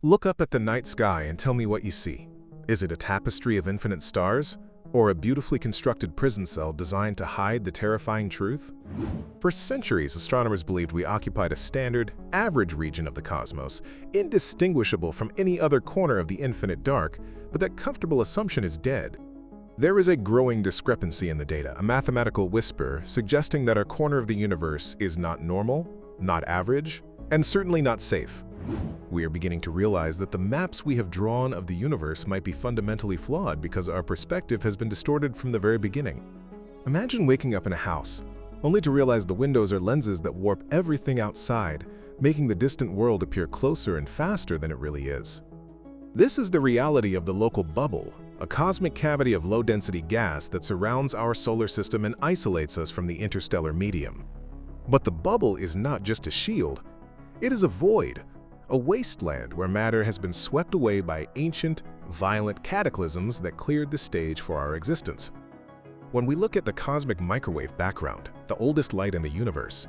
Look up at the night sky and tell me what you see. Is it a tapestry of infinite stars, or a beautifully constructed prison cell designed to hide the terrifying truth? For centuries, astronomers believed we occupied a standard, average region of the cosmos, indistinguishable from any other corner of the infinite dark, but that comfortable assumption is dead. There is a growing discrepancy in the data, a mathematical whisper suggesting that our corner of the universe is not normal, not average, and certainly not safe. We are beginning to realize that the maps we have drawn of the universe might be fundamentally flawed because our perspective has been distorted from the very beginning. Imagine waking up in a house, only to realize the windows are lenses that warp everything outside, making the distant world appear closer and faster than it really is. This is the reality of the local bubble, a cosmic cavity of low-density gas that surrounds our solar system and isolates us from the interstellar medium. But the bubble is not just a shield, it is a void, a wasteland where matter has been swept away by ancient, violent cataclysms that cleared the stage for our existence. When we look at the cosmic microwave background, the oldest light in the universe,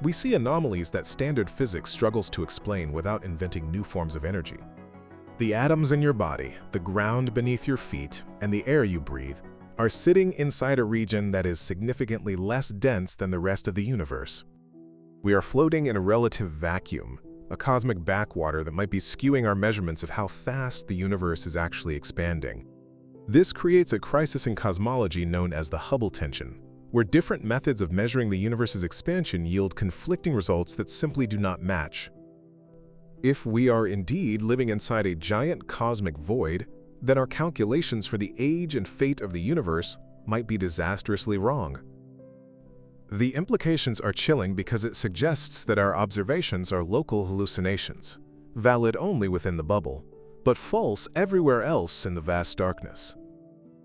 we see anomalies that standard physics struggles to explain without inventing new forms of energy. The atoms in your body, the ground beneath your feet, and the air you breathe are sitting inside a region that is significantly less dense than the rest of the universe. We are floating in a relative vacuum, a cosmic backwater that might be skewing our measurements of how fast the universe is actually expanding. This creates a crisis in cosmology known as the Hubble tension, where different methods of measuring the universe's expansion yield conflicting results that simply do not match. If we are indeed living inside a giant cosmic void, then our calculations for the age and fate of the universe might be disastrously wrong. The implications are chilling because it suggests that our observations are local hallucinations, valid only within the bubble, but false everywhere else in the vast darkness.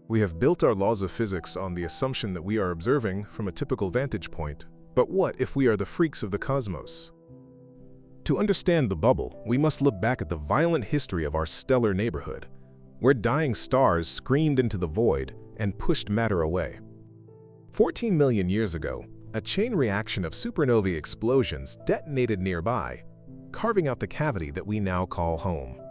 We have built our laws of physics on the assumption that we are observing from a typical vantage point, but what if we are the freaks of the cosmos? To understand the bubble, we must look back at the violent history of our stellar neighborhood, where dying stars screamed into the void and pushed matter away. 14 million years ago, a chain reaction of supernovae explosions detonated nearby, carving out the cavity that we now call home.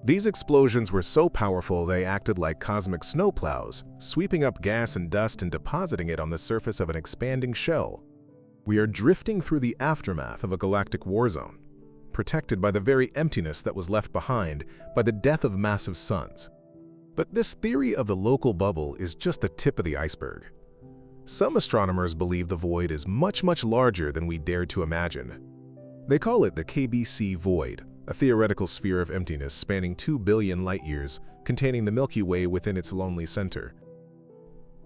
These explosions were so powerful they acted like cosmic snowplows, sweeping up gas and dust and depositing it on the surface of an expanding shell. We are drifting through the aftermath of a galactic war zone, protected by the very emptiness that was left behind by the death of massive suns. But this theory of the local bubble is just the tip of the iceberg. Some astronomers believe the void is much larger than we dared to imagine. They call it the KBC void, a theoretical sphere of emptiness spanning 2 billion light-years, containing the Milky Way within its lonely center.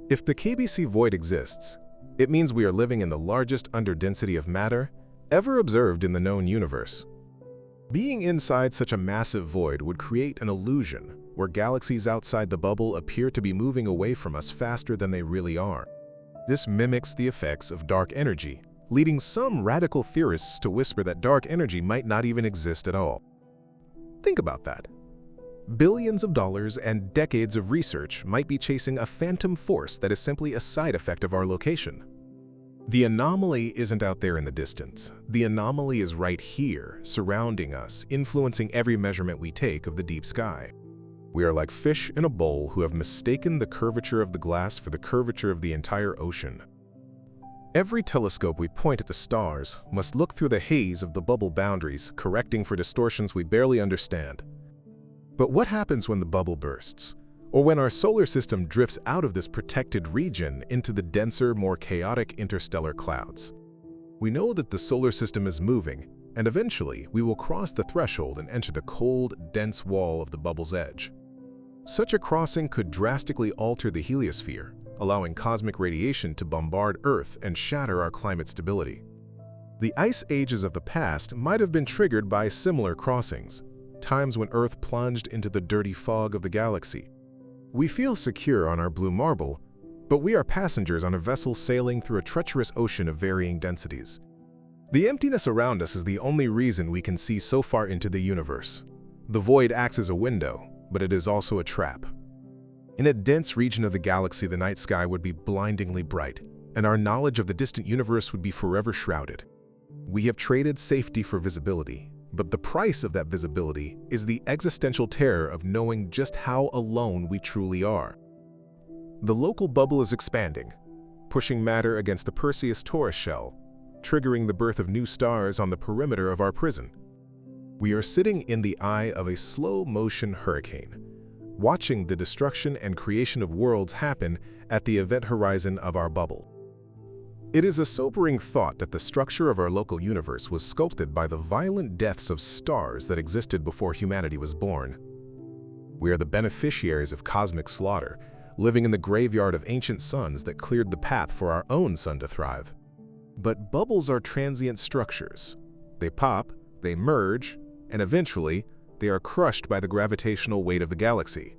If the KBC void exists, it means we are living in the largest underdensity of matter ever observed in the known universe. Being inside such a massive void would create an illusion where galaxies outside the bubble appear to be moving away from us faster than they really are. This mimics the effects of dark energy, leading some radical theorists to whisper that dark energy might not even exist at all. Think about that. Billions of dollars and decades of research might be chasing a phantom force that is simply a side effect of our location. The anomaly isn't out there in the distance. The anomaly is right here, surrounding us, influencing every measurement we take of the deep sky. We are like fish in a bowl who have mistaken the curvature of the glass for the curvature of the entire ocean. Every telescope we point at the stars must look through the haze of the bubble boundaries, correcting for distortions we barely understand. But what happens when the bubble bursts, or when our solar system drifts out of this protected region into the denser, more chaotic interstellar clouds? We know that the solar system is moving, and eventually we will cross the threshold and enter the cold, dense wall of the bubble's edge. Such a crossing could drastically alter the heliosphere, allowing cosmic radiation to bombard Earth and shatter our climate stability. The ice ages of the past might have been triggered by similar crossings, times when Earth plunged into the dirty fog of the galaxy. We feel secure on our blue marble, but we are passengers on a vessel sailing through a treacherous ocean of varying densities. The emptiness around us is the only reason we can see so far into the universe. The void acts as a window, but it is also a trap. In a dense region of the galaxy, the night sky would be blindingly bright, and our knowledge of the distant universe would be forever shrouded. We have traded safety for visibility, But the price of that visibility is the existential terror of knowing just how alone we truly are. The local bubble is expanding, pushing matter against the Perseus torus shell, triggering the birth of new stars on the perimeter of our prison. We are sitting in the eye of a slow-motion hurricane, watching the destruction and creation of worlds happen at the event horizon of our bubble. It is a sobering thought that the structure of our local universe was sculpted by the violent deaths of stars that existed before humanity was born. We are the beneficiaries of cosmic slaughter, living in the graveyard of ancient suns that cleared the path for our own sun to thrive. But bubbles are transient structures. They pop, they merge, and eventually, they are crushed by the gravitational weight of the galaxy.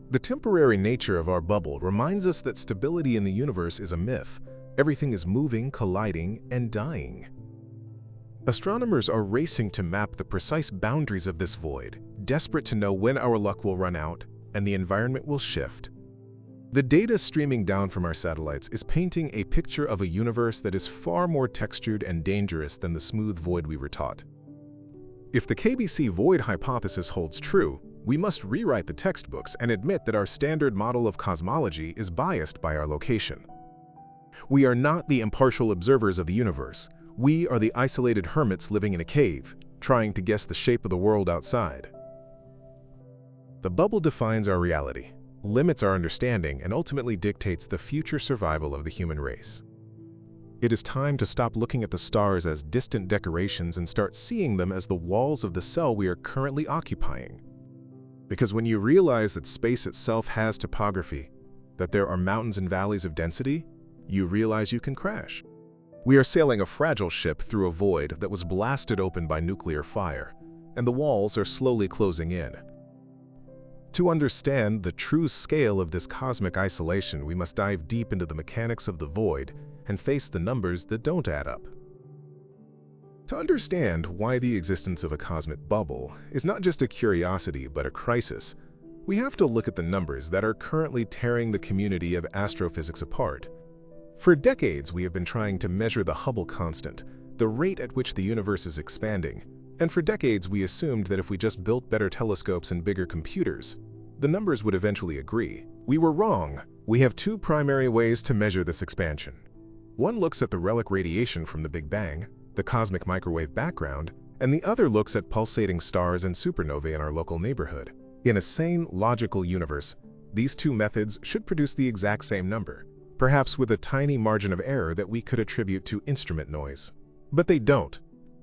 The temporary nature of our bubble reminds us that stability in the universe is a myth. Everything is moving, colliding, and dying. Astronomers are racing to map the precise boundaries of this void, desperate to know when our luck will run out and the environment will shift. The data streaming down from our satellites is painting a picture of a universe that is far more textured and dangerous than the smooth void we were taught. If the KBC void hypothesis holds true, we must rewrite the textbooks and admit that our standard model of cosmology is biased by our location. We are not the impartial observers of the universe. We are the isolated hermits living in a cave, trying to guess the shape of the world outside. The bubble defines our reality, limits our understanding, and ultimately dictates the future survival of the human race. It is time to stop looking at the stars as distant decorations and start seeing them as the walls of the cell we are currently occupying. Because when you realize that space itself has topography, that there are mountains and valleys of density, you realize you can crash. We are sailing a fragile ship through a void that was blasted open by nuclear fire, and the walls are slowly closing in. To understand the true scale of this cosmic isolation, we must dive deep into the mechanics of the void and face the numbers that don't add up. To understand why the existence of a cosmic bubble is not just a curiosity but a crisis, we have to look at the numbers that are currently tearing the community of astrophysics apart. For decades, we have been trying to measure the Hubble constant, the rate at which the universe is expanding, and for decades we assumed that if we just built better telescopes and bigger computers, the numbers would eventually agree. We were wrong. We have two primary ways to measure this expansion. One looks at the relic radiation from the Big Bang, the cosmic microwave background, and the other looks at pulsating stars and supernovae in our local neighborhood. In a sane, logical universe, these two methods should produce the exact same number, perhaps with a tiny margin of error that we could attribute to instrument noise. But they don't.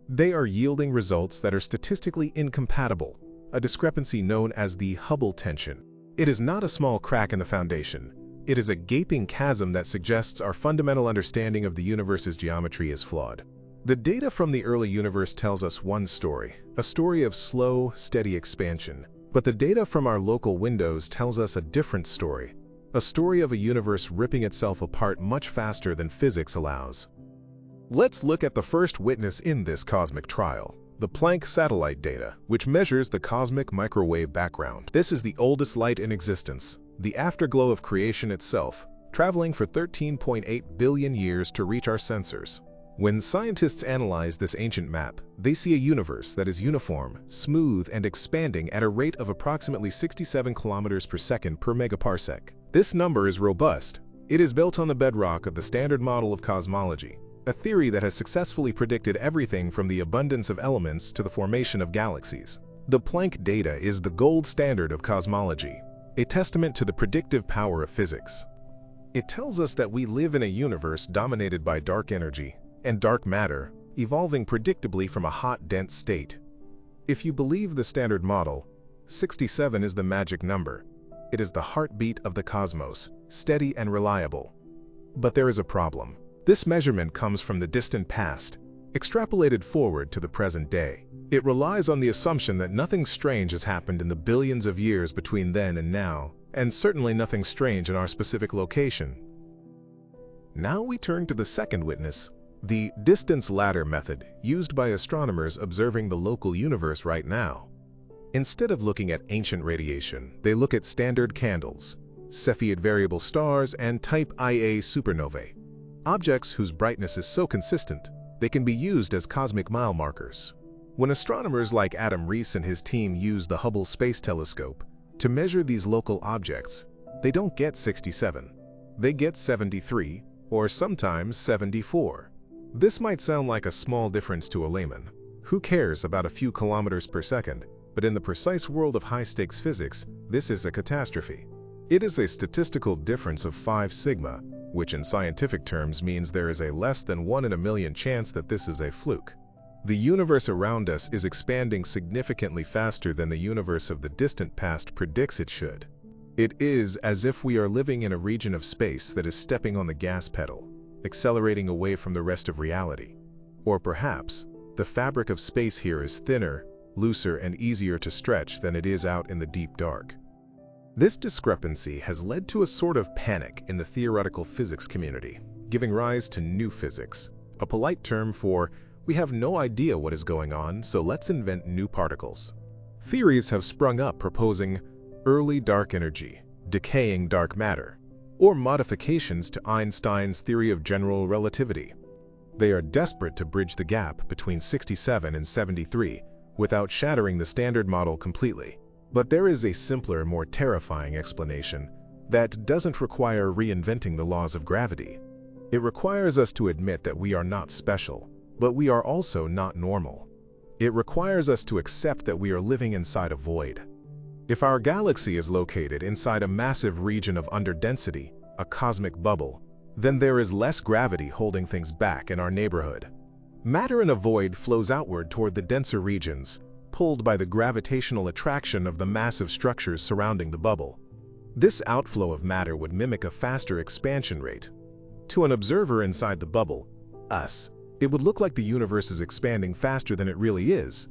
They are yielding results that are statistically incompatible, a discrepancy known as the Hubble tension. It is not a small crack in the foundation. It is a gaping chasm that suggests our fundamental understanding of the universe's geometry is flawed. The data from the early universe tells us one story, a story of slow, steady expansion. But the data from our local windows tells us a different story, a story of a universe ripping itself apart much faster than physics allows. Let's look at the first witness in this cosmic trial, the Planck satellite data, which measures the cosmic microwave background. This is the oldest light in existence, the afterglow of creation itself, traveling for 13.8 billion years to reach our sensors. When scientists analyze this ancient map, they see a universe that is uniform, smooth, and expanding at a rate of approximately 67 kilometers per second per megaparsec. This number is robust. It is built on the bedrock of the standard model of cosmology, a theory that has successfully predicted everything from the abundance of elements to the formation of galaxies. The Planck data is the gold standard of cosmology, a testament to the predictive power of physics. It tells us that we live in a universe dominated by dark energy and dark matter, evolving predictably from a hot, dense state. If you believe the standard model, 67 is the magic number. It is the heartbeat of the cosmos, steady and reliable. But there is a problem. This measurement comes from the distant past, extrapolated forward to the present day. It relies on the assumption that nothing strange has happened in the billions of years between then and now, and certainly nothing strange in our specific location. Now we turn to the second witness, the distance ladder method used by astronomers observing the local universe right now. Instead of looking at ancient radiation, they look at standard candles, Cepheid variable stars, and type Ia supernovae, objects whose brightness is so consistent they can be used as cosmic mile markers. When astronomers like Adam Rees and his team use the Hubble Space Telescope to measure these local objects, they don't get 67. They get 73, or sometimes 74. This might sound like a small difference to a layman. Who cares about a few kilometers per second? But in the precise world of high-stakes physics, this is a catastrophe. It is a statistical difference of 5 sigma, which in scientific terms means there is a less than 1 in a million chance that this is a fluke. The universe around us is expanding significantly faster than the universe of the distant past predicts it should. It is as if we are living in a region of space that is stepping on the gas pedal, accelerating away from the rest of reality. Or perhaps, the fabric of space here is thinner, looser, and easier to stretch than it is out in the deep dark. This discrepancy has led to a sort of panic in the theoretical physics community, giving rise to new physics, a polite term for we have no idea what is going on, so let's invent new particles. Theories have sprung up proposing early dark energy, decaying dark matter, or modifications to Einstein's theory of general relativity. They are desperate to bridge the gap between 67 and 73 without shattering the standard model completely. But there is a simpler, more terrifying explanation that doesn't require reinventing the laws of gravity. It requires us to admit that we are not special, but we are also not normal. It requires us to accept that we are living inside a void. If our galaxy is located inside a massive region of underdensity, a cosmic bubble, then there is less gravity holding things back in our neighborhood. Matter in a void flows outward toward the denser regions, pulled by the gravitational attraction of the massive structures surrounding the bubble. This outflow of matter would mimic a faster expansion rate. To an observer inside the bubble, us, it would look like the universe is expanding faster than it really is.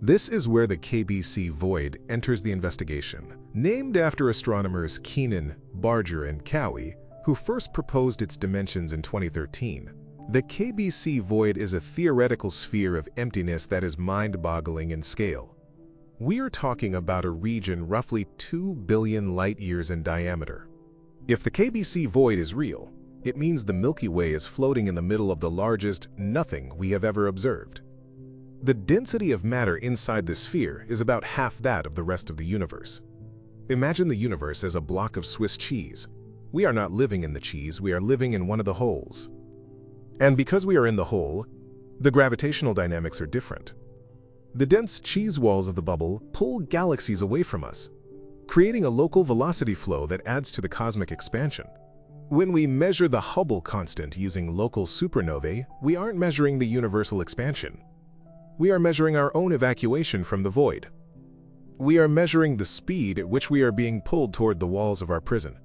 This is where the KBC void enters the investigation. Named after astronomers Keenan, Barger, and Cowie, who first proposed its dimensions in 2013, the KBC void is a theoretical sphere of emptiness that is mind-boggling in scale. We are talking about a region roughly 2 billion light-years in diameter. If the KBC void is real, it means the Milky Way is floating in the middle of the largest nothing we have ever observed. The density of matter inside the sphere is about half that of the rest of the universe. Imagine the universe as a block of Swiss cheese. We are not living in the cheese, we are living in one of the holes. And because we are in the hole, the gravitational dynamics are different. The dense cheese walls of the bubble pull galaxies away from us, creating a local velocity flow that adds to the cosmic expansion. When we measure the Hubble constant using local supernovae, we aren't measuring the universal expansion. We are measuring our own evacuation from the void. We are measuring the speed at which we are being pulled toward the walls of our prison.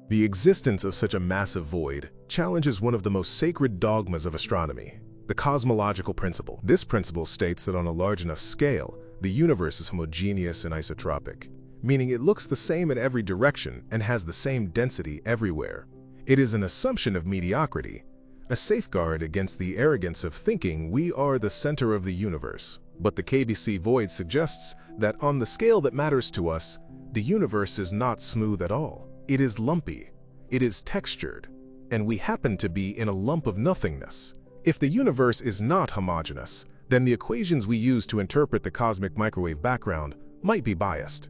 The existence of such a massive void challenges one of the most sacred dogmas of astronomy, the cosmological principle. This principle states that on a large enough scale, the universe is homogeneous and isotropic, meaning it looks the same in every direction and has the same density everywhere. It is an assumption of mediocrity, a safeguard against the arrogance of thinking we are the center of the universe. But the KBC void suggests that on the scale that matters to us, the universe is not smooth at all. It is lumpy, it is textured, and we happen to be in a lump of nothingness. If the universe is not homogeneous, then the equations we use to interpret the cosmic microwave background might be biased.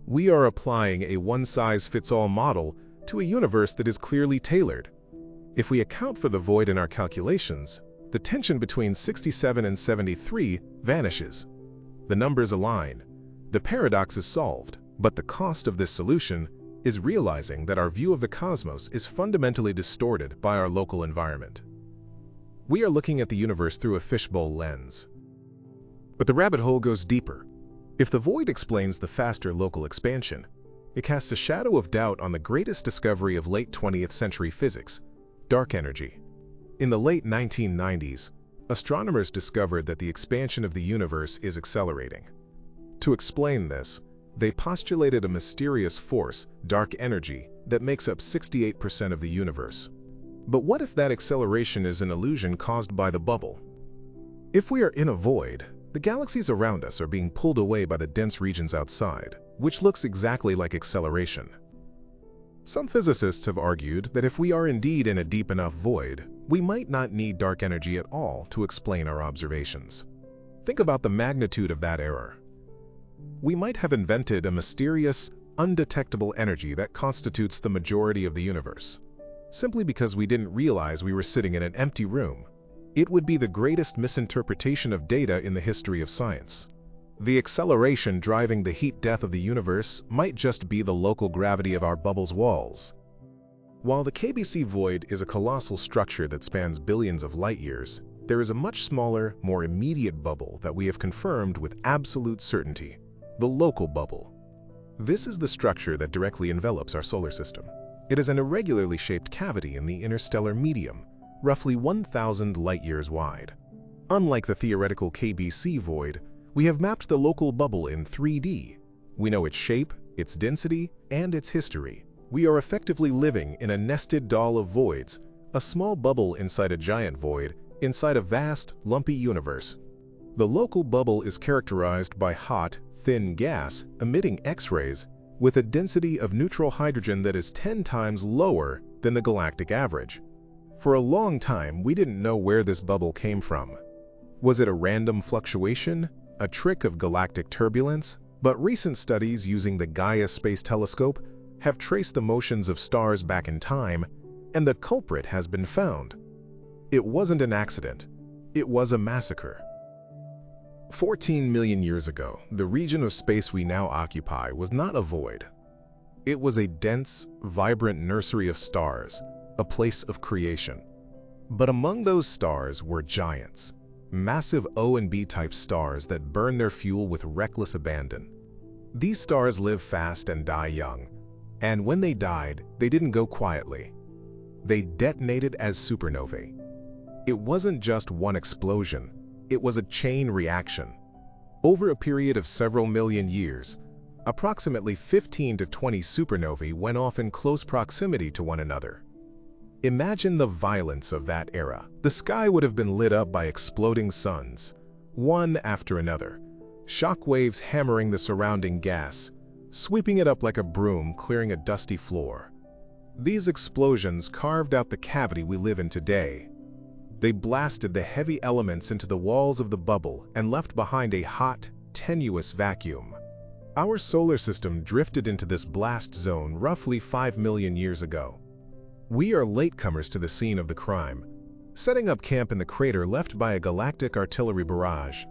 We are applying a one-size-fits-all model to a universe that is clearly tailored. If we account for the void in our calculations, the tension between 67 and 73 vanishes. The numbers align. The paradox is solved, but the cost of this solution is realizing that our view of the cosmos is fundamentally distorted by our local environment. We are looking at the universe through a fishbowl lens. But the rabbit hole goes deeper. If the void explains the faster local expansion, it casts a shadow of doubt on the greatest discovery of late 20th century physics, dark energy. In the late 1990s, astronomers discovered that the expansion of the universe is accelerating. To explain this, they postulated a mysterious force, dark energy, that makes up 68% of the universe. But what if that acceleration is an illusion caused by the bubble? If we are in a void, the galaxies around us are being pulled away by the dense regions outside, which looks exactly like acceleration. Some physicists have argued that if we are indeed in a deep enough void, we might not need dark energy at all to explain our observations. Think about the magnitude of that error. We might have invented a mysterious, undetectable energy that constitutes the majority of the universe, simply because we didn't realize we were sitting in an empty room. It would be the greatest misinterpretation of data in the history of science. The acceleration driving the heat death of the universe might just be the local gravity of our bubble's walls. While the KBC void is a colossal structure that spans billions of light years, there is a much smaller, more immediate bubble that we have confirmed with absolute certainty: the local bubble. This is the structure that directly envelops our solar system. It is an irregularly shaped cavity in the interstellar medium, roughly 1,000 light-years wide. Unlike the theoretical KBC void, we have mapped the local bubble in 3D. We know its shape, its density, and its history. We are effectively living in a nested doll of voids, a small bubble inside a giant void, inside a vast, lumpy universe. The local bubble is characterized by hot, thin gas emitting X-rays with a density of neutral hydrogen that is 10 times lower than the galactic average. For a long time, we didn't know where this bubble came from. Was it a random fluctuation? A trick of galactic turbulence? But recent studies using the Gaia Space Telescope have traced the motions of stars back in time, and the culprit has been found. It wasn't an accident. It was a massacre. 14 million years ago, the region of space we now occupy was not a void. It was a dense, vibrant nursery of stars, a place of creation. But among those stars were giants, massive O and B type stars that burn their fuel with reckless abandon. These stars live fast and die young, and when they died, they didn't go quietly. They detonated as supernovae. It wasn't just one explosion, it was a chain reaction. Over a period of several million years, approximately 15 to 20 supernovae went off in close proximity to one another. Imagine the violence of that era. The sky would have been lit up by exploding suns, one after another, shock waves hammering the surrounding gas, sweeping it up like a broom clearing a dusty floor. These explosions carved out the cavity we live in today. They blasted the heavy elements into the walls of the bubble and left behind a hot, tenuous vacuum. Our solar system drifted into this blast zone roughly 5 million years ago. We are latecomers to the scene of the crime, setting up camp in the crater left by a galactic artillery barrage.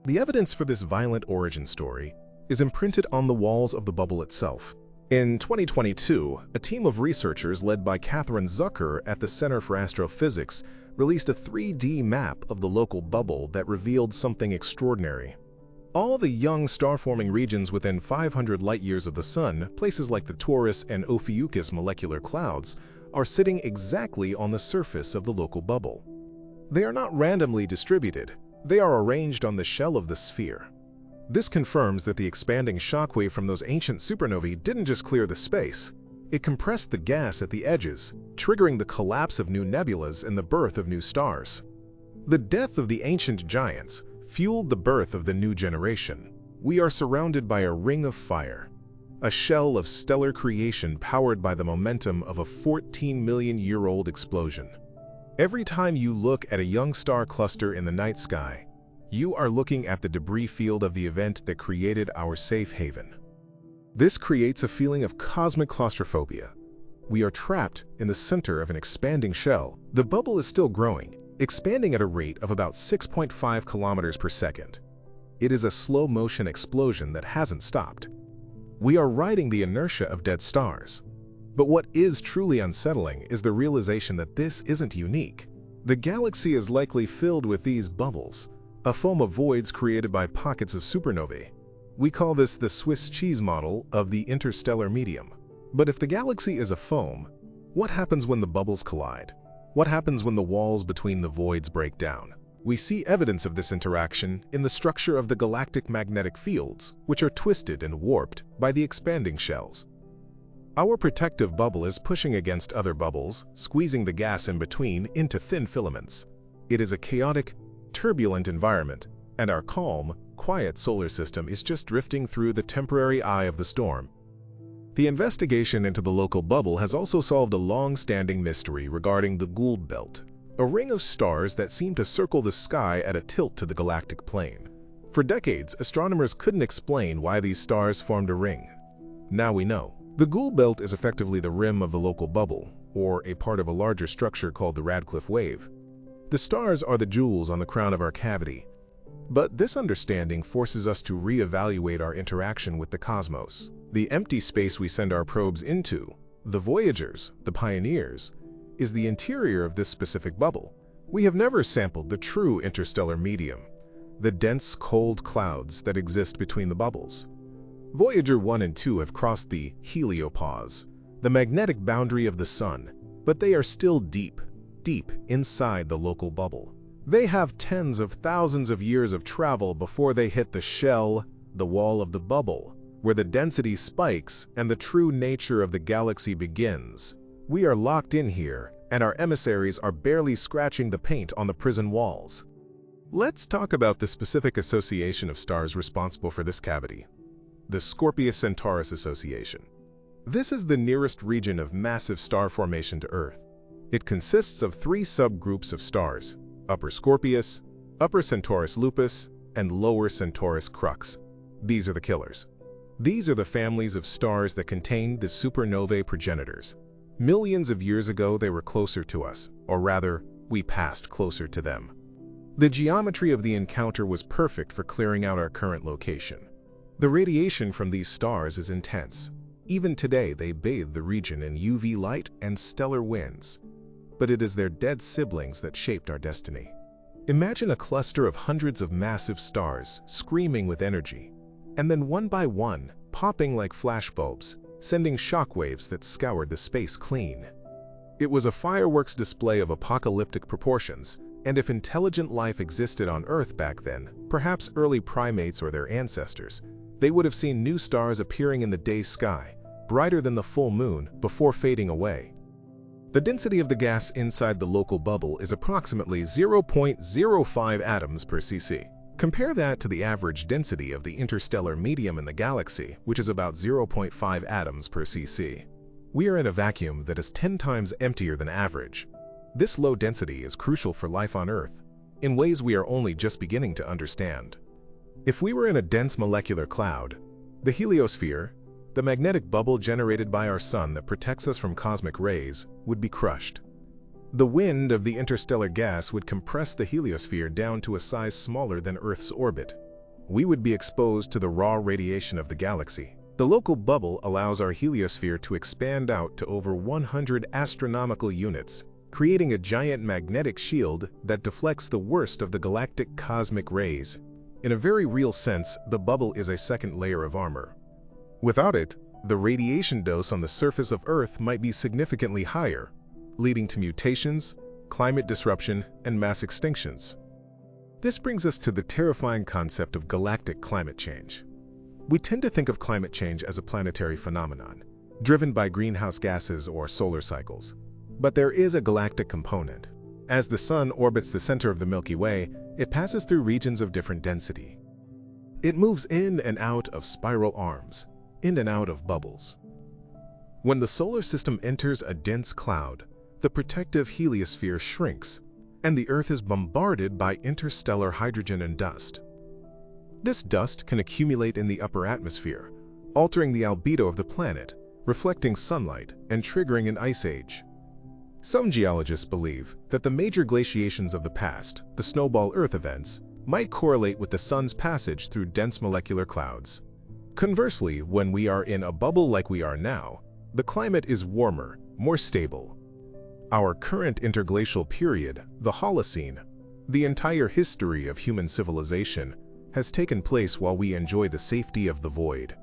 The evidence for this violent origin story is imprinted on the walls of the bubble itself. In 2022, a team of researchers led by Catherine Zucker at the Center for Astrophysics released a 3D map of the local bubble that revealed something extraordinary. All the young star-forming regions within 500 light-years of the Sun, places like the Taurus and Ophiuchus molecular clouds, are sitting exactly on the surface of the local bubble. They are not randomly distributed, they are arranged on the shell of the sphere. This confirms that the expanding shockwave from those ancient supernovae didn't just clear the space, it compressed the gas at the edges, triggering the collapse of new nebulas and the birth of new stars. The death of the ancient giants fueled the birth of the new generation. We are surrounded by a ring of fire, a shell of stellar creation powered by the momentum of a 14-million-year-old explosion. Every time you look at a young star cluster in the night sky, you are looking at the debris field of the event that created our safe haven. This creates a feeling of cosmic claustrophobia. We are trapped in the center of an expanding shell. The bubble is still growing, expanding at a rate of about 6.5 kilometers per second. It is a slow-motion explosion that hasn't stopped. We are riding the inertia of dead stars. But what is truly unsettling is the realization that this isn't unique. The galaxy is likely filled with these bubbles, a foam of voids created by pockets of supernovae. We call this the Swiss cheese model of the interstellar medium. But if the galaxy is a foam, what happens when the bubbles collide? What happens when the walls between the voids break down? We see evidence of this interaction in the structure of the galactic magnetic fields, which are twisted and warped by the expanding shells. Our protective bubble is pushing against other bubbles, squeezing the gas in between into thin filaments. It is a chaotic, turbulent environment, and our calm, quiet solar system is just drifting through the temporary eye of the storm. The investigation into the local bubble has also solved a long-standing mystery regarding the Gould Belt, a ring of stars that seem to circle the sky at a tilt to the galactic plane. For decades, astronomers couldn't explain why these stars formed a ring. Now we know. The Gould belt is effectively the rim of the local bubble, or a part of a larger structure called the Radcliffe wave. The stars are the jewels on the crown of our cavity. But this understanding forces us to reevaluate our interaction with the cosmos. The empty space we send our probes into, the Voyagers, the pioneers, is the interior of this specific bubble. We have never sampled the true interstellar medium, the dense, cold clouds that exist between the bubbles. Voyager 1 and 2 have crossed the heliopause, the magnetic boundary of the Sun, but they are still deep, deep inside the local bubble. They have tens of thousands of years of travel before they hit the shell, the wall of the bubble, where the density spikes and the true nature of the galaxy begins. We are locked in here, and our emissaries are barely scratching the paint on the prison walls. Let's talk about the specific association of stars responsible for this cavity, the Scorpius-Centaurus Association. This is the nearest region of massive star formation to Earth. It consists of three subgroups of stars: Upper Scorpius, Upper Centaurus Lupus, and Lower Centaurus Crux. These are the killers. These are the families of stars that contain the supernovae progenitors. Millions of years ago, they were closer to us, or rather, we passed closer to them. The geometry of the encounter was perfect for clearing out our current location. The radiation from these stars is intense. Even today, they bathe the region in UV light and stellar winds. But it is their dead siblings that shaped our destiny. Imagine a cluster of hundreds of massive stars screaming with energy, and then one by one, popping like flashbulbs, sending shockwaves that scoured the space clean. It was a fireworks display of apocalyptic proportions, and if intelligent life existed on Earth back then, perhaps early primates or their ancestors, they would have seen new stars appearing in the day sky, brighter than the full moon, before fading away. The density of the gas inside the local bubble is approximately 0.05 atoms per cc. Compare that to the average density of the interstellar medium in the galaxy, which is about 0.5 atoms per cc. We are in a vacuum that is 10 times emptier than average. This low density is crucial for life on Earth, in ways we are only just beginning to understand. If we were in a dense molecular cloud, the heliosphere, the magnetic bubble generated by our sun that protects us from cosmic rays, would be crushed. The wind of the interstellar gas would compress the heliosphere down to a size smaller than Earth's orbit. We would be exposed to the raw radiation of the galaxy. The local bubble allows our heliosphere to expand out to over 100 astronomical units, creating a giant magnetic shield that deflects the worst of the galactic cosmic rays. In a very real sense, the bubble is a second layer of armor. Without it, the radiation dose on the surface of Earth might be significantly higher, leading to mutations, climate disruption, and mass extinctions. This brings us to the terrifying concept of galactic climate change. We tend to think of climate change as a planetary phenomenon, driven by greenhouse gases or solar cycles. But there is a galactic component. As the Sun orbits the center of the Milky Way, it passes through regions of different density. It moves in and out of spiral arms, in and out of bubbles. When the solar system enters a dense cloud, the protective heliosphere shrinks, and the Earth is bombarded by interstellar hydrogen and dust. This dust can accumulate in the upper atmosphere, altering the albedo of the planet, reflecting sunlight, and triggering an ice age. Some geologists believe that the major glaciations of the past, the snowball Earth events, might correlate with the Sun's passage through dense molecular clouds. Conversely, when we are in a bubble like we are now, the climate is warmer, more stable. Our current interglacial period, the Holocene, the entire history of human civilization, has taken place while we enjoy the safety of the void.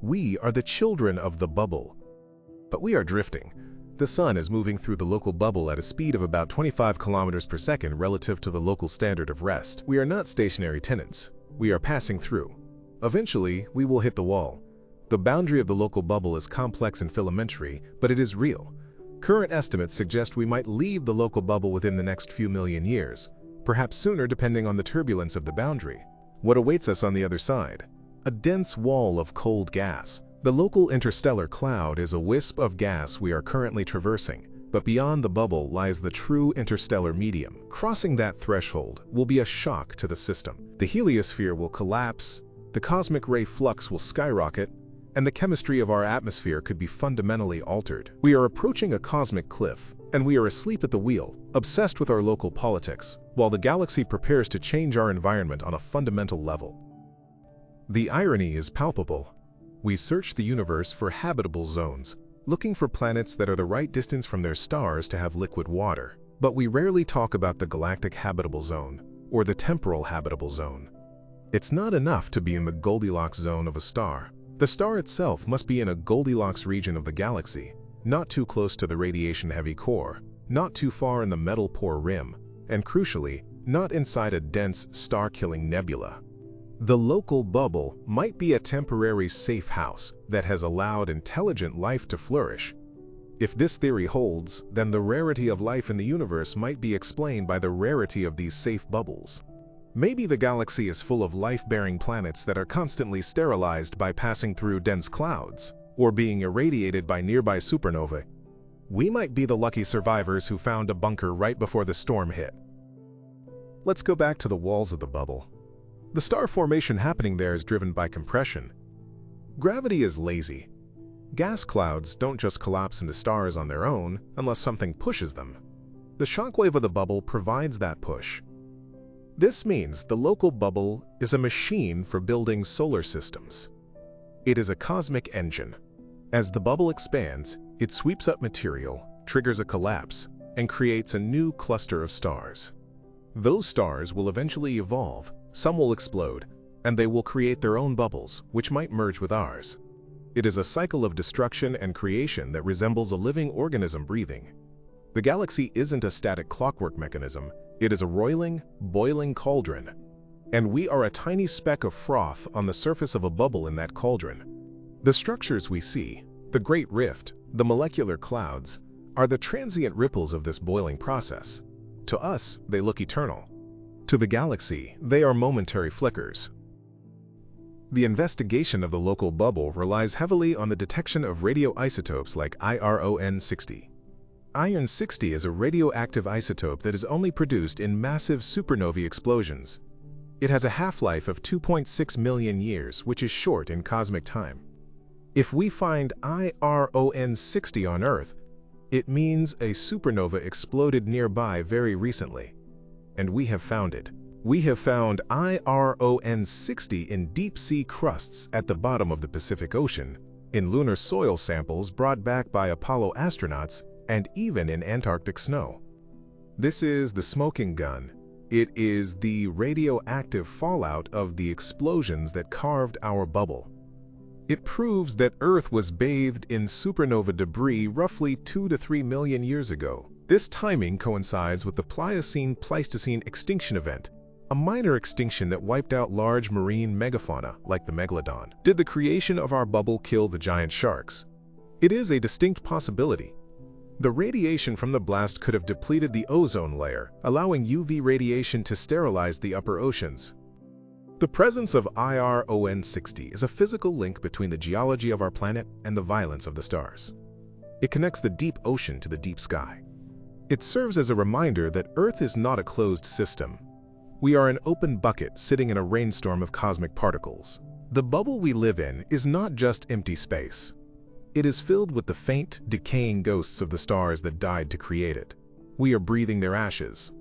We are the children of the bubble. But we are drifting. The Sun is moving through the local bubble at a speed of about 25 kilometers per second relative to the local standard of rest. We are not stationary tenants. We are passing through. Eventually, we will hit the wall. The boundary of the local bubble is complex and filamentary, but it is real. Current estimates suggest we might leave the local bubble within the next few million years, perhaps sooner depending on the turbulence of the boundary. What awaits us on the other side? A dense wall of cold gas. The local interstellar cloud is a wisp of gas we are currently traversing, But beyond the bubble lies the true interstellar medium. Crossing that threshold will be a shock to the system. The heliosphere will collapse, the cosmic ray flux will skyrocket, and the chemistry of our atmosphere could be fundamentally altered. We are approaching a cosmic cliff, and we are asleep at the wheel, obsessed with our local politics, while the galaxy prepares to change our environment on a fundamental level. The irony is palpable. We search the universe for habitable zones, looking for planets that are the right distance from their stars to have liquid water. But we rarely talk about the galactic habitable zone, or the temporal habitable zone. It's not enough to be in the Goldilocks zone of a star. The star itself must be in a Goldilocks region of the galaxy, not too close to the radiation-heavy core, not too far in the metal-poor rim, and crucially, not inside a dense, star-killing nebula. The local bubble might be a temporary safe house that has allowed intelligent life to flourish. If this theory holds, then the rarity of life in the universe might be explained by the rarity of these safe bubbles. Maybe the galaxy is full of life-bearing planets that are constantly sterilized by passing through dense clouds, or being irradiated by nearby supernovae. We might be the lucky survivors who found a bunker right before the storm hit. Let's go back to the walls of the bubble. The star formation happening there is driven by compression. Gravity is lazy. Gas clouds don't just collapse into stars on their own unless something pushes them. The shockwave of the bubble provides that push. This means the local bubble is a machine for building solar systems. It is a cosmic engine. As the bubble expands, it sweeps up material, triggers a collapse, and creates a new cluster of stars. Those stars will eventually evolve, some will explode, and they will create their own bubbles, which might merge with ours. It is a cycle of destruction and creation that resembles a living organism breathing. The galaxy isn't a static clockwork mechanism. It is a roiling, boiling cauldron, and we are a tiny speck of froth on the surface of a bubble in that cauldron. The structures we see, the Great Rift, the molecular clouds, are the transient ripples of this boiling process. To us, they look eternal. To the galaxy, they are momentary flickers. The investigation of the local bubble relies heavily on the detection of radioisotopes like iron-60. Iron-60 is a radioactive isotope that is only produced in massive supernovae explosions. It has a half-life of 2.6 million years, which is short in cosmic time. If we find iron-60 on Earth, it means a supernova exploded nearby very recently. And we have found it. We have found iron-60 in deep-sea crusts at the bottom of the Pacific Ocean, in lunar soil samples brought back by Apollo astronauts, and even in Antarctic snow. This is the smoking gun. It is the radioactive fallout of the explosions that carved our bubble. It proves that Earth was bathed in supernova debris roughly 2 to 3 million years ago. This timing coincides with the Pliocene-Pleistocene extinction event, a minor extinction that wiped out large marine megafauna like the megalodon. Did the creation of our bubble kill the giant sharks? It is a distinct possibility. The radiation from the blast could have depleted the ozone layer, allowing UV radiation to sterilize the upper oceans. The presence of iron-60 is a physical link between the geology of our planet and the violence of the stars. It connects the deep ocean to the deep sky. It serves as a reminder that Earth is not a closed system. We are an open bucket sitting in a rainstorm of cosmic particles. The bubble we live in is not just empty space. It is filled with the faint, decaying ghosts of the stars that died to create it. We are breathing their ashes.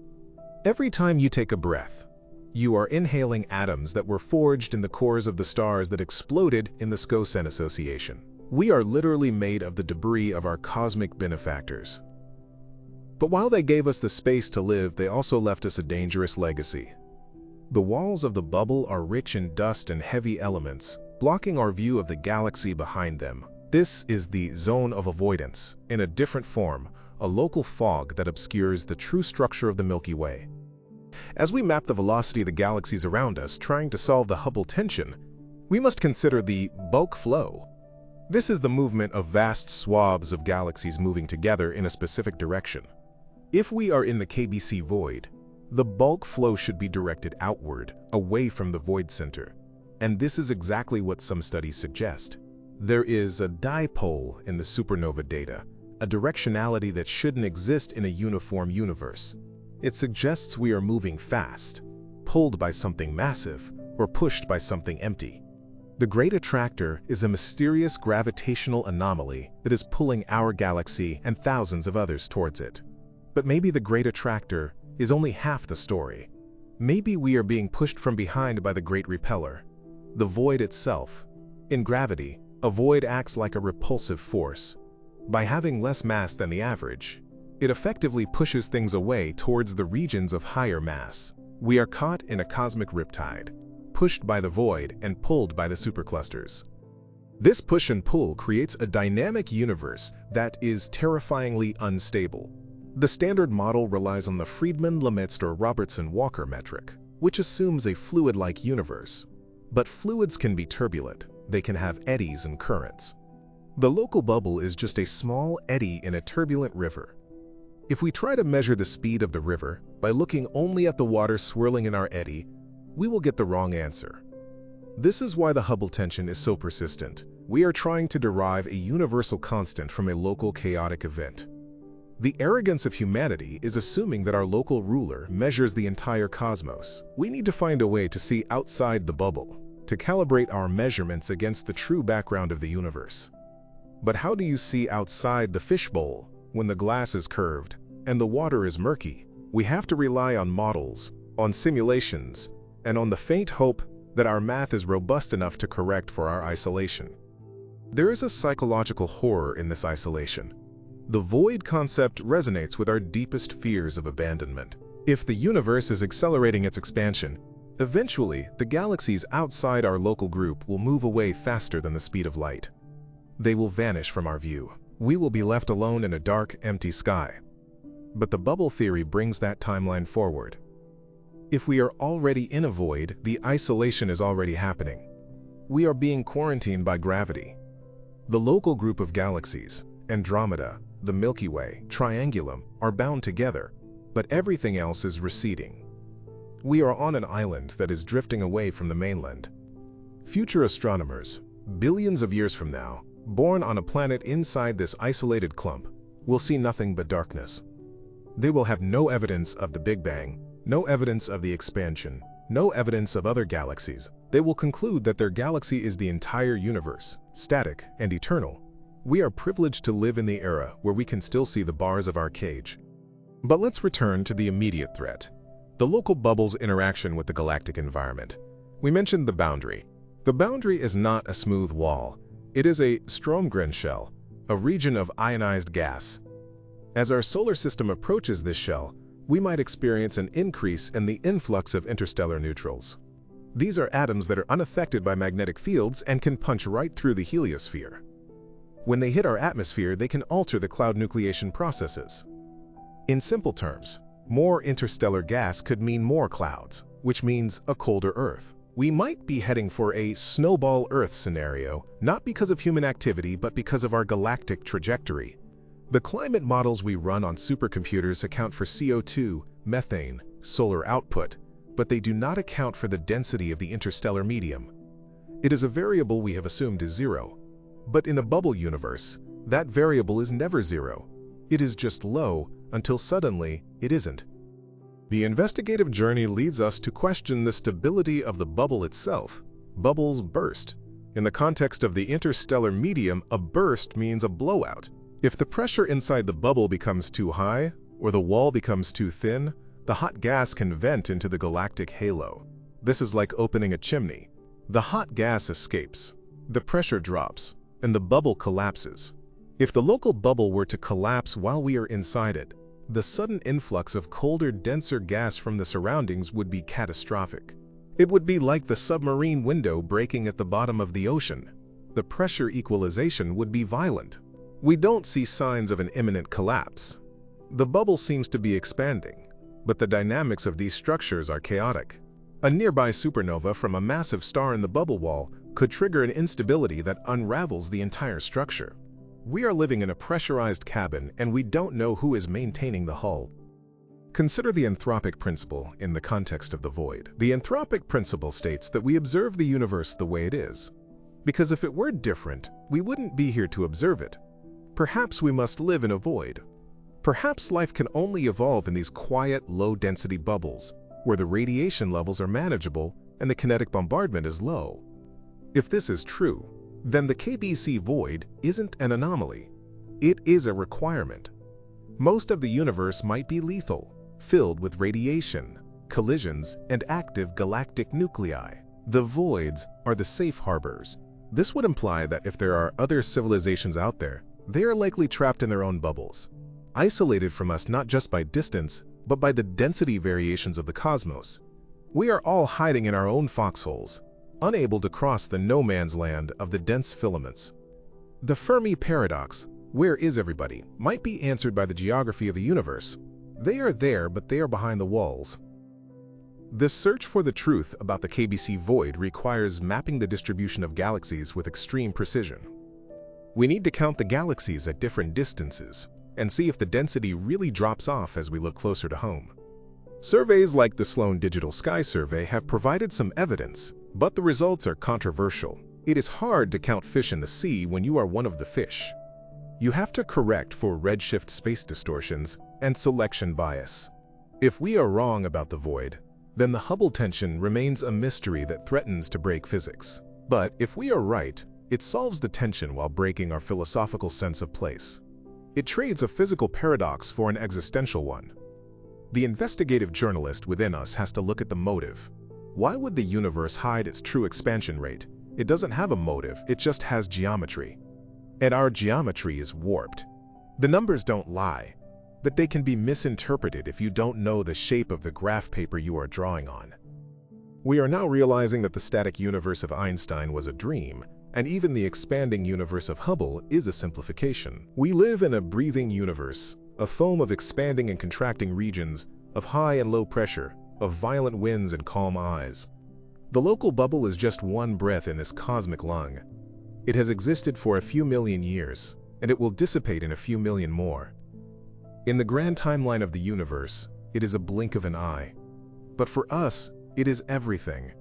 Every time you take a breath, you are inhaling atoms that were forged in the cores of the stars that exploded in the SCO-SEN association. We are literally made of the debris of our cosmic benefactors. But while they gave us the space to live, they also left us a dangerous legacy. The walls of the bubble are rich in dust and heavy elements, blocking our view of the galaxy behind them. This is the zone of avoidance, in a different form, a local fog that obscures the true structure of the Milky Way. As we map the velocity of the galaxies around us, trying to solve the Hubble tension, we must consider the bulk flow. This is the movement of vast swaths of galaxies moving together in a specific direction. If we are in the KBC void, the bulk flow should be directed outward, away from the void center. And this is exactly what some studies suggest. There is a dipole in the supernova data, a directionality that shouldn't exist in a uniform universe. It suggests we are moving fast, pulled by something massive, or pushed by something empty. The Great Attractor is a mysterious gravitational anomaly that is pulling our galaxy and thousands of others towards it. But maybe the Great Attractor is only half the story. Maybe we are being pushed from behind by the Great Repeller, the void itself. In gravity, a void acts like a repulsive force. By having less mass than the average, it effectively pushes things away towards the regions of higher mass. We are caught in a cosmic riptide, pushed by the void and pulled by the superclusters. This push and pull creates a dynamic universe that is terrifyingly unstable. The standard model relies on the Friedmann-Lemaitre-Robertson-Walker metric, which assumes a fluid-like universe. But fluids can be turbulent. They can have eddies and currents. The local bubble is just a small eddy in a turbulent river. If we try to measure the speed of the river by looking only at the water swirling in our eddy, we will get the wrong answer. This is why the Hubble tension is so persistent. We are trying to derive a universal constant from a local chaotic event. The arrogance of humanity is assuming that our local ruler measures the entire cosmos. We need to find a way to see outside the bubble, to calibrate our measurements against the true background of the universe. But how do you see outside the fishbowl when the glass is curved and the water is murky? We have to rely on models, on simulations, and on the faint hope that our math is robust enough to correct for our isolation. There is a psychological horror in this isolation. The void concept resonates with our deepest fears of abandonment. If the universe is accelerating its expansion, eventually the galaxies outside our local group will move away faster than the speed of light. They will vanish from our view. We will be left alone in a dark, empty sky. But the bubble theory brings that timeline forward. If we are already in a void, the isolation is already happening. We are being quarantined by gravity. The local group of galaxies, Andromeda, the Milky Way, Triangulum, are bound together, but everything else is receding. We are on an island that is drifting away from the mainland. Future astronomers, billions of years from now, born on a planet inside this isolated clump, will see nothing but darkness. They will have no evidence of the Big Bang, no evidence of the expansion, no evidence of other galaxies. They will conclude that their galaxy is the entire universe, static and eternal. We are privileged to live in the era where we can still see the bars of our cage. But let's return to the immediate threat, the local bubble's interaction with the galactic environment. We mentioned the boundary. The boundary is not a smooth wall. It is a Stromgren shell, a region of ionized gas. As our solar system approaches this shell, we might experience an increase in the influx of interstellar neutrals. These are atoms that are unaffected by magnetic fields and can punch right through the heliosphere. When they hit our atmosphere, they can alter the cloud nucleation processes. In simple terms, more interstellar gas could mean more clouds, which means a colder Earth. We might be heading for a snowball Earth scenario, not because of human activity, but because of our galactic trajectory. The climate models we run on supercomputers account for CO2, methane, solar output, but they do not account for the density of the interstellar medium. It is a variable we have assumed is zero. But in a bubble universe, that variable is never zero. It is just low until suddenly it isn't. The investigative journey leads us to question the stability of the bubble itself. Bubbles burst. In the context of the interstellar medium, a burst means a blowout. If the pressure inside the bubble becomes too high, or the wall becomes too thin, the hot gas can vent into the galactic halo. This is like opening a chimney. The hot gas escapes, the pressure drops, and the bubble collapses. If the local bubble were to collapse while we are inside it, the sudden influx of colder, denser gas from the surroundings would be catastrophic. It would be like the submarine window breaking at the bottom of the ocean. The pressure equalization would be violent. We don't see signs of an imminent collapse. The bubble seems to be expanding, but the dynamics of these structures are chaotic. A nearby supernova from a massive star in the bubble wall could trigger an instability that unravels the entire structure. We are living in a pressurized cabin, and we don't know who is maintaining the hull. Consider the anthropic principle in the context of the void. The anthropic principle states that we observe the universe the way it is, because if it were different, we wouldn't be here to observe it. Perhaps we must live in a void. Perhaps life can only evolve in these quiet, low-density bubbles, where the radiation levels are manageable and the kinetic bombardment is low. If this is true, then the KBC void isn't an anomaly. It is a requirement. Most of the universe might be lethal, filled with radiation, collisions, and active galactic nuclei. The voids are the safe harbors. This would imply that if there are other civilizations out there, they are likely trapped in their own bubbles, isolated from us not just by distance, but by the density variations of the cosmos. We are all hiding in our own foxholes, unable to cross the no-man's land of the dense filaments. The Fermi paradox, where is everybody, might be answered by the geography of the universe. They are there, but they are behind the walls. The search for the truth about the KBC void requires mapping the distribution of galaxies with extreme precision. We need to count the galaxies at different distances and see if the density really drops off as we look closer to home. Surveys like the Sloan Digital Sky Survey have provided some evidence, but the results are controversial. It is hard to count fish in the sea when you are one of the fish. You have to correct for redshift space distortions and selection bias. If we are wrong about the void, then the Hubble tension remains a mystery that threatens to break physics. But if we are right, it solves the tension while breaking our philosophical sense of place. It trades a physical paradox for an existential one. The investigative journalist within us has to look at the motive. Why would the universe hide its true expansion rate? It doesn't have a motive, it just has geometry. And our geometry is warped. The numbers don't lie, but they can be misinterpreted if you don't know the shape of the graph paper you are drawing on. We are now realizing that the static universe of Einstein was a dream, and even the expanding universe of Hubble is a simplification. We live in a breathing universe, a foam of expanding and contracting regions, of high and low pressure, of violent winds and calm eyes. The local bubble is just one breath in this cosmic lung. It has existed for a few million years, and it will dissipate in a few million more. In the grand timeline of the universe, it is a blink of an eye. But for us, it is everything.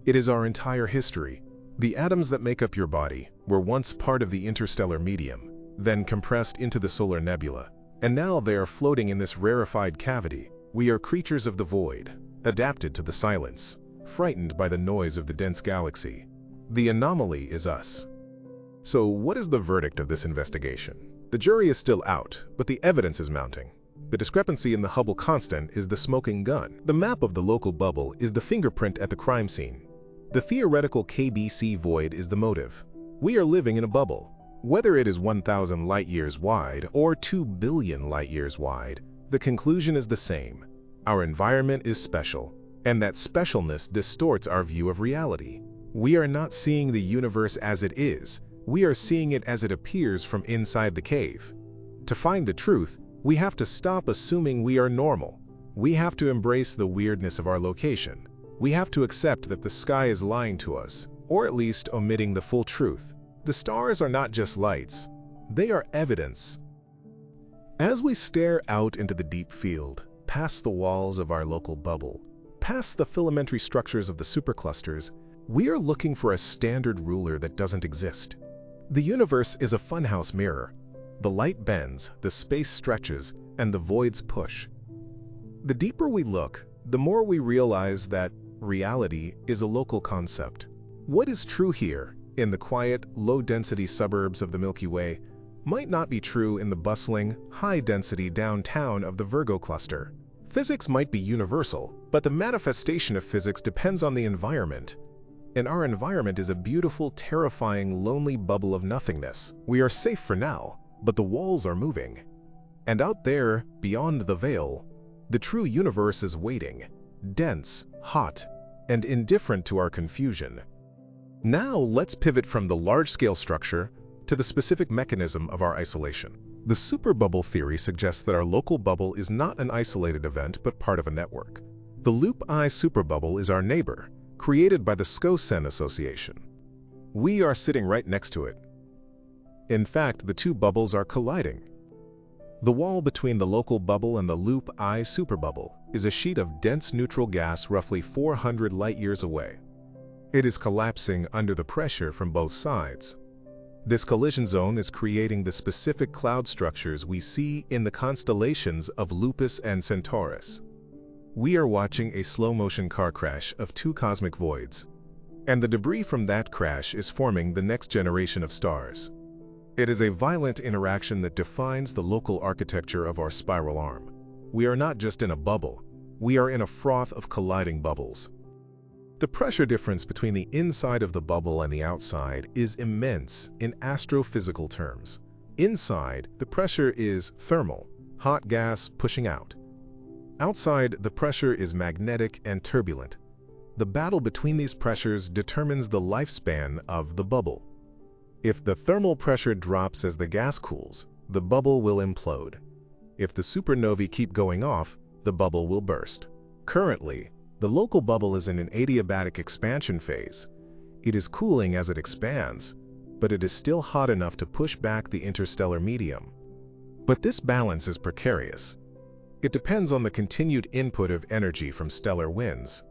It is our entire history. The atoms that make up your body were once part of the interstellar medium, then compressed into the solar nebula, and now they are floating in this rarefied cavity. We are creatures of the void, adapted to the silence, frightened by the noise of the dense galaxy. The anomaly is us. So what is the verdict of this investigation? The jury is still out, but the evidence is mounting. The discrepancy in the Hubble constant is the smoking gun. The map of the local bubble is the fingerprint at the crime scene. The theoretical KBC void is the motive. We are living in a bubble. Whether it is 1,000 light-years wide or 2 billion light-years wide, the conclusion is the same. Our environment is special, and that specialness distorts our view of reality. We are not seeing the universe as it is. We are seeing it as it appears from inside the cave. To find the truth, we have to stop assuming we are normal. We have to embrace the weirdness of our location. We have to accept that the sky is lying to us, or at least omitting the full truth. The stars are not just lights, they are evidence. As we stare out into the deep field, past the walls of our local bubble, past the filamentary structures of the superclusters, we are looking for a standard ruler that doesn't exist. The universe is a funhouse mirror. The light bends, the space stretches, and the voids push. The deeper we look, the more we realize that reality is a local concept. What is true here, in the quiet, low-density suburbs of the Milky Way, might not be true in the bustling, high-density downtown of the Virgo cluster. Physics might be universal, but the manifestation of physics depends on the environment. And our environment is a beautiful, terrifying, lonely bubble of nothingness. We are safe for now, but the walls are moving. And out there, beyond the veil, the true universe is waiting, dense, hot, and indifferent to our confusion. Now let's pivot from the large-scale structure to the specific mechanism of our isolation. The superbubble theory suggests that our local bubble is not an isolated event but part of a network. The Loop I superbubble is our neighbor, created by the SCO-SEN Association. We are sitting right next to it. In fact, the two bubbles are colliding. The wall between the local bubble and the Loop I superbubble is a sheet of dense neutral gas roughly 400 light-years away. It is collapsing under the pressure from both sides. This collision zone is creating the specific cloud structures we see in the constellations of Lupus and Centaurus. We are watching a slow-motion car crash of two cosmic voids, and the debris from that crash is forming the next generation of stars. It is a violent interaction that defines the local architecture of our spiral arm. We are not just in a bubble, we are in a froth of colliding bubbles. The pressure difference between the inside of the bubble and the outside is immense in astrophysical terms. Inside, the pressure is thermal, hot gas pushing out. Outside, the pressure is magnetic and turbulent. The battle between these pressures determines the lifespan of the bubble. If the thermal pressure drops as the gas cools, the bubble will implode. If the supernovae keep going off, the bubble will burst. Currently, the local bubble is in an adiabatic expansion phase. It is cooling as it expands, but it is still hot enough to push back the interstellar medium. But this balance is precarious. It depends on the continued input of energy from stellar winds.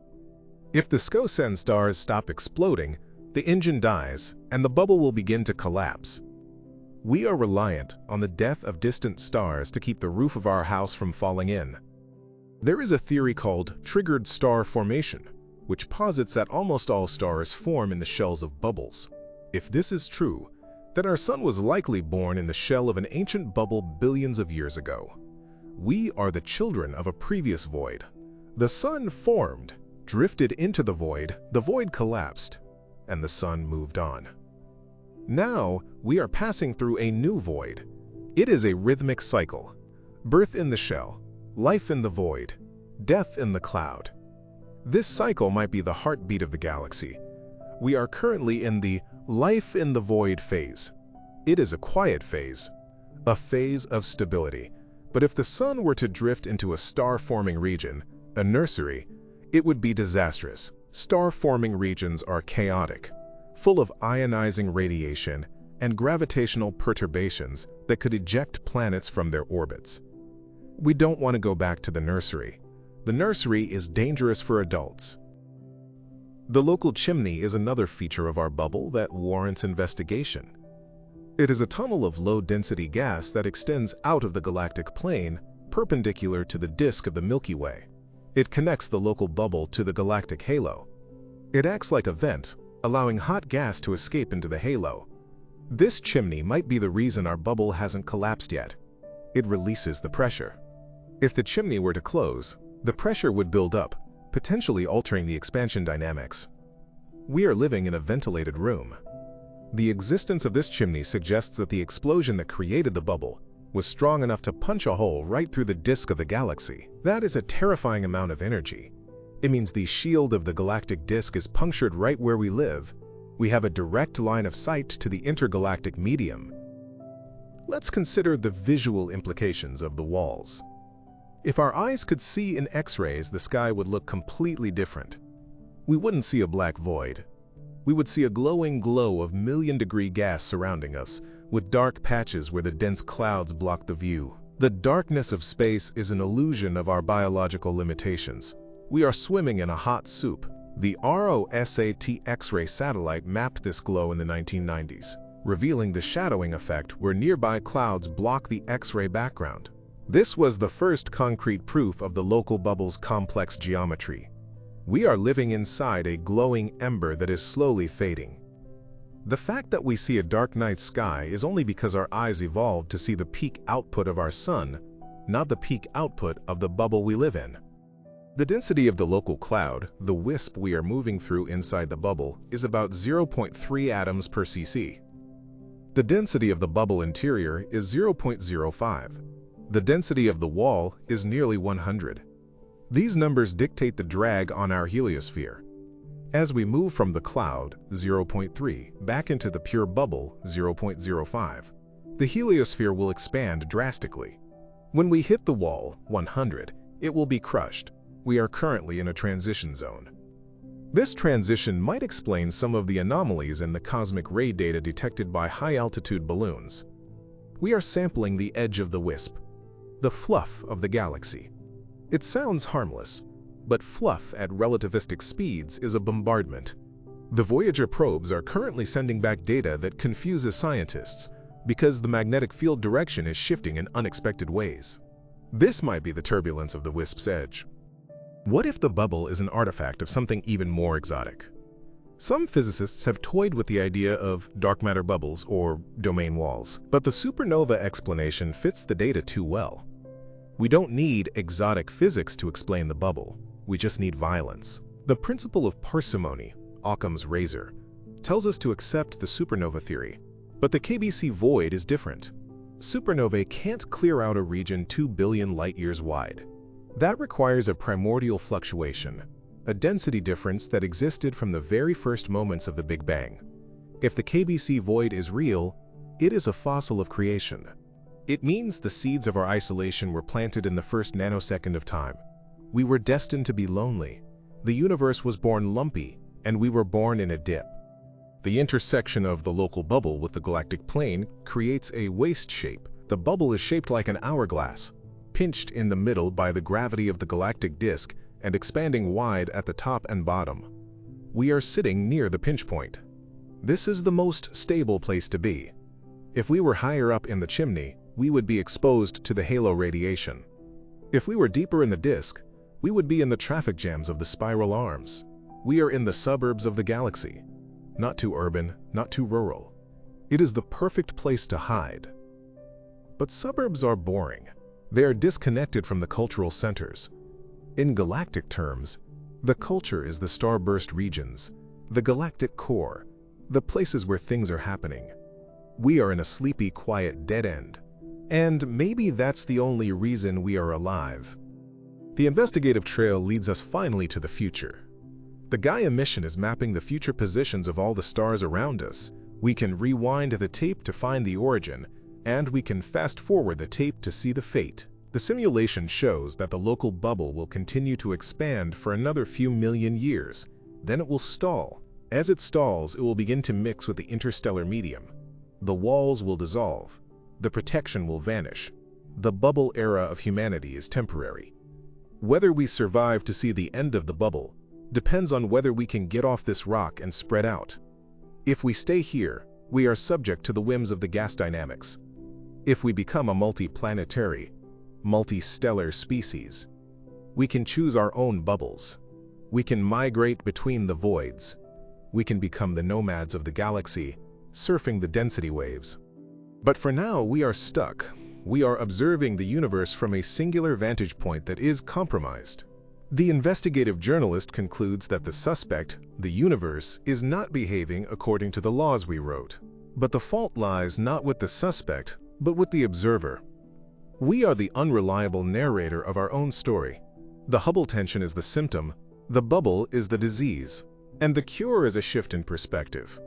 If the SCO-SEN stars stop exploding, the engine dies and the bubble will begin to collapse. We are reliant on the death of distant stars to keep the roof of our house from falling in. There is a theory called triggered star formation, which posits that almost all stars form in the shells of bubbles. If this is true, then our sun was likely born in the shell of an ancient bubble billions of years ago. We are the children of a previous void. The sun formed, drifted into the void collapsed, and the sun moved on. Now, we are passing through a new void. It is a rhythmic cycle. Birth in the shell, life in the void, death in the cloud. This cycle might be the heartbeat of the galaxy. We are currently in the life in the void phase. It is a quiet phase, a phase of stability. But if the sun were to drift into a star-forming region, a nursery, it would be disastrous. Star-forming regions are chaotic, full of ionizing radiation and gravitational perturbations that could eject planets from their orbits. We don't want to go back to the nursery. The nursery is dangerous for adults. The local chimney is another feature of our bubble that warrants investigation. It is a tunnel of low-density gas that extends out of the galactic plane, perpendicular to the disk of the Milky Way. It connects the local bubble to the galactic halo. It acts like a vent, allowing hot gas to escape into the halo. This chimney might be the reason our bubble hasn't collapsed yet. It releases the pressure. If the chimney were to close, the pressure would build up, potentially altering the expansion dynamics. We are living in a ventilated room. The existence of this chimney suggests that the explosion that created the bubble was strong enough to punch a hole right through the disk of the galaxy. That is a terrifying amount of energy. It means the shield of the galactic disk is punctured right where we live. We have a direct line of sight to the intergalactic medium. Let's consider the visual implications of the walls. If our eyes could see in X-rays, the sky would look completely different. We wouldn't see a black void. We would see a glowing glow of million-degree gas surrounding us, with dark patches where the dense clouds block the view. The darkness of space is an illusion of our biological limitations. We are swimming in a hot soup. The ROSAT X-ray satellite mapped this glow in the 1990s, revealing the shadowing effect where nearby clouds block the X-ray background. This was the first concrete proof of the local bubble's complex geometry. We are living inside a glowing ember that is slowly fading. The fact that we see a dark night sky is only because our eyes evolved to see the peak output of our sun, not the peak output of the bubble we live in. The density of the local cloud, the wisp we are moving through inside the bubble, is about 0.3 atoms per cc. The density of the bubble interior is 0.05. The density of the wall is nearly 100. These numbers dictate the drag on our heliosphere. As we move from the cloud, 0.3, back into the pure bubble, 0.05, the heliosphere will expand drastically. When we hit the wall, 100, it will be crushed. We are currently in a transition zone. This transition might explain some of the anomalies in the cosmic ray data detected by high-altitude balloons. We are sampling the edge of the wisp, the fluff of the galaxy. It sounds harmless, but fluff at relativistic speeds is a bombardment. The Voyager probes are currently sending back data that confuses scientists because the magnetic field direction is shifting in unexpected ways. This might be the turbulence of the WISP's edge. What if the bubble is an artifact of something even more exotic? Some physicists have toyed with the idea of dark matter bubbles or domain walls, but the supernova explanation fits the data too well. We don't need exotic physics to explain the bubble, we just need violence. The principle of parsimony, Occam's razor, tells us to accept the supernova theory, but the KBC void is different. Supernovae can't clear out a region 2 billion light-years wide. That requires a primordial fluctuation, a density difference that existed from the very first moments of the Big Bang. If the KBC void is real, it is a fossil of creation. It means the seeds of our isolation were planted in the first nanosecond of time. We were destined to be lonely. The universe was born lumpy, and we were born in a dip. The intersection of the local bubble with the galactic plane creates a waist shape. The bubble is shaped like an hourglass, pinched in the middle by the gravity of the galactic disk and expanding wide at the top and bottom. We are sitting near the pinch point. This is the most stable place to be. If we were higher up in the chimney, we would be exposed to the halo radiation. If we were deeper in the disk, we would be in the traffic jams of the spiral arms. We are in the suburbs of the galaxy. Not too urban, not too rural. It is the perfect place to hide. But suburbs are boring. They are disconnected from the cultural centers. In galactic terms, the culture is the starburst regions, the galactic core, the places where things are happening. We are in a sleepy, quiet dead end. And maybe that's the only reason we are alive. The investigative trail leads us finally to the future. The Gaia mission is mapping the future positions of all the stars around us. We can rewind the tape to find the origin, and we can fast forward the tape to see the fate. The simulation shows that the local bubble will continue to expand for another few million years. Then it will stall. As it stalls, it will begin to mix with the interstellar medium. The walls will dissolve. The protection will vanish. The bubble era of humanity is temporary. Whether we survive to see the end of the bubble depends on whether we can get off this rock and spread out. If we stay here, we are subject to the whims of the gas dynamics. If we become a multi-planetary, multi-stellar species, we can choose our own bubbles. We can migrate between the voids. We can become the nomads of the galaxy, surfing the density waves. But for now, we are stuck. We are observing the universe from a singular vantage point that is compromised. The investigative journalist concludes that the suspect, the universe, is not behaving according to the laws we wrote. But the fault lies not with the suspect, but with the observer. We are the unreliable narrator of our own story. The Hubble tension is the symptom, the bubble is the disease, and the cure is a shift in perspective.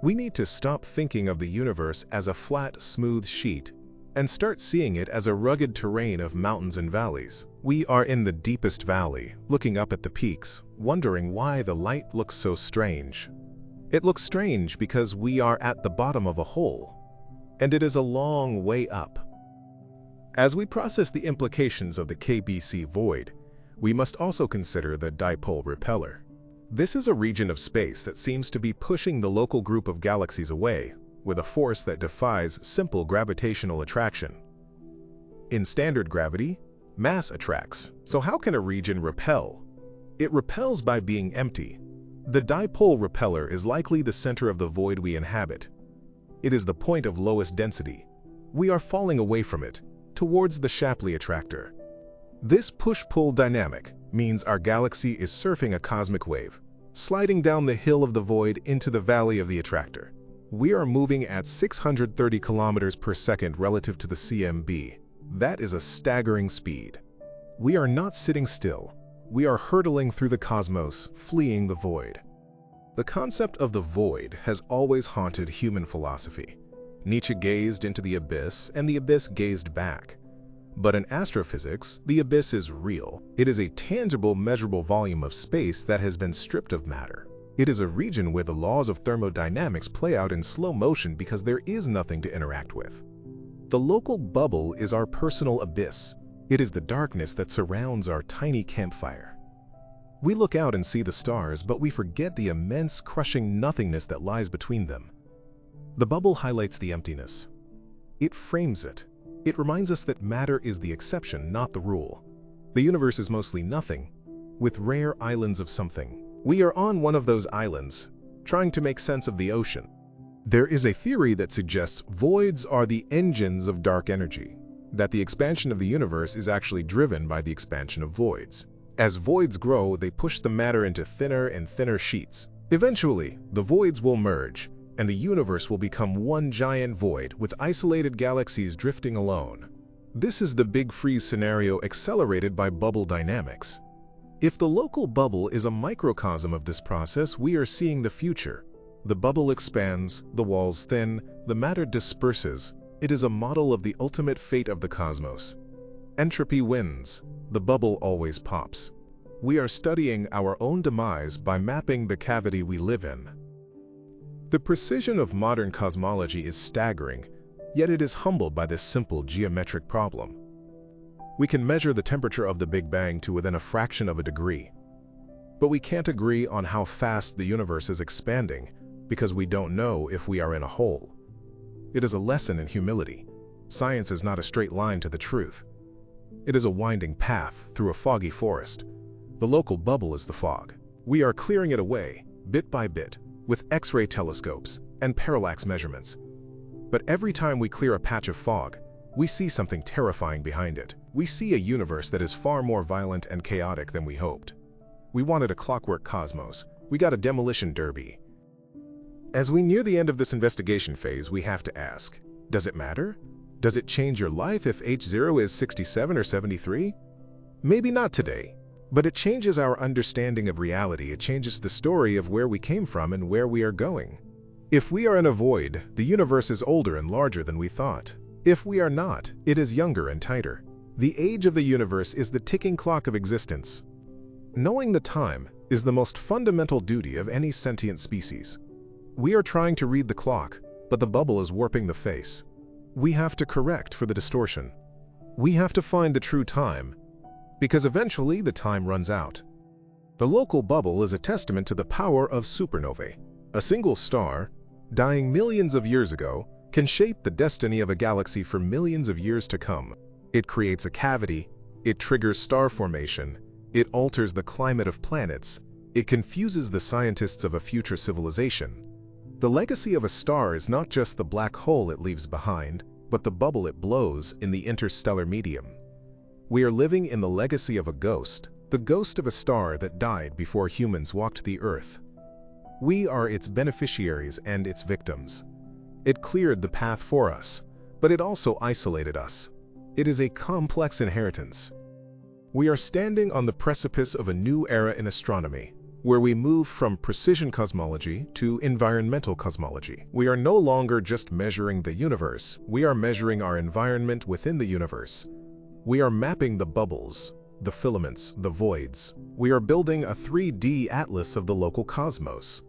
We need to stop thinking of the universe as a flat, smooth sheet and start seeing it as a rugged terrain of mountains and valleys. We are in the deepest valley, looking up at the peaks, wondering why the light looks so strange. It looks strange because we are at the bottom of a hole, and it is a long way up. As we process the implications of the KBC void, we must also consider the dipole repeller. This is a region of space that seems to be pushing the local group of galaxies away, with a force that defies simple gravitational attraction. In standard gravity, mass attracts. So how can a region repel? It repels by being empty. The dipole repeller is likely the center of the void we inhabit. It is the point of lowest density. We are falling away from it, towards the Shapley attractor. This push-pull dynamic means our galaxy is surfing a cosmic wave, sliding down the hill of the void into the valley of the attractor. We are moving at 630 kilometers per second relative to the CMB. That is a staggering speed. We are not sitting still. We are hurtling through the cosmos, fleeing the void. The concept of the void has always haunted human philosophy. Nietzsche gazed into the abyss, and the abyss gazed back. But in astrophysics, the abyss is real. It is a tangible, measurable volume of space that has been stripped of matter. It is a region where the laws of thermodynamics play out in slow motion because there is nothing to interact with. The local bubble is our personal abyss. It is the darkness that surrounds our tiny campfire. We look out and see the stars, but we forget the immense, crushing nothingness that lies between them. The bubble highlights the emptiness. It frames it. It reminds us that matter is the exception, not the rule. The universe is mostly nothing, with rare islands of something. We are on one of those islands, trying to make sense of the ocean. There is a theory that suggests voids are the engines of dark energy, that the expansion of the universe is actually driven by the expansion of voids. As voids grow, they push the matter into thinner and thinner sheets. Eventually, the voids will merge, and the universe will become one giant void with isolated galaxies drifting alone. This is the Big Freeze scenario accelerated by bubble dynamics. If the local bubble is a microcosm of this process, we are seeing the future. The bubble expands, the walls thin, the matter disperses. It is a model of the ultimate fate of the cosmos. Entropy wins. The bubble always pops. We are studying our own demise by mapping the cavity we live in. The precision of modern cosmology is staggering, yet it is humbled by this simple geometric problem. We can measure the temperature of the Big Bang to within a fraction of a degree. But we can't agree on how fast the universe is expanding because we don't know if we are in a hole. It is a lesson in humility. Science is not a straight line to the truth. It is a winding path through a foggy forest. The local bubble is the fog. We are clearing it away, bit by bit, with X-ray telescopes and parallax measurements. But every time we clear a patch of fog, we see something terrifying behind it. We see a universe that is far more violent and chaotic than we hoped. We wanted a clockwork cosmos. We got a demolition derby. As we near the end of this investigation phase, we have to ask, does it matter? Does it change your life if H0 is 67 or 73? Maybe not today, but it changes our understanding of reality. It changes the story of where we came from and where we are going. If we are in a void, the universe is older and larger than we thought. If we are not, it is younger and tighter. The age of the universe is the ticking clock of existence. Knowing the time is the most fundamental duty of any sentient species. We are trying to read the clock, but the bubble is warping the face. We have to correct for the distortion. We have to find the true time, because eventually the time runs out. The local bubble is a testament to the power of supernovae. A single star, dying millions of years ago, can shape the destiny of a galaxy for millions of years to come. It creates a cavity, it triggers star formation, it alters the climate of planets, it confuses the scientists of a future civilization. The legacy of a star is not just the black hole it leaves behind, but the bubble it blows in the interstellar medium. We are living in the legacy of a ghost, the ghost of a star that died before humans walked the earth. We are its beneficiaries and its victims. It cleared the path for us, but it also isolated us. It is a complex inheritance. We are standing on the precipice of a new era in astronomy, where we move from precision cosmology to environmental cosmology. We are no longer just measuring the universe, we are measuring our environment within the universe. We are mapping the bubbles, the filaments, the voids. We are building a 3D atlas of the local cosmos.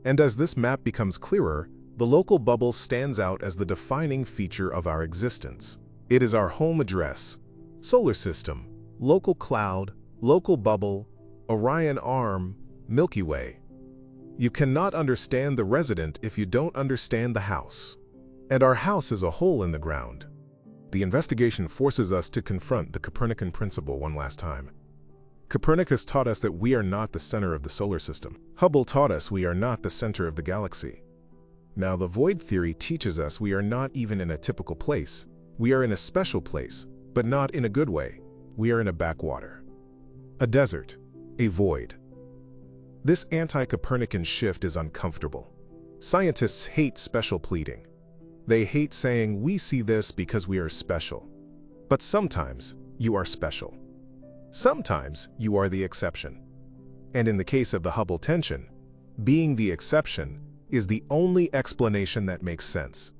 And as this map becomes clearer, the local bubble stands out as the defining feature of our existence. It is our home address, solar system, local cloud, local bubble, Orion arm, Milky Way. You cannot understand the resident if you don't understand the house. And our house is a hole in the ground. The investigation forces us to confront the Copernican principle one last time. Copernicus taught us that we are not the center of the solar system. Hubble taught us we are not the center of the galaxy. Now the void theory teaches us we are not even in a typical place. We are in a special place, but not in a good way. We are in a backwater. A desert. A void. This anti-Copernican shift is uncomfortable. Scientists hate special pleading. They hate saying, we see this because we are special. But sometimes, you are special. Sometimes, you are the exception. And in the case of the Hubble tension, being the exception is the only explanation that makes sense.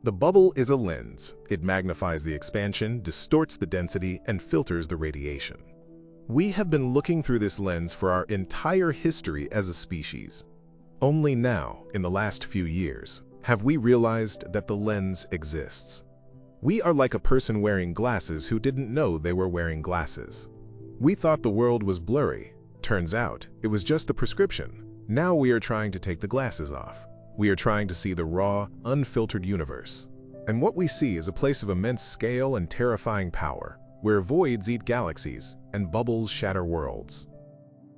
The bubble is a lens. It magnifies the expansion, distorts the density, and filters the radiation. We have been looking through this lens for our entire history as a species. Only now, in the last few years, have we realized that the lens exists. We are like a person wearing glasses who didn't know they were wearing glasses. We thought the world was blurry, Turns out, it was just the prescription. Now we are trying to take the glasses off. We are trying to see the raw, unfiltered universe. And what we see is a place of immense scale and terrifying power, where voids eat galaxies and bubbles shatter worlds.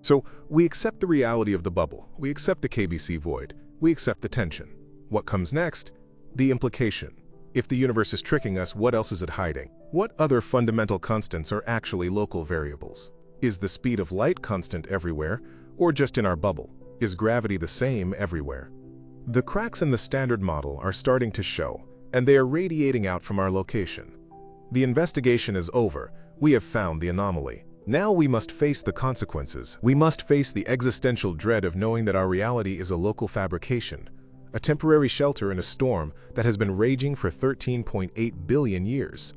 So, we accept the reality of the bubble, we accept the KBC void, we accept the tension. What comes next? The implication. If the universe is tricking us, what else is it hiding? What other fundamental constants are actually local variables? Is the speed of light constant everywhere, or just in our bubble? Is gravity the same everywhere? The cracks in the standard model are starting to show, and they are radiating out from our location. The investigation is over. We have found the anomaly. Now we must face the consequences. We must face the existential dread of knowing that our reality is a local fabrication, a temporary shelter in a storm that has been raging for 13.8 billion years.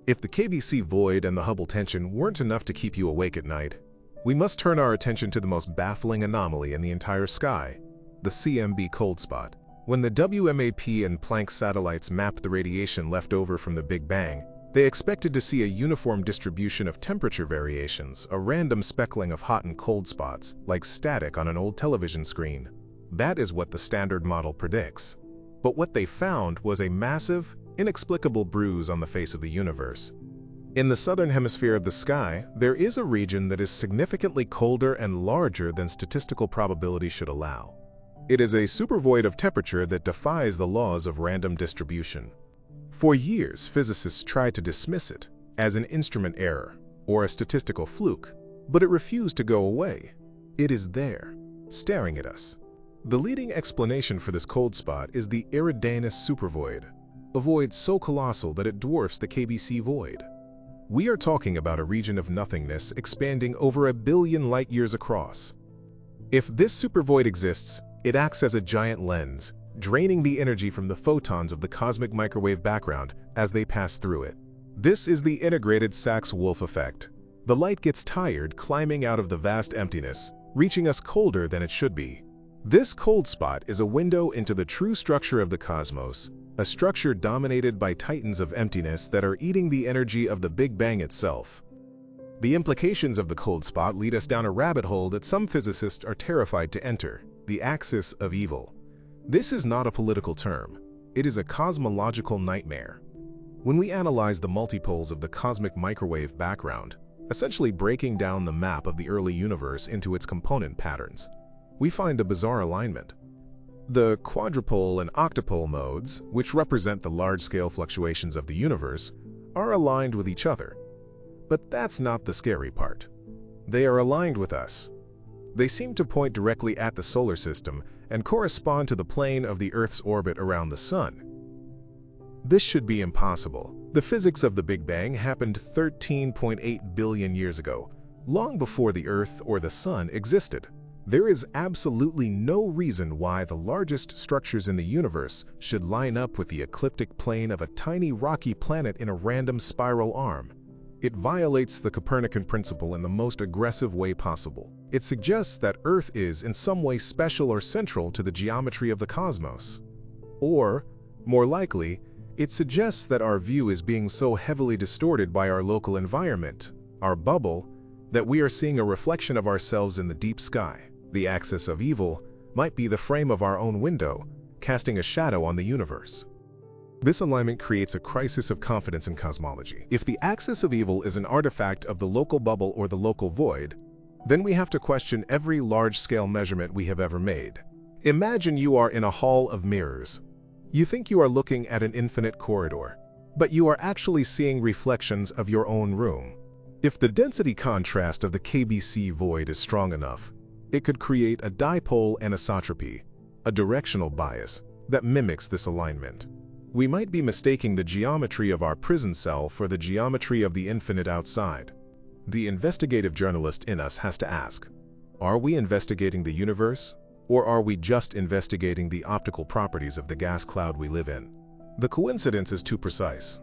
If the KBC void and the Hubble tension weren't enough to keep you awake at night, we must turn our attention to the most baffling anomaly in the entire sky, the CMB cold spot. When the WMAP and Planck satellites mapped the radiation left over from the Big Bang, they expected to see a uniform distribution of temperature variations, a random speckling of hot and cold spots, like static on an old television screen. That is what the standard model predicts. But what they found was a massive, inexplicable bruise on the face of the universe. In the southern hemisphere of the sky, there is a region that is significantly colder and larger than statistical probability should allow. It is a supervoid of temperature that defies the laws of random distribution. For years, physicists tried to dismiss it as an instrument error or a statistical fluke, but it refused to go away. It is there, staring at us. The leading explanation for this cold spot is the Eridanus supervoid, a void so colossal that it dwarfs the KBC void. We are talking about a region of nothingness expanding over 1 billion light-years across. If this supervoid exists, it acts as a giant lens, draining the energy from the photons of the cosmic microwave background as they pass through it. This is the integrated Sachs-Wolf effect. The light gets tired climbing out of the vast emptiness, reaching us colder than it should be. This cold spot is a window into the true structure of the cosmos, a structure dominated by titans of emptiness that are eating the energy of the Big Bang itself. The implications of the cold spot lead us down a rabbit hole that some physicists are terrified to enter, the axis of evil. This is not a political term. It is a cosmological nightmare. When we analyze the multipoles of the cosmic microwave background, essentially breaking down the map of the early universe into its component patterns, we find a bizarre alignment. The quadrupole and octupole modes, which represent the large-scale fluctuations of the universe, are aligned with each other. But that's not the scary part. They are aligned with us. They seem to point directly at the solar system and correspond to the plane of the Earth's orbit around the Sun. This should be impossible. The physics of the Big Bang happened 13.8 billion years ago, long before the Earth or the Sun existed. There is absolutely no reason why the largest structures in the universe should line up with the ecliptic plane of a tiny rocky planet in a random spiral arm. It violates the Copernican principle in the most aggressive way possible. It suggests that Earth is in some way special or central to the geometry of the cosmos. Or, more likely, it suggests that our view is being so heavily distorted by our local environment, our bubble, that we are seeing a reflection of ourselves in the deep sky. The axis of evil might be the frame of our own window, casting a shadow on the universe. This alignment creates a crisis of confidence in cosmology. If the axis of evil is an artifact of the local bubble or the local void, then we have to question every large-scale measurement we have ever made. Imagine you are in a hall of mirrors. You think you are looking at an infinite corridor, but you are actually seeing reflections of your own room. If the density contrast of the KBC void is strong enough, it could create a dipole anisotropy, a directional bias, that mimics this alignment. We might be mistaking the geometry of our prison cell for the geometry of the infinite outside. The investigative journalist in us has to ask, are we investigating the universe, or are we just investigating the optical properties of the gas cloud we live in? The coincidence is too precise.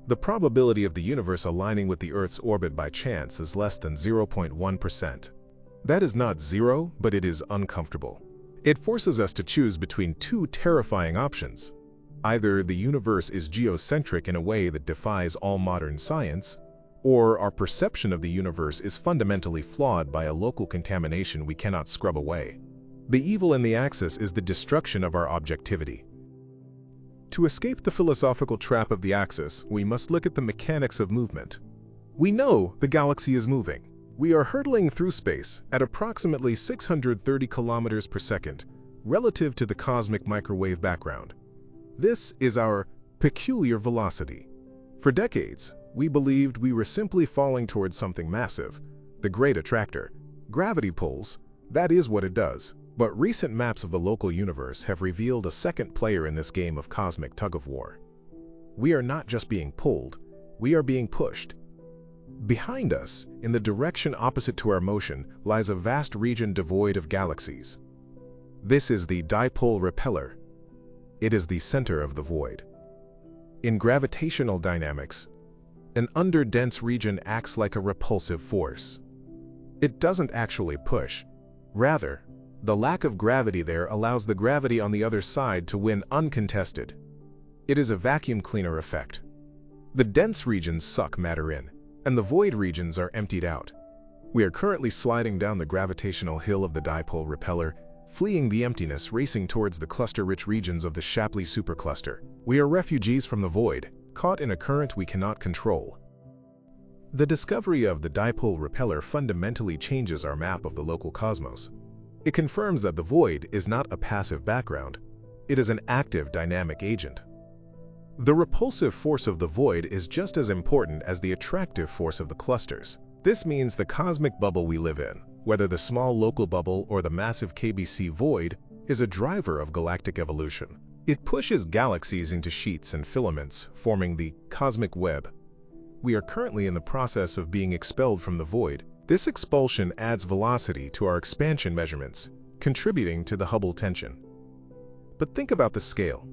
The probability of the universe aligning with the Earth's orbit by chance is less than 0.1%. That is not zero, but it is uncomfortable. It forces us to choose between two terrifying options. Either the universe is geocentric in a way that defies all modern science, or our perception of the universe is fundamentally flawed by a local contamination we cannot scrub away. The evil in the axis is the destruction of our objectivity. To escape the philosophical trap of the axis, we must look at the mechanics of movement. We know the galaxy is moving. We are hurtling through space at approximately 630 kilometers per second, relative to the cosmic microwave background. This is our peculiar velocity. For decades, we believed we were simply falling towards something massive, the great attractor. Gravity pulls, that is what it does. But recent maps of the local universe have revealed a second player in this game of cosmic tug-of-war. We are not just being pulled, we are being pushed. Behind us, in the direction opposite to our motion, lies a vast region devoid of galaxies. This is the dipole repeller. It is the center of the void. In gravitational dynamics, an underdense region acts like a repulsive force. It doesn't actually push. Rather, the lack of gravity there allows the gravity on the other side to win uncontested. It is a vacuum cleaner effect. The dense regions suck matter in, and the void regions are emptied out. We are currently sliding down the gravitational hill of the dipole repeller, fleeing the emptiness, racing towards the cluster-rich regions of the Shapley supercluster. We are refugees from the void, caught in a current we cannot control. The discovery of the dipole repeller fundamentally changes our map of the local cosmos. It confirms that the void is not a passive background. It is an active, dynamic agent. The repulsive force of the void is just as important as the attractive force of the clusters. This means the cosmic bubble we live in, whether the small local bubble or the massive KBC void, is a driver of galactic evolution. It pushes galaxies into sheets and filaments, forming the cosmic web. We are currently in the process of being expelled from the void. This expulsion adds velocity to our expansion measurements, contributing to the Hubble tension. But think about the scale.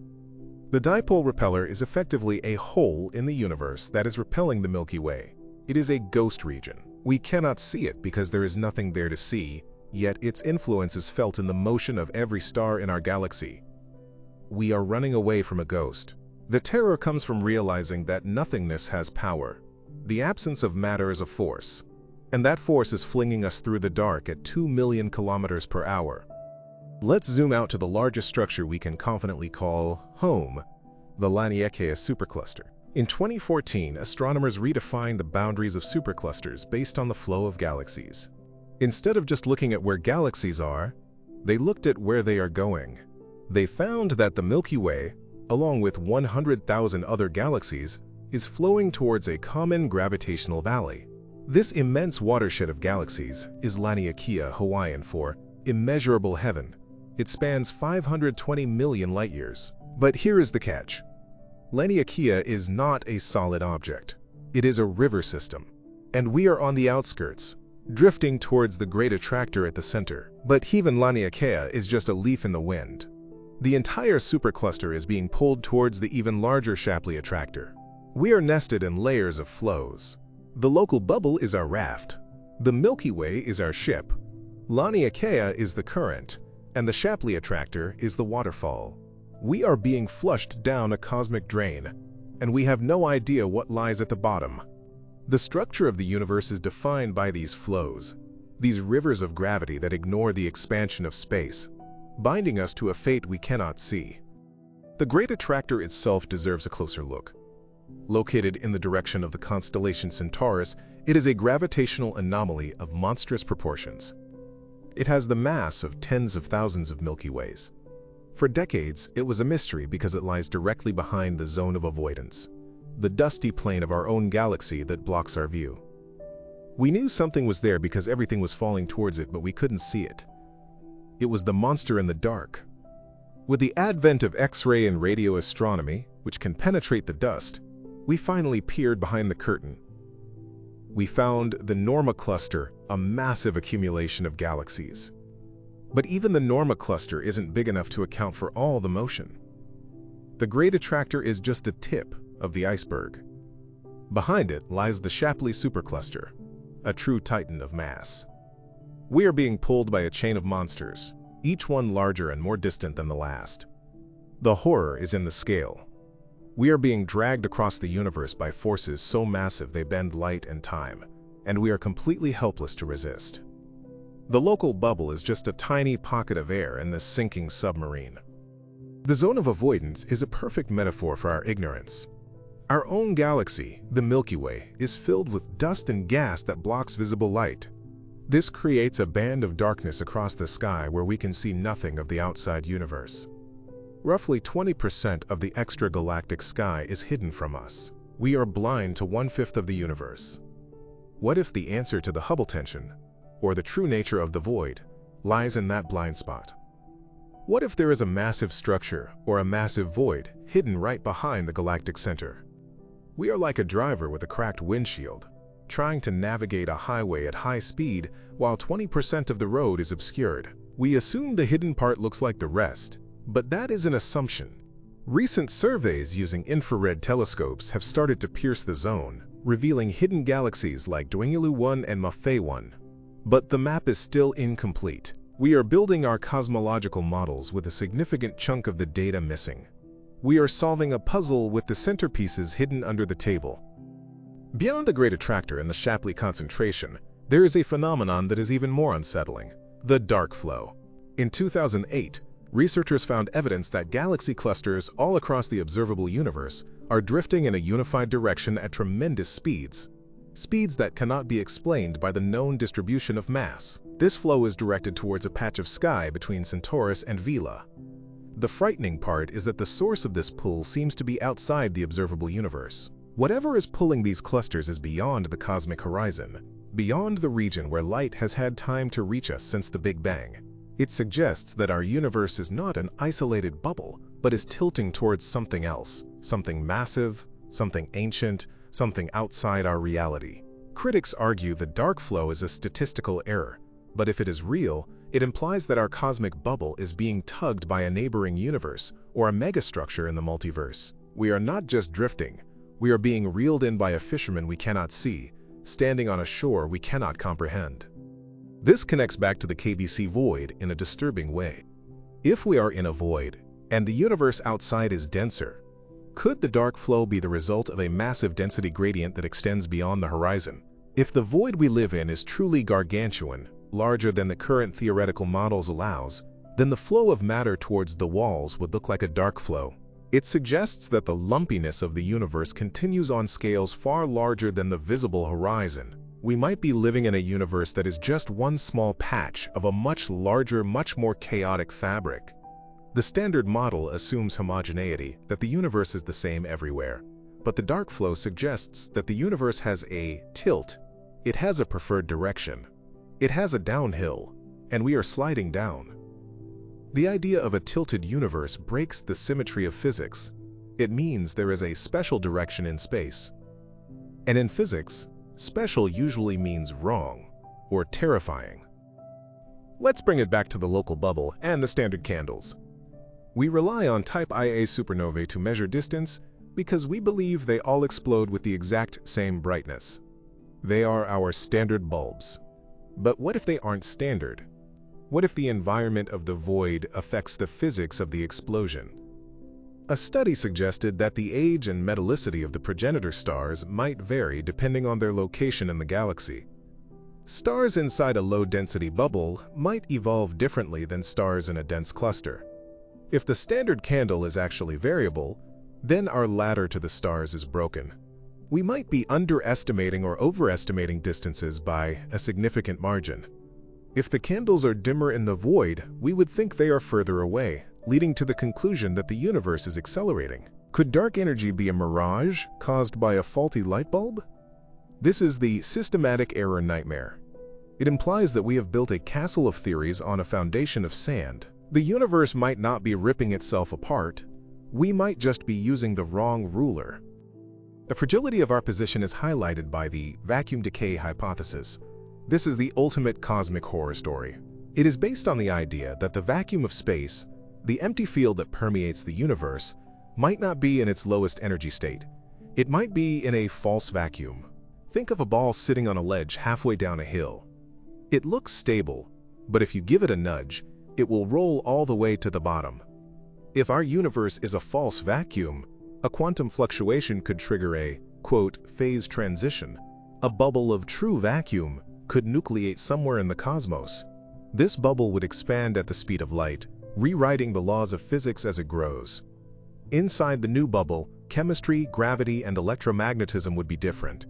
The dipole repeller is effectively a hole in the universe that is repelling the Milky Way. It is a ghost region. We cannot see it because there is nothing there to see, yet its influence is felt in the motion of every star in our galaxy. We are running away from a ghost. The terror comes from realizing that nothingness has power. The absence of matter is a force, and that force is flinging us through the dark at 2 million kilometers per hour. Let's zoom out to the largest structure we can confidently call home, the Laniakea supercluster. In 2014, astronomers redefined the boundaries of superclusters based on the flow of galaxies. Instead of just looking at where galaxies are, they looked at where they are going. They found that the Milky Way, along with 100,000 other galaxies, is flowing towards a common gravitational valley. This immense watershed of galaxies is Laniakea, Hawaiian for immeasurable heaven. It spans 520 million light-years. But here is the catch. Laniakea is not a solid object. It is a river system, and we are on the outskirts, drifting towards the great attractor at the center. But even Laniakea is just a leaf in the wind. The entire supercluster is being pulled towards the even larger Shapley attractor. We are nested in layers of flows. The local bubble is our raft. The Milky Way is our ship. Laniakea is the current, and the Shapley attractor is the waterfall. We are being flushed down a cosmic drain, and we have no idea what lies at the bottom. The structure of the universe is defined by these flows, these rivers of gravity that ignore the expansion of space, binding us to a fate we cannot see. The great attractor itself deserves a closer look. Located in the direction of the constellation Centaurus, it is a gravitational anomaly of monstrous proportions. It has the mass of tens of thousands of Milky Ways. For decades, it was a mystery because it lies directly behind the zone of avoidance, the dusty plain of our own galaxy that blocks our view. We knew something was there because everything was falling towards it, but we couldn't see it. It was the monster in the dark. With the advent of X-ray and radio astronomy, which can penetrate the dust, we finally peered behind the curtain. We found the Norma cluster, a massive accumulation of galaxies. But even the Norma cluster isn't big enough to account for all the motion. The great attractor is just the tip of the iceberg. Behind it lies the Shapley supercluster, a true titan of mass. We are being pulled by a chain of monsters, each one larger and more distant than the last. The horror is in the scale. We are being dragged across the universe by forces so massive they bend light and time, and we are completely helpless to resist. The local bubble is just a tiny pocket of air in this sinking submarine. The zone of avoidance is a perfect metaphor for our ignorance. Our own galaxy, the Milky Way, is filled with dust and gas that blocks visible light. This creates a band of darkness across the sky where we can see nothing of the outside universe. Roughly 20% of the extragalactic sky is hidden from us. We are blind to 1/5 of the universe. What if the answer to the Hubble tension, or the true nature of the void, lies in that blind spot? What if there is a massive structure or a massive void hidden right behind the galactic center? We are like a driver with a cracked windshield, trying to navigate a highway at high speed while 20% of the road is obscured. We assume the hidden part looks like the rest, but that is an assumption. Recent surveys using infrared telescopes have started to pierce the zone, revealing hidden galaxies like Dwingulu 1 and Maffei 1. But the map is still incomplete. We are building our cosmological models with a significant chunk of the data missing. We are solving a puzzle with the centerpieces hidden under the table. Beyond the Great Attractor and the Shapley concentration, there is a phenomenon that is even more unsettling: the dark flow. In 2008, researchers found evidence that galaxy clusters all across the observable universe are drifting in a unified direction at tremendous speeds that cannot be explained by the known distribution of mass. This flow is directed towards a patch of sky between Centaurus and Vela. The frightening part is that the source of this pull seems to be outside the observable universe. Whatever is pulling these clusters is beyond the cosmic horizon, beyond the region where light has had time to reach us since the Big Bang. It suggests that our universe is not an isolated bubble, but is tilting towards something else, something massive, something ancient, something outside our reality. Critics argue the dark flow is a statistical error, but if it is real, it implies that our cosmic bubble is being tugged by a neighboring universe or a megastructure in the multiverse. We are not just drifting, we are being reeled in by a fisherman we cannot see, standing on a shore we cannot comprehend. This connects back to the KBC void in a disturbing way. If we are in a void, and the universe outside is denser, could the dark flow be the result of a massive density gradient that extends beyond the horizon? If the void we live in is truly gargantuan, larger than the current theoretical models allows, then the flow of matter towards the walls would look like a dark flow. It suggests that the lumpiness of the universe continues on scales far larger than the visible horizon. We might be living in a universe that is just one small patch of a much larger, much more chaotic fabric. The standard model assumes homogeneity, that the universe is the same everywhere. But the dark flow suggests that the universe has a tilt. It has a preferred direction. It has a downhill, and we are sliding down. The idea of a tilted universe breaks the symmetry of physics. It means there is a special direction in space. And in physics, special usually means wrong or terrifying. Let's bring it back to the local bubble and the standard candles. We rely on type Ia supernovae to measure distance because we believe they all explode with the exact same brightness. They are our standard bulbs. But what if they aren't standard? What if the environment of the void affects the physics of the explosion? A study suggested that the age and metallicity of the progenitor stars might vary depending on their location in the galaxy. Stars inside a low-density bubble might evolve differently than stars in a dense cluster. If the standard candle is actually variable, then our ladder to the stars is broken. We might be underestimating or overestimating distances by a significant margin. If the candles are dimmer in the void, we would think they are further away, leading to the conclusion that the universe is accelerating. Could dark energy be a mirage caused by a faulty light bulb? This is the systematic error nightmare. It implies that we have built a castle of theories on a foundation of sand. The universe might not be ripping itself apart. We might just be using the wrong ruler. The fragility of our position is highlighted by the vacuum decay hypothesis. This is the ultimate cosmic horror story. It is based on the idea that the vacuum of space, the empty field that permeates the universe, might not be in its lowest energy state. It might be in a false vacuum. Think of a ball sitting on a ledge halfway down a hill. It looks stable, but if you give it a nudge, it will roll all the way to the bottom. If our universe is a false vacuum, A quantum fluctuation could trigger a, quote, phase transition. A bubble of true vacuum could nucleate somewhere in the cosmos. This bubble would expand at the speed of light, rewriting the laws of physics as it grows. Inside the new bubble, chemistry, gravity, and electromagnetism would be different.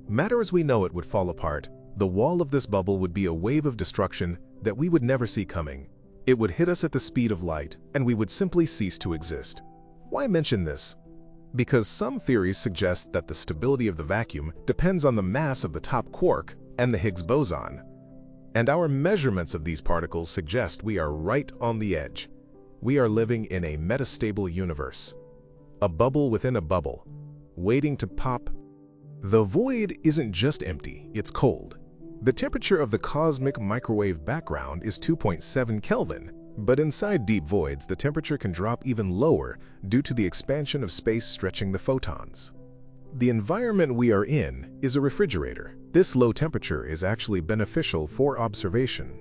Matter as we know it would fall apart. The wall of this bubble would be a wave of destruction that we would never see coming. It would hit us at the speed of light, and we would simply cease to exist. Why mention this? Because some theories suggest that the stability of the vacuum depends on the mass of the top quark and the Higgs boson. And our measurements of these particles suggest we are right on the edge. We are living in a metastable universe. A bubble within a bubble, waiting to pop. The void isn't just empty, it's cold. The temperature of the cosmic microwave background is 2.7 Kelvin, but inside deep voids the temperature can drop even lower due to the expansion of space stretching the photons. The environment we are in is a refrigerator. This low temperature is actually beneficial for observation.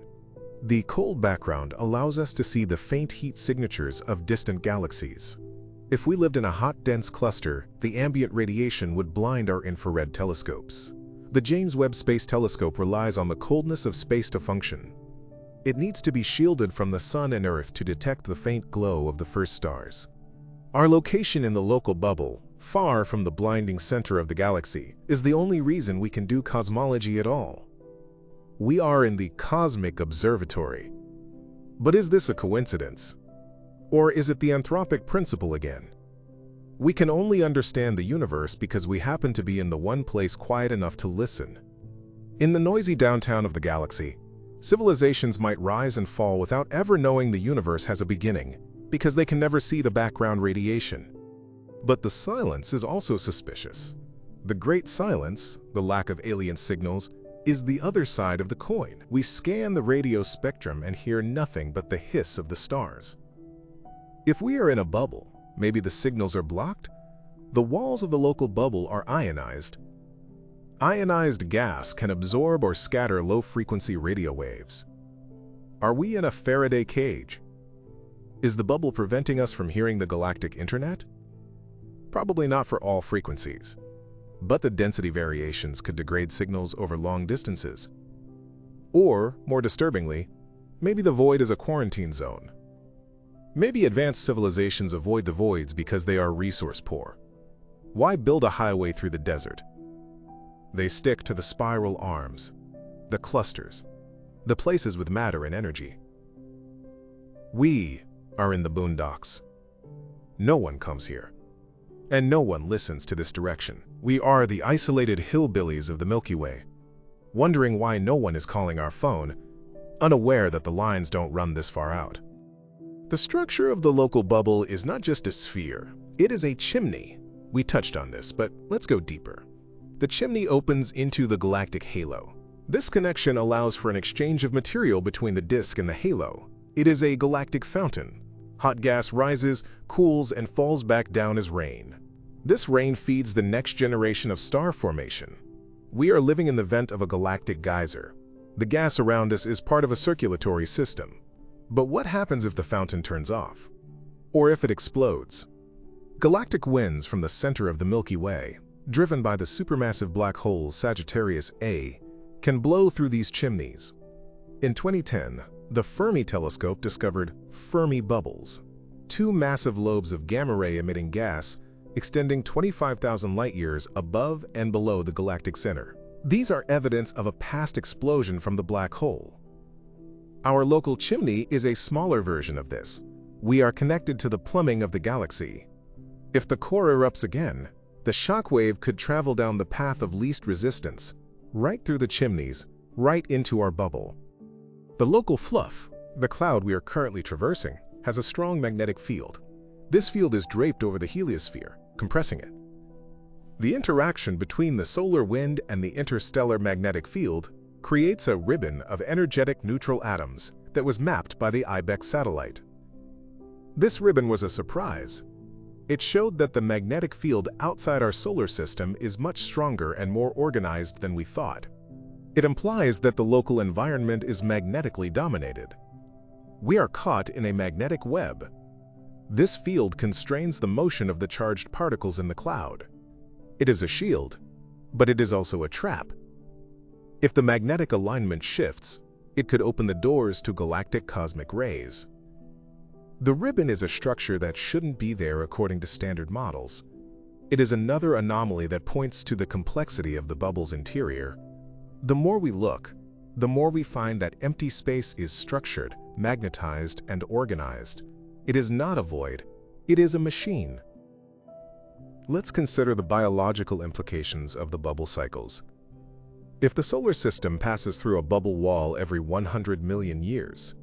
The cold background allows us to see the faint heat signatures of distant galaxies. If we lived in a hot, dense cluster, the ambient radiation would blind our infrared telescopes. The James Webb Space Telescope relies on the coldness of space to function. It needs to be shielded from the sun and earth to detect the faint glow of the first stars. Our location in the local bubble, far from the blinding center of the galaxy, is the only reason we can do cosmology at all. We are in the cosmic observatory. But is this a coincidence? Or is it the anthropic principle again? We can only understand the universe because we happen to be in the one place quiet enough to listen. In the noisy downtown of the galaxy, civilizations might rise and fall without ever knowing the universe has a beginning, because they can never see the background radiation. But the silence is also suspicious. The great silence, the lack of alien signals, is the other side of the coin. We scan the radio spectrum and hear nothing but the hiss of the stars. If we are in a bubble, maybe the signals are blocked. The walls of the local bubble are ionized. Ionized gas can absorb or scatter low-frequency radio waves. Are we in a Faraday cage? Is the bubble preventing us from hearing the galactic internet? Probably not for all frequencies, but the density variations could degrade signals over long distances. Or, more disturbingly, maybe the void is a quarantine zone. Maybe advanced civilizations avoid the voids because they are resource poor. Why build a highway through the desert? They stick to the spiral arms, the clusters, the places with matter and energy. We are in the boondocks. No one comes here, and no one listens to this direction. We are the isolated hillbillies of the Milky Way, wondering why no one is calling our phone, unaware that the lines don't run this far out. The structure of the local bubble is not just a sphere, it is a chimney. We touched on this, but let's go deeper. The chimney opens into the galactic halo. This connection allows for an exchange of material between the disk and the halo. It is a galactic fountain. Hot gas rises, cools, and falls back down as rain. This rain feeds the next generation of star formation. We are living in the vent of a galactic geyser. The gas around us is part of a circulatory system. But what happens if the fountain turns off? Or if it explodes? Galactic winds from the center of the Milky Way, driven by the supermassive black hole Sagittarius A, can blow through these chimneys. In 2010, the Fermi telescope discovered Fermi bubbles, two massive lobes of gamma-ray emitting gas extending 25,000 light-years above and below the galactic center. These are evidence of a past explosion from the black hole. Our local chimney is a smaller version of this. We are connected to the plumbing of the galaxy. If the core erupts again, the shock wave could travel down the path of least resistance, right through the chimneys, right into our bubble. The local fluff, the cloud we are currently traversing, has a strong magnetic field. This field is draped over the heliosphere, compressing it. The interaction between the solar wind and the interstellar magnetic field creates a ribbon of energetic neutral atoms that was mapped by the IBEX satellite. This ribbon was a surprise. It showed that the magnetic field outside our solar system is much stronger and more organized than we thought. It implies that the local environment is magnetically dominated. We are caught in a magnetic web. This field constrains the motion of the charged particles in the cloud. It is a shield, but it is also a trap. If the magnetic alignment shifts, it could open the doors to galactic cosmic rays. The ribbon is a structure that shouldn't be there according to standard models. It is another anomaly that points to the complexity of the bubble's interior. The more we look, the more we find that empty space is structured, magnetized, and organized. It is not a void, it is a machine. Let's consider the biological implications of the bubble cycles. If the solar system passes through a bubble wall every 100 million years,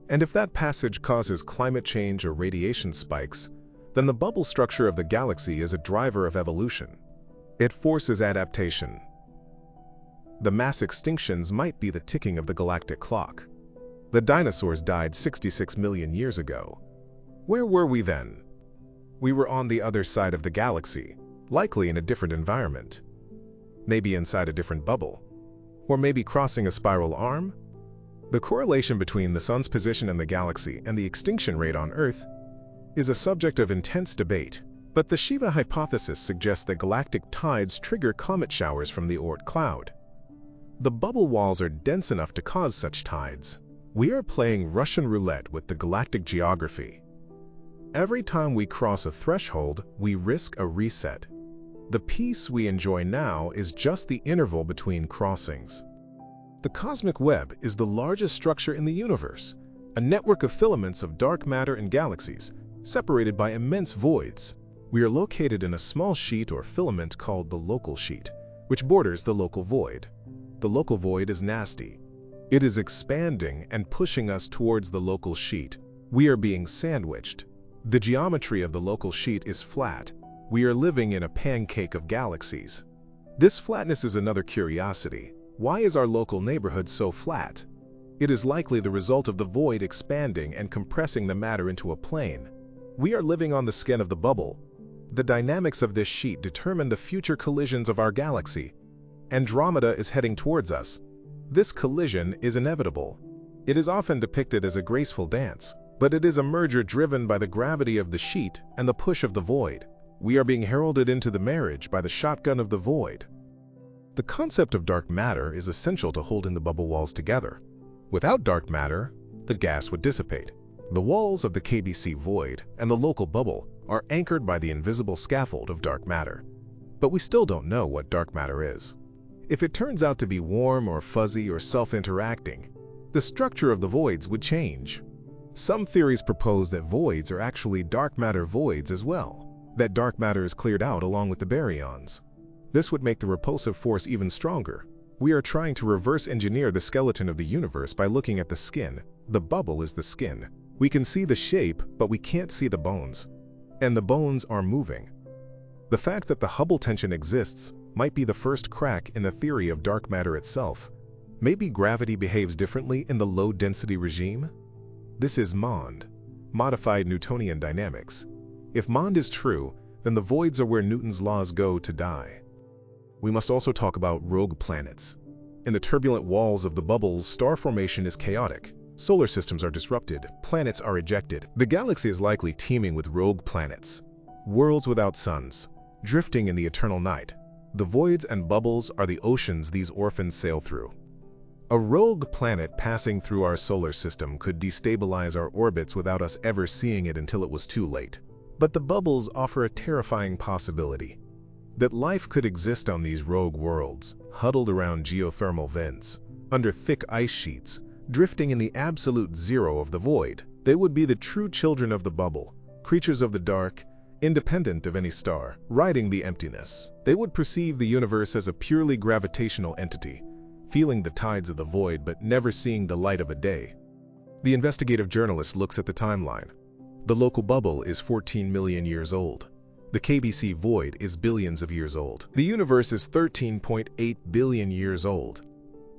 and if that passage causes climate change or radiation spikes, then the bubble structure of the galaxy is a driver of evolution. It forces adaptation. The mass extinctions might be the ticking of the galactic clock. The dinosaurs died 66 million years ago. Where were we then? We were on the other side of the galaxy, likely in a different environment. Maybe inside a different bubble. Or maybe crossing a spiral arm? The correlation between the Sun's position in the galaxy and the extinction rate on Earth is a subject of intense debate, but the Shiva hypothesis suggests that galactic tides trigger comet showers from the Oort cloud. The bubble walls are dense enough to cause such tides. We are playing Russian roulette with the galactic geography. Every time we cross a threshold, we risk a reset. The peace we enjoy now is just the interval between crossings. The Cosmic Web is the largest structure in the universe, a network of filaments of dark matter and galaxies, separated by immense voids. We are located in a small sheet or filament called the local sheet, which borders the local void. The local void is nasty. It is expanding and pushing us towards the local sheet. We are being sandwiched. The geometry of the local sheet is flat. We are living in a pancake of galaxies. This flatness is another curiosity. Why is our local neighborhood so flat? It is likely the result of the void expanding and compressing the matter into a plane. We are living on the skin of the bubble. The dynamics of this sheet determine the future collisions of our galaxy. Andromeda is heading towards us. This collision is inevitable. It is often depicted as a graceful dance, but it is a merger driven by the gravity of the sheet and the push of the void. We are being heralded into the marriage by the shotgun of the void. The concept of dark matter is essential to holding the bubble walls together. Without dark matter, the gas would dissipate. The walls of the KBC void and the local bubble are anchored by the invisible scaffold of dark matter. But we still don't know what dark matter is. If it turns out to be warm or fuzzy or self-interacting, the structure of the voids would change. Some theories propose that voids are actually dark matter voids as well, that dark matter is cleared out along with the baryons. This would make the repulsive force even stronger. We are trying to reverse engineer the skeleton of the universe by looking at the skin. The bubble is the skin. We can see the shape, but we can't see the bones. And the bones are moving. The fact that the Hubble tension exists might be the first crack in the theory of dark matter itself. Maybe gravity behaves differently in the low-density regime? This is MOND, modified Newtonian dynamics. If MOND is true, then the voids are where Newton's laws go to die. We must also talk about rogue planets. In the turbulent walls of the bubbles, star formation is chaotic. Solar systems are disrupted, planets are ejected. The galaxy is likely teeming with rogue planets, worlds without suns, drifting in the eternal night. The voids and bubbles are the oceans these orphans sail through. A rogue planet passing through our solar system could destabilize our orbits without us ever seeing it until it was too late. But the bubbles offer a terrifying possibility that life could exist on these rogue worlds, huddled around geothermal vents, under thick ice sheets, drifting in the absolute zero of the void. They would be the true children of the bubble, creatures of the dark, independent of any star, riding the emptiness. They would perceive the universe as a purely gravitational entity, feeling the tides of the void but never seeing the light of a day. The investigative journalist looks at the timeline. The local bubble is 14 million years old. The KBC void is billions of years old. The universe is 13.8 billion years old.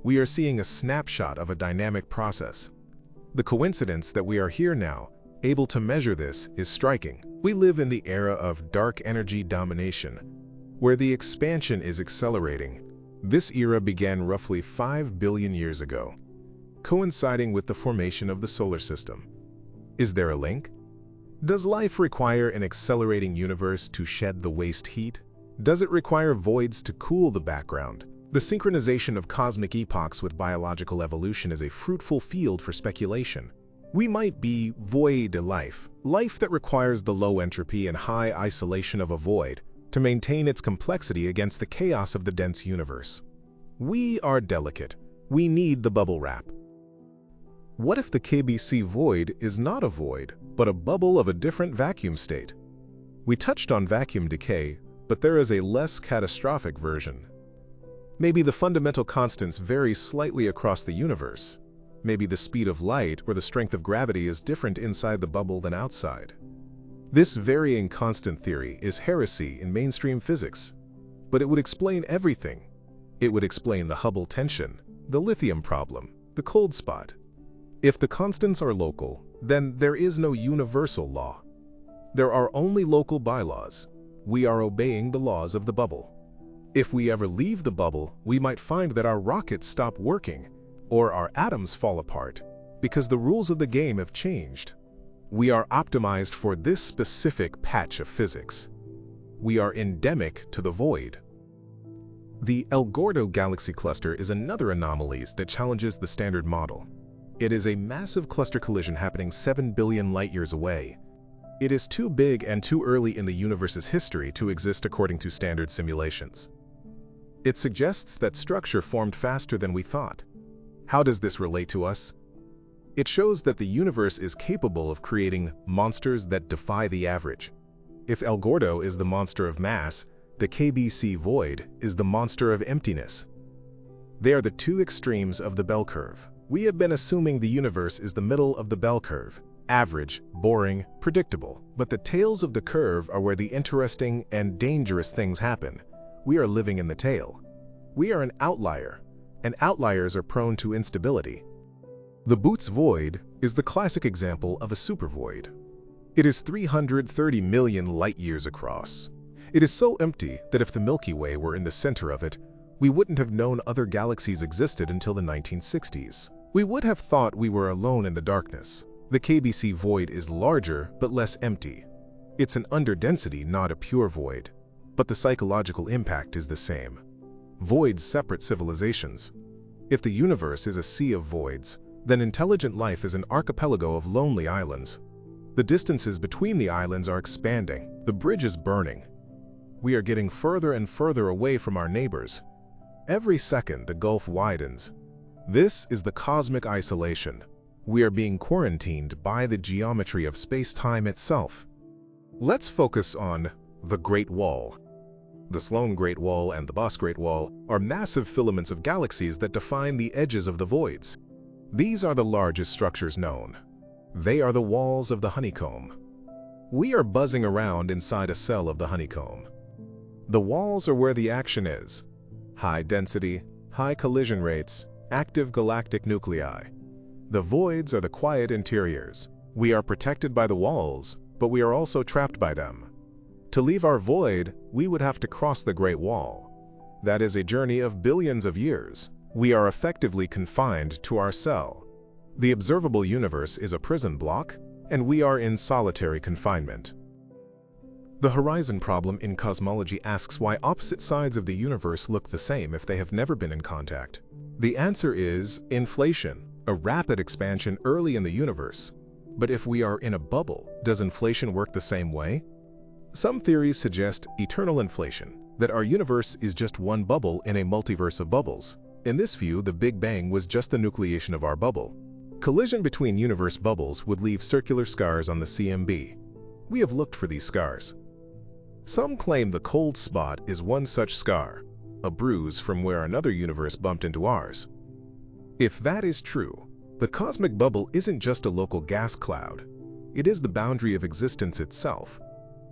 We are seeing a snapshot of a dynamic process. The coincidence that we are here now, able to measure this, is striking. We live in the era of dark energy domination, where the expansion is accelerating. This era began roughly 5 billion years ago, coinciding with the formation of the solar system. Is there a link? Does life require an accelerating universe to shed the waste heat? Does it require voids to cool the background? The synchronization of cosmic epochs with biological evolution is a fruitful field for speculation. We might be void life, life that requires the low entropy and high isolation of a void to maintain its complexity against the chaos of the dense universe. We are delicate. We need the bubble wrap. What if the KBC void is not a void, but a bubble of a different vacuum state? We touched on vacuum decay, but there is a less catastrophic version. Maybe the fundamental constants vary slightly across the universe. Maybe the speed of light or the strength of gravity is different inside the bubble than outside. This varying constant theory is heresy in mainstream physics, but it would explain everything. It would explain the Hubble tension, the lithium problem, the cold spot. If the constants are local, then there is no universal law. There are only local bylaws. We are obeying the laws of the bubble. If we ever leave the bubble, we might find that our rockets stop working, or our atoms fall apart, because the rules of the game have changed. We are optimized for this specific patch of physics. We are endemic to the void. The El Gordo galaxy cluster is another anomaly that challenges the standard model. It is a massive cluster collision happening 7 billion light-years away. It is too big and too early in the universe's history to exist according to standard simulations. It suggests that structure formed faster than we thought. How does this relate to us? It shows that the universe is capable of creating monsters that defy the average. If El Gordo is the monster of mass, the KBC void is the monster of emptiness. They are the two extremes of the bell curve. We have been assuming the universe is the middle of the bell curve, average, boring, predictable. But the tails of the curve are where the interesting and dangerous things happen. We are living in the tail. We are an outlier, and outliers are prone to instability. The Boots void is the classic example of a supervoid. It is 330 million light-years across. It is so empty that if the Milky Way were in the center of it, we wouldn't have known other galaxies existed until the 1960s. We would have thought we were alone in the darkness. The KBC void is larger but less empty. It's an underdensity, not a pure void. But the psychological impact is the same. Voids separate civilizations. If the universe is a sea of voids, then intelligent life is an archipelago of lonely islands. The distances between the islands are expanding. The bridge is burning. We are getting further and further away from our neighbors. Every second, the gulf widens. This is the cosmic isolation. We are being quarantined by the geometry of space-time itself. Let's focus on the Great Wall. The Sloan Great Wall and the Boss Great Wall are massive filaments of galaxies that define the edges of the voids. These are the largest structures known. They are the walls of the honeycomb. We are buzzing around inside a cell of the honeycomb. The walls are where the action is. High density, high collision rates, active galactic nuclei. The voids are the quiet interiors. We are protected by the walls, but we are also trapped by them. To leave our void, we would have to cross the Great Wall. That is a journey of billions of years. We are effectively confined to our cell. The observable universe is a prison block, and we are in solitary confinement. The horizon problem in cosmology asks why opposite sides of the universe look the same if they have never been in contact. The answer is inflation, a rapid expansion early in the universe. But if we are in a bubble, does inflation work the same way? Some theories suggest eternal inflation, that our universe is just one bubble in a multiverse of bubbles. In this view, the Big Bang was just the nucleation of our bubble. Collision between universe bubbles would leave circular scars on the CMB. We have looked for these scars. Some claim the cold spot is one such scar, a bruise from where another universe bumped into ours. If that is true, the cosmic bubble isn't just a local gas cloud. It is the boundary of existence itself.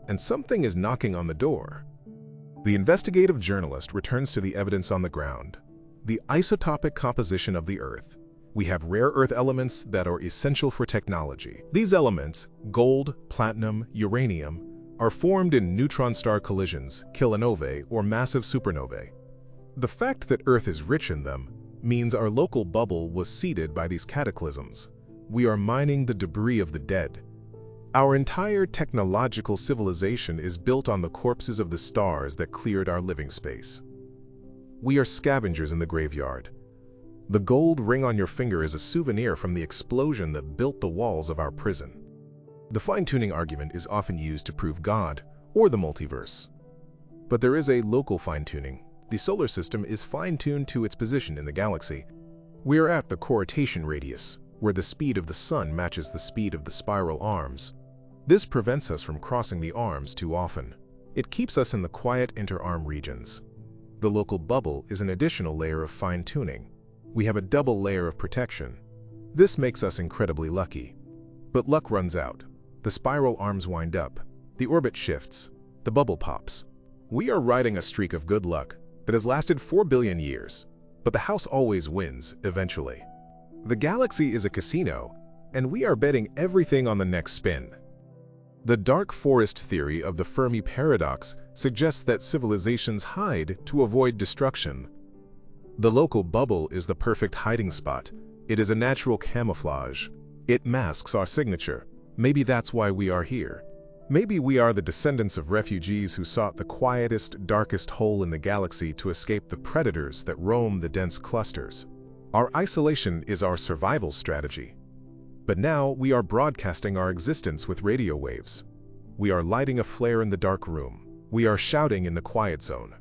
And something is knocking on the door. The investigative journalist returns to the evidence on the ground. The isotopic composition of the Earth. We have rare Earth elements that are essential for technology. These elements, gold, platinum, uranium, are formed in neutron star collisions, kilonovae, or massive supernovae. The fact that Earth is rich in them means our local bubble was seeded by these cataclysms. We are mining the debris of the dead. Our entire technological civilization is built on the corpses of the stars that cleared our living space. We are scavengers in the graveyard. The gold ring on your finger is a souvenir from the explosion that built the walls of our prison. The fine-tuning argument is often used to prove God or the multiverse. But there is a local fine-tuning. The solar system is fine-tuned to its position in the galaxy. We are at the rotation radius, where the speed of the sun matches the speed of the spiral arms. This prevents us from crossing the arms too often. It keeps us in the quiet interarm regions. The local bubble is an additional layer of fine-tuning. We have a double layer of protection. This makes us incredibly lucky. But luck runs out. The spiral arms wind up. The orbit shifts. The bubble pops. We are riding a streak of good luck that has lasted 4 billion years. But the house always wins, eventually. The galaxy is a casino, and we are betting everything on the next spin. The dark forest theory of the Fermi paradox suggests that civilizations hide to avoid destruction. The local bubble is the perfect hiding spot. It is a natural camouflage. It masks our signature. Maybe that's why we are here. Maybe we are the descendants of refugees who sought the quietest, darkest hole in the galaxy to escape the predators that roam the dense clusters. Our isolation is our survival strategy. But now we are broadcasting our existence with radio waves. We are lighting a flare in the dark room. We are shouting in the quiet zone.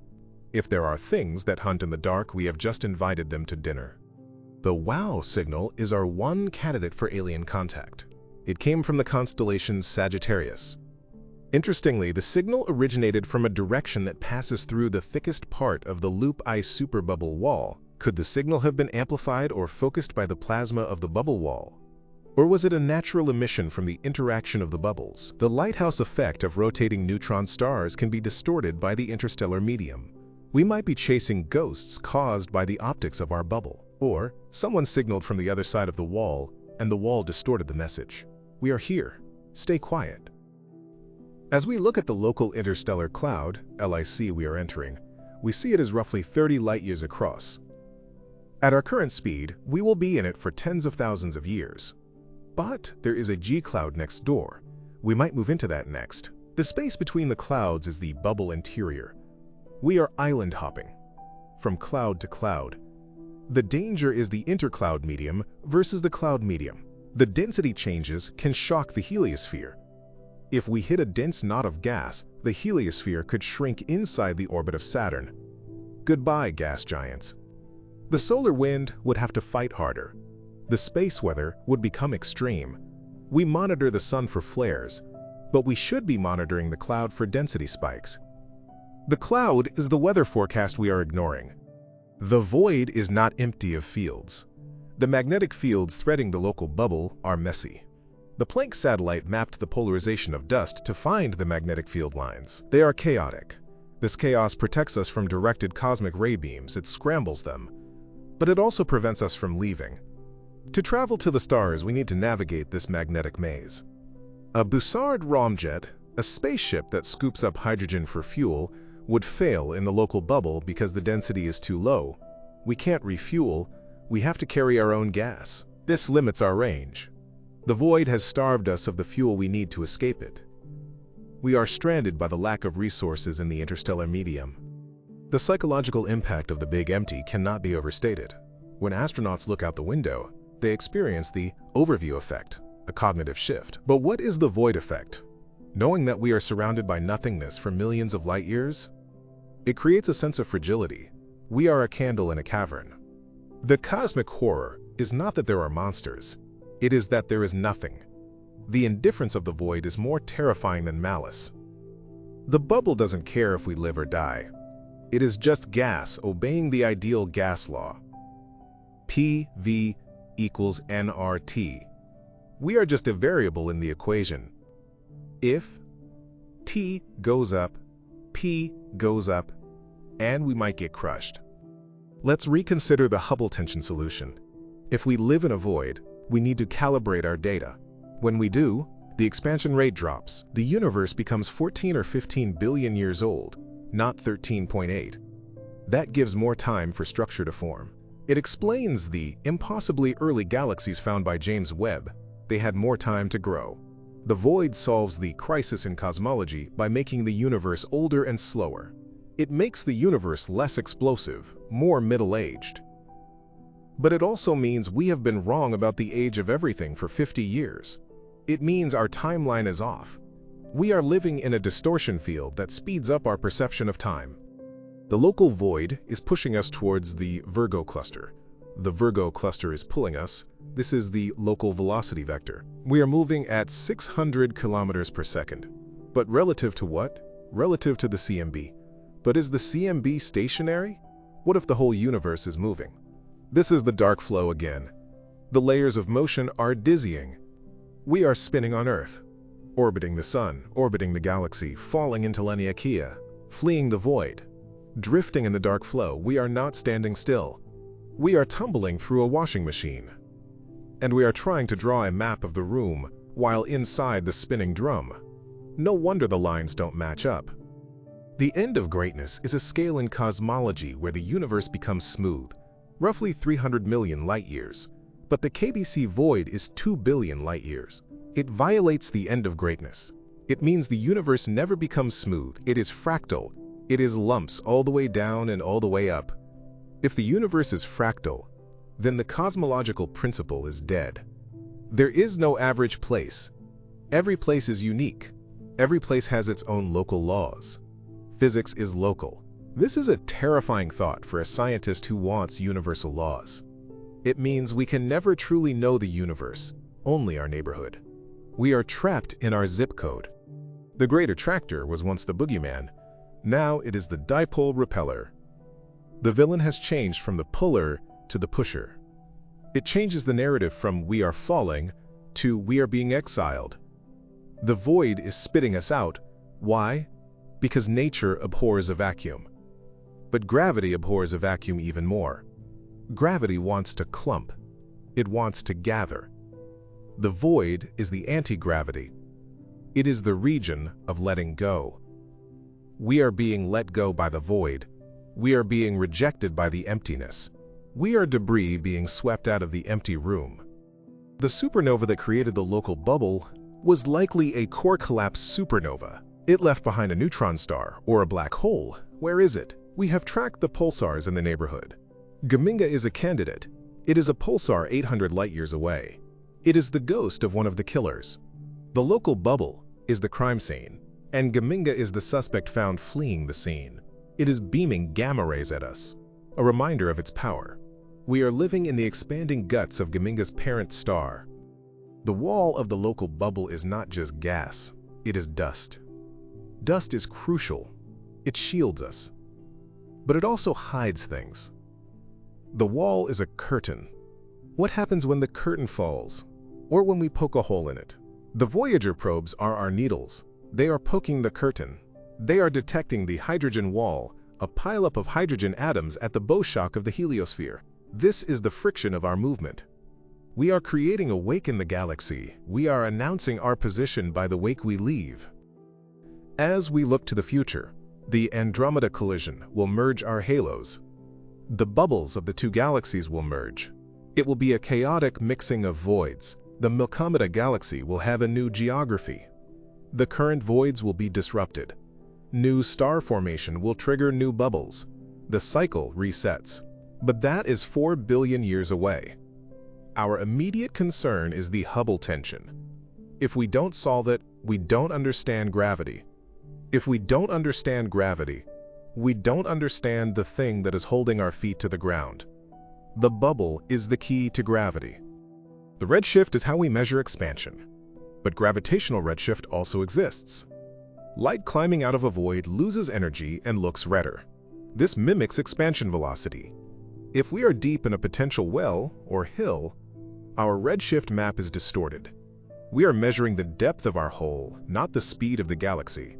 If there are things that hunt in the dark, we have just invited them to dinner. The WOW signal is our one candidate for alien contact. It came from the constellation Sagittarius. Interestingly, the signal originated from a direction that passes through the thickest part of the loop ice superbubble wall. Could the signal have been amplified or focused by the plasma of the bubble wall? Or was it a natural emission from the interaction of the bubbles? The lighthouse effect of rotating neutron stars can be distorted by the interstellar medium. We might be chasing ghosts caused by the optics of our bubble. Or someone signaled from the other side of the wall, and the wall distorted the message. We are here. Stay quiet. As we look at the local interstellar cloud, LIC we are entering, we see it as roughly 30 light-years across. At our current speed, we will be in it for tens of thousands of years. But there is a G-cloud next door. We might move into that next. The space between the clouds is the bubble interior. We are island hopping, from cloud to cloud. The danger is the intercloud medium versus the cloud medium. The density changes can shock the heliosphere. If we hit a dense knot of gas, the heliosphere could shrink inside the orbit of Saturn. Goodbye, gas giants. The solar wind would have to fight harder. The space weather would become extreme. We monitor the sun for flares, but we should be monitoring the cloud for density spikes. The cloud is the weather forecast we are ignoring. The void is not empty of fields. The magnetic fields threading the local bubble are messy. The Planck satellite mapped the polarization of dust to find the magnetic field lines. They are chaotic. This chaos protects us from directed cosmic ray beams. It scrambles them. But it also prevents us from leaving. To travel to the stars, we need to navigate this magnetic maze. A Bussard ramjet, a spaceship that scoops up hydrogen for fuel, would fail in the local bubble because the density is too low. We can't refuel. We have to carry our own gas. This limits our range. The void has starved us of the fuel we need to escape it. We are stranded by the lack of resources in the interstellar medium. The psychological impact of the big empty cannot be overstated. When astronauts look out the window, they experience the overview effect, a cognitive shift. But what is the void effect? Knowing that we are surrounded by nothingness for millions of light years? It creates a sense of fragility. We are a candle in a cavern. The cosmic horror is not that there are monsters. It is that there is nothing. The indifference of the void is more terrifying than malice. The bubble doesn't care if we live or die. It is just gas obeying the ideal gas law. PV equals nRT. We are just a variable in the equation. If T goes up, P goes up, and we might get crushed. Let's reconsider the Hubble tension solution. If we live in a void, we need to calibrate our data. When we do, the expansion rate drops. The universe becomes 14 or 15 billion years old, not 13.8. That gives more time for structure to form. It explains the impossibly early galaxies found by James Webb. They had more time to grow. The void solves the crisis in cosmology by making the universe older and slower. It makes the universe less explosive, more middle-aged. But it also means we have been wrong about the age of everything for 50 years. It means our timeline is off. We are living in a distortion field that speeds up our perception of time. The local void is pushing us towards the Virgo cluster. The Virgo cluster is pulling us. This is the local velocity vector. We are moving at 600 kilometers per second. But relative to what? Relative to the CMB. But is the CMB stationary? What if the whole universe is moving? This is the dark flow again. The layers of motion are dizzying. We are spinning on Earth, orbiting the Sun, orbiting the galaxy, falling into Laniakea, fleeing the void. Drifting in the dark flow, we are not standing still. We are tumbling through a washing machine. And we are trying to draw a map of the room while inside the spinning drum. No wonder the lines don't match up. The end of greatness is a scale in cosmology where the universe becomes smooth, roughly 300 million light-years, but the KBC void is 2 billion light-years. It violates the end of greatness. It means the universe never becomes smooth. It is fractal. It is lumps all the way down and all the way up. If the universe is fractal, then the cosmological principle is dead. There is no average place. Every place is unique. Every place has its own local laws. Physics is local. This is a terrifying thought for a scientist who wants universal laws. It means we can never truly know the universe, only our neighborhood. We are trapped in our zip code. The great attractor was once the boogeyman. Now it is the dipole repeller. The villain has changed from the puller to the pusher. It changes the narrative from we are falling to we are being exiled. The void is spitting us out. Why? Because nature abhors a vacuum. But gravity abhors a vacuum even more. Gravity wants to clump. It wants to gather. The void is the anti-gravity. It is the region of letting go. We are being let go by the void. We are being rejected by the emptiness. We are debris being swept out of the empty room. The supernova that created the local bubble was likely a core collapse supernova. It left behind a neutron star or a black hole. Where is it? We have tracked the pulsars in the neighborhood. Gaminga is a candidate. It is a pulsar 800 light-years away. It is the ghost of one of the killers. The local bubble is the crime scene, and Gaminga is the suspect found fleeing the scene. It is beaming gamma rays at us, a reminder of its power. We are living in the expanding guts of Gaminga's parent star. The wall of the local bubble is not just gas, it is dust. Dust is crucial. It shields us. But it also hides things. The wall is a curtain. What happens when the curtain falls, or when we poke a hole in it? The Voyager probes are our needles. They are poking the curtain. They are detecting the hydrogen wall, a pileup of hydrogen atoms at the bow shock of the heliosphere. This is the friction of our movement. We are creating a wake in the galaxy. We are announcing our position by the wake we leave. As we look to the future, the Andromeda collision will merge our halos. The bubbles of the two galaxies will merge. It will be a chaotic mixing of voids. The Milkomeda galaxy will have a new geography. The current voids will be disrupted. New star formation will trigger new bubbles. The cycle resets. But that is 4 billion years away. Our immediate concern is the Hubble tension. If we don't solve it, we don't understand gravity. If we don't understand gravity, we don't understand the thing that is holding our feet to the ground. The bubble is the key to gravity. The redshift is how we measure expansion. But gravitational redshift also exists. Light climbing out of a void loses energy and looks redder. This mimics expansion velocity. If we are deep in a potential well or hill, our redshift map is distorted. We are measuring the depth of our hole, not the speed of the galaxy.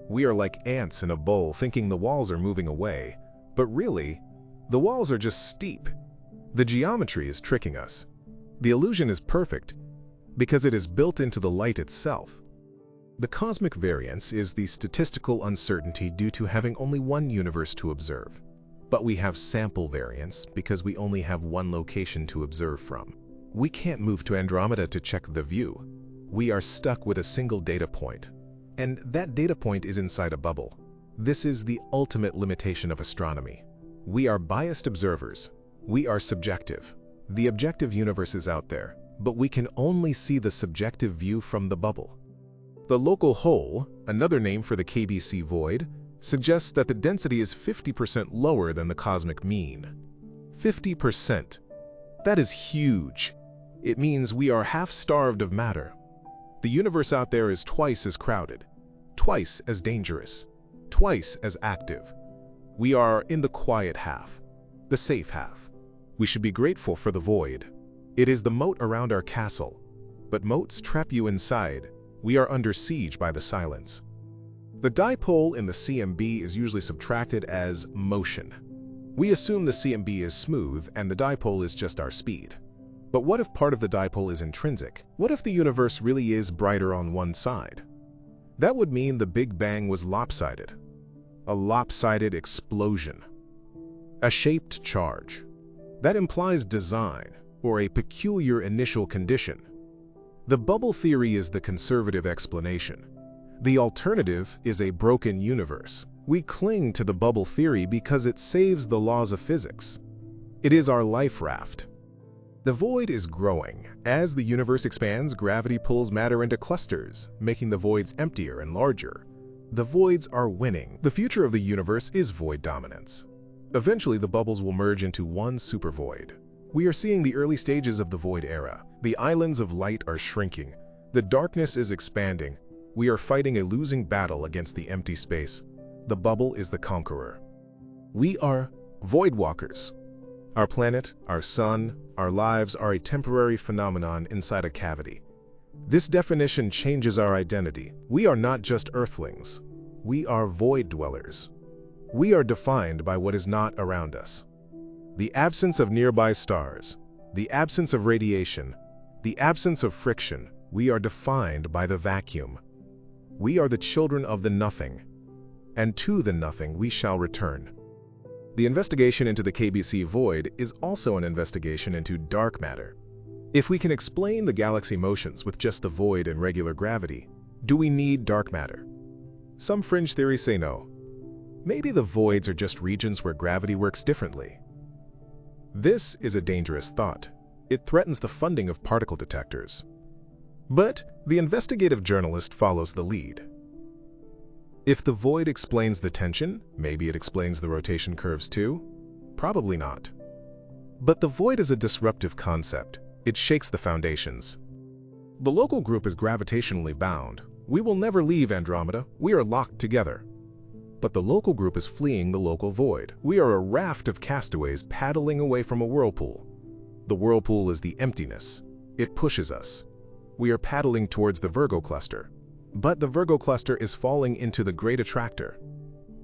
We are like ants in a bowl thinking the walls are moving away, but really, the walls are just steep. The geometry is tricking us. The illusion is perfect because it is built into the light itself. The cosmic variance is the statistical uncertainty due to having only one universe to observe. But we have sample variance because we only have one location to observe from. We can't move to Andromeda to check the view. We are stuck with a single data point, and that data point is inside a bubble. This is the ultimate limitation of astronomy. We are biased observers. We are subjective. The objective universe is out there, but we can only see the subjective view from the bubble. The local hole, another name for the KBC void, suggests that the density is 50% lower than the cosmic mean. 50%. That is huge. It means we are half-starved of matter. The universe out there is twice as crowded, twice as dangerous, twice as active. We are in the quiet half, the safe half. We should be grateful for the void. It is the moat around our castle, but moats trap you inside. We are under siege by the silence. The dipole in the CMB is usually subtracted as motion. We assume the CMB is smooth and the dipole is just our speed. But what if part of the dipole is intrinsic? What if the universe really is brighter on one side? That would mean the Big Bang was lopsided. A lopsided explosion. A shaped charge. That implies design, or a peculiar initial condition. The bubble theory is the conservative explanation. The alternative is a broken universe. We cling to the bubble theory because it saves the laws of physics. It is our life raft. The void is growing. As the universe expands, gravity pulls matter into clusters, making the voids emptier and larger. The voids are winning. The future of the universe is void dominance. Eventually, the bubbles will merge into one supervoid. We are seeing the early stages of the void era. The islands of light are shrinking. The darkness is expanding. We are fighting a losing battle against the empty space. The bubble is the conqueror. We are void walkers. Our planet, our sun, our lives are a temporary phenomenon inside a cavity. This definition changes our identity. We are not just earthlings. We are void dwellers. We are defined by what is not around us. The absence of nearby stars, the absence of radiation, the absence of friction. We are defined by the vacuum. We are the children of the nothing, and to the nothing we shall return. The investigation into the KBC void is also an investigation into dark matter. If we can explain the galaxy motions with just the void and regular gravity, do we need dark matter? Some fringe theories say no. Maybe the voids are just regions where gravity works differently. This is a dangerous thought. It threatens the funding of particle detectors. But the investigative journalist follows the lead. If the void explains the tension, maybe it explains the rotation curves too? Probably not. But the void is a disruptive concept. It shakes the foundations. The local group is gravitationally bound. We will never leave Andromeda. We are locked together. But the local group is fleeing the local void. We are a raft of castaways paddling away from a whirlpool. The whirlpool is the emptiness. It pushes us. We are paddling towards the Virgo cluster. But the Virgo cluster is falling into the Great Attractor.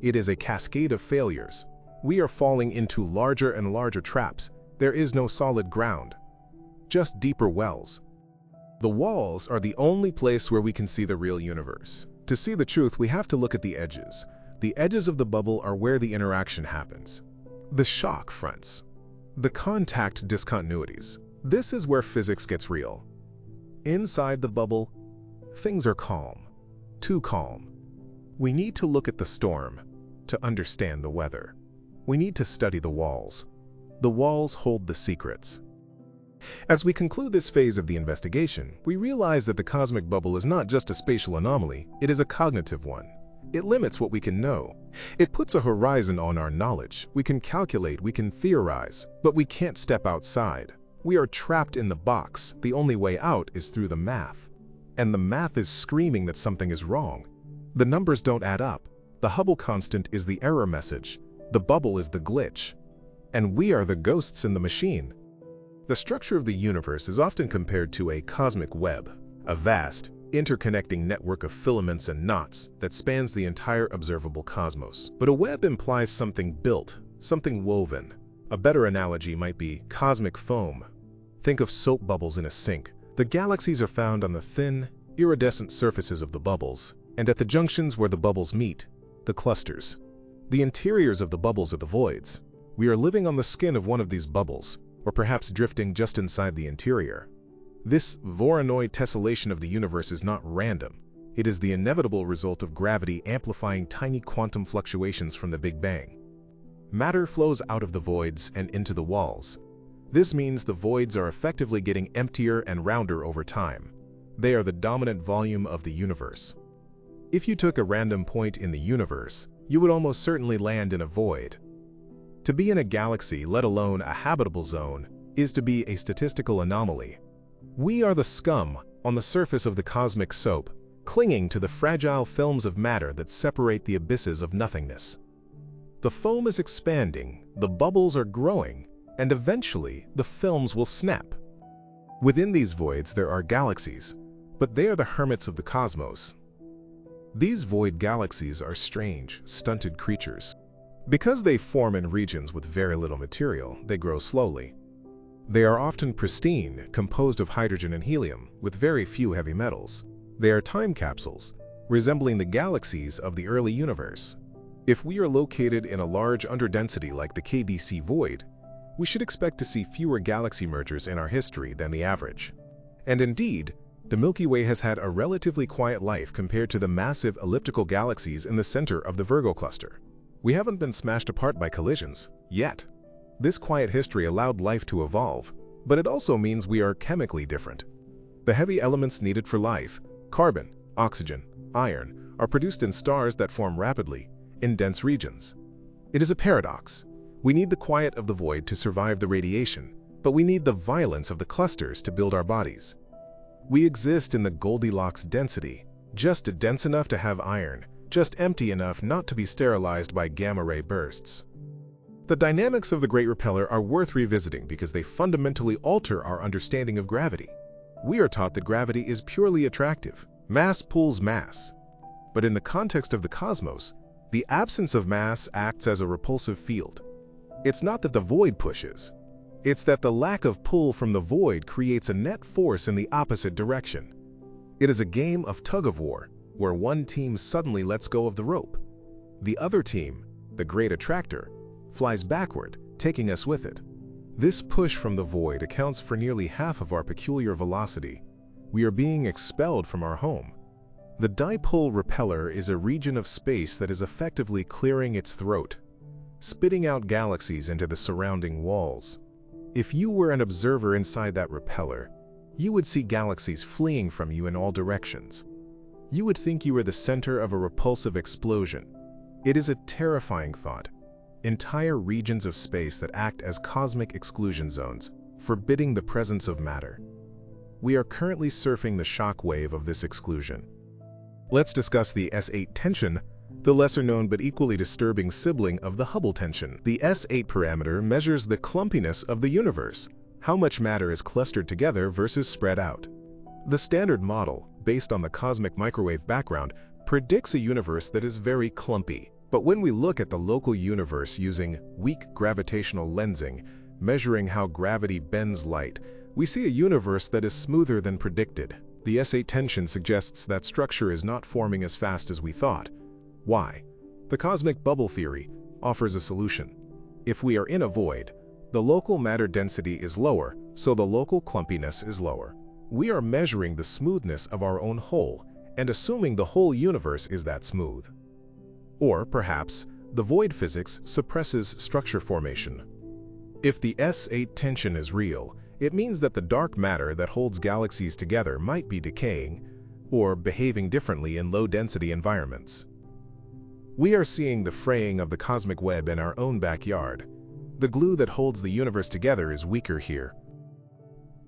It is a cascade of failures. We are falling into larger and larger traps. There is no solid ground, just deeper wells. The walls are the only place where we can see the real universe. To see the truth, we have to look at the edges. The edges of the bubble are where the interaction happens. The shock fronts. The contact discontinuities. This is where physics gets real. Inside the bubble, things are calm. Too calm. We need to look at the storm to understand the weather. We need to study the walls. The walls hold the secrets. As we conclude this phase of the investigation, we realize that the cosmic bubble is not just a spatial anomaly, it is a cognitive one. It limits what we can know. It puts a horizon on our knowledge. We can calculate, we can theorize, but we can't step outside. We are trapped in the box. The only way out is through the math. And the math is screaming that something is wrong. The numbers don't add up. The Hubble constant is the error message. The bubble is the glitch. And we are the ghosts in the machine. The structure of the universe is often compared to a cosmic web, a vast, interconnecting network of filaments and knots that spans the entire observable cosmos. But a web implies something built, something woven. A better analogy might be cosmic foam. Think of soap bubbles in a sink. The galaxies are found on the thin, iridescent surfaces of the bubbles, and at the junctions where the bubbles meet, the clusters. The interiors of the bubbles are the voids. We are living on the skin of one of these bubbles, or perhaps drifting just inside the interior. This Voronoi tessellation of the universe is not random. It is the inevitable result of gravity amplifying tiny quantum fluctuations from the Big Bang. Matter flows out of the voids and into the walls. This means the voids are effectively getting emptier and rounder over time. They are the dominant volume of the universe. If you took a random point in the universe, you would almost certainly land in a void. To be in a galaxy, let alone a habitable zone, is to be a statistical anomaly. We are the scum on the surface of the cosmic soap, clinging to the fragile films of matter that separate the abysses of nothingness. The foam is expanding, the bubbles are growing, and eventually the films will snap. Within these voids there are galaxies, but they are the hermits of the cosmos. These void galaxies are strange, stunted creatures. Because they form in regions with very little material, they grow slowly. They are often pristine, composed of hydrogen and helium, with very few heavy metals. They are time capsules, resembling the galaxies of the early universe. If we are located in a large underdensity like the KBC void, we should expect to see fewer galaxy mergers in our history than the average. And indeed, the Milky Way has had a relatively quiet life compared to the massive elliptical galaxies in the center of the Virgo cluster. We haven't been smashed apart by collisions, yet. This quiet history allowed life to evolve, but it also means we are chemically different. The heavy elements needed for life, carbon, oxygen, iron, are produced in stars that form rapidly, in dense regions. It is a paradox. We need the quiet of the void to survive the radiation, but we need the violence of the clusters to build our bodies. We exist in the Goldilocks density, just dense enough to have iron, just empty enough not to be sterilized by gamma-ray bursts. The dynamics of the Great Repeller are worth revisiting because they fundamentally alter our understanding of gravity. We are taught that gravity is purely attractive. Mass pulls mass. But in the context of the cosmos, the absence of mass acts as a repulsive field. It's not that the void pushes. It's that the lack of pull from the void creates a net force in the opposite direction. It is a game of tug-of-war, where one team suddenly lets go of the rope. The other team, the great attractor, flies backward, taking us with it. This push from the void accounts for nearly half of our peculiar velocity. We are being expelled from our home. The dipole repeller is a region of space that is effectively clearing its throat, spitting out galaxies into the surrounding walls. If you were an observer inside that repeller, you would see galaxies fleeing from you in all directions. You would think you were the center of a repulsive explosion. It is a terrifying thought. Entire regions of space that act as cosmic exclusion zones, forbidding the presence of matter. We are currently surfing the shock wave of this exclusion. Let's discuss the S8 tension, the lesser-known but equally disturbing sibling of the Hubble tension. The S8 parameter measures the clumpiness of the universe, how much matter is clustered together versus spread out. The standard model, based on the cosmic microwave background, predicts a universe that is very clumpy. But when we look at the local universe using weak gravitational lensing, measuring how gravity bends light, we see a universe that is smoother than predicted. The S8 tension suggests that structure is not forming as fast as we thought. Why? The cosmic bubble theory offers a solution. If we are in a void, the local matter density is lower, so the local clumpiness is lower. We are measuring the smoothness of our own whole and assuming the whole universe is that smooth. Or perhaps the void physics suppresses structure formation. If the S8 tension is real, it means that the dark matter that holds galaxies together might be decaying or behaving differently in low-density environments. We are seeing the fraying of the cosmic web in our own backyard. The glue that holds the universe together is weaker here.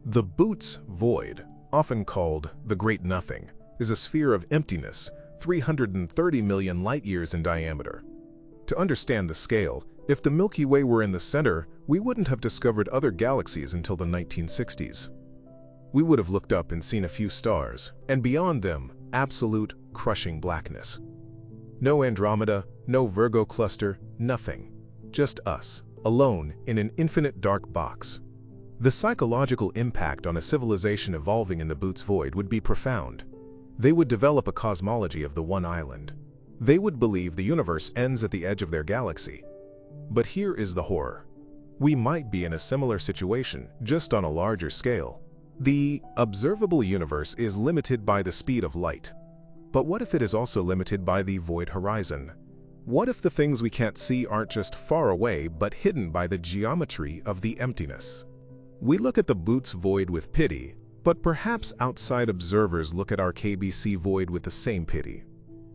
The Boots void, often called the Great Nothing, is a sphere of emptiness, 330 million light-years in diameter. To understand the scale, if the Milky Way were in the center, we wouldn't have discovered other galaxies until the 1960s. We would have looked up and seen a few stars, and beyond them, absolute, crushing blackness. No Andromeda, no Virgo cluster, nothing. Just us, alone in an infinite dark box. The psychological impact on a civilization evolving in the Boots void would be profound. They would develop a cosmology of the one island. They would believe the universe ends at the edge of their galaxy. But here is the horror. We might be in a similar situation, just on a larger scale. The observable universe is limited by the speed of light. But what if it is also limited by the void horizon? What if the things we can't see aren't just far away but hidden by the geometry of the emptiness? We look at the Boots void with pity, but perhaps outside observers look at our KBC void with the same pity.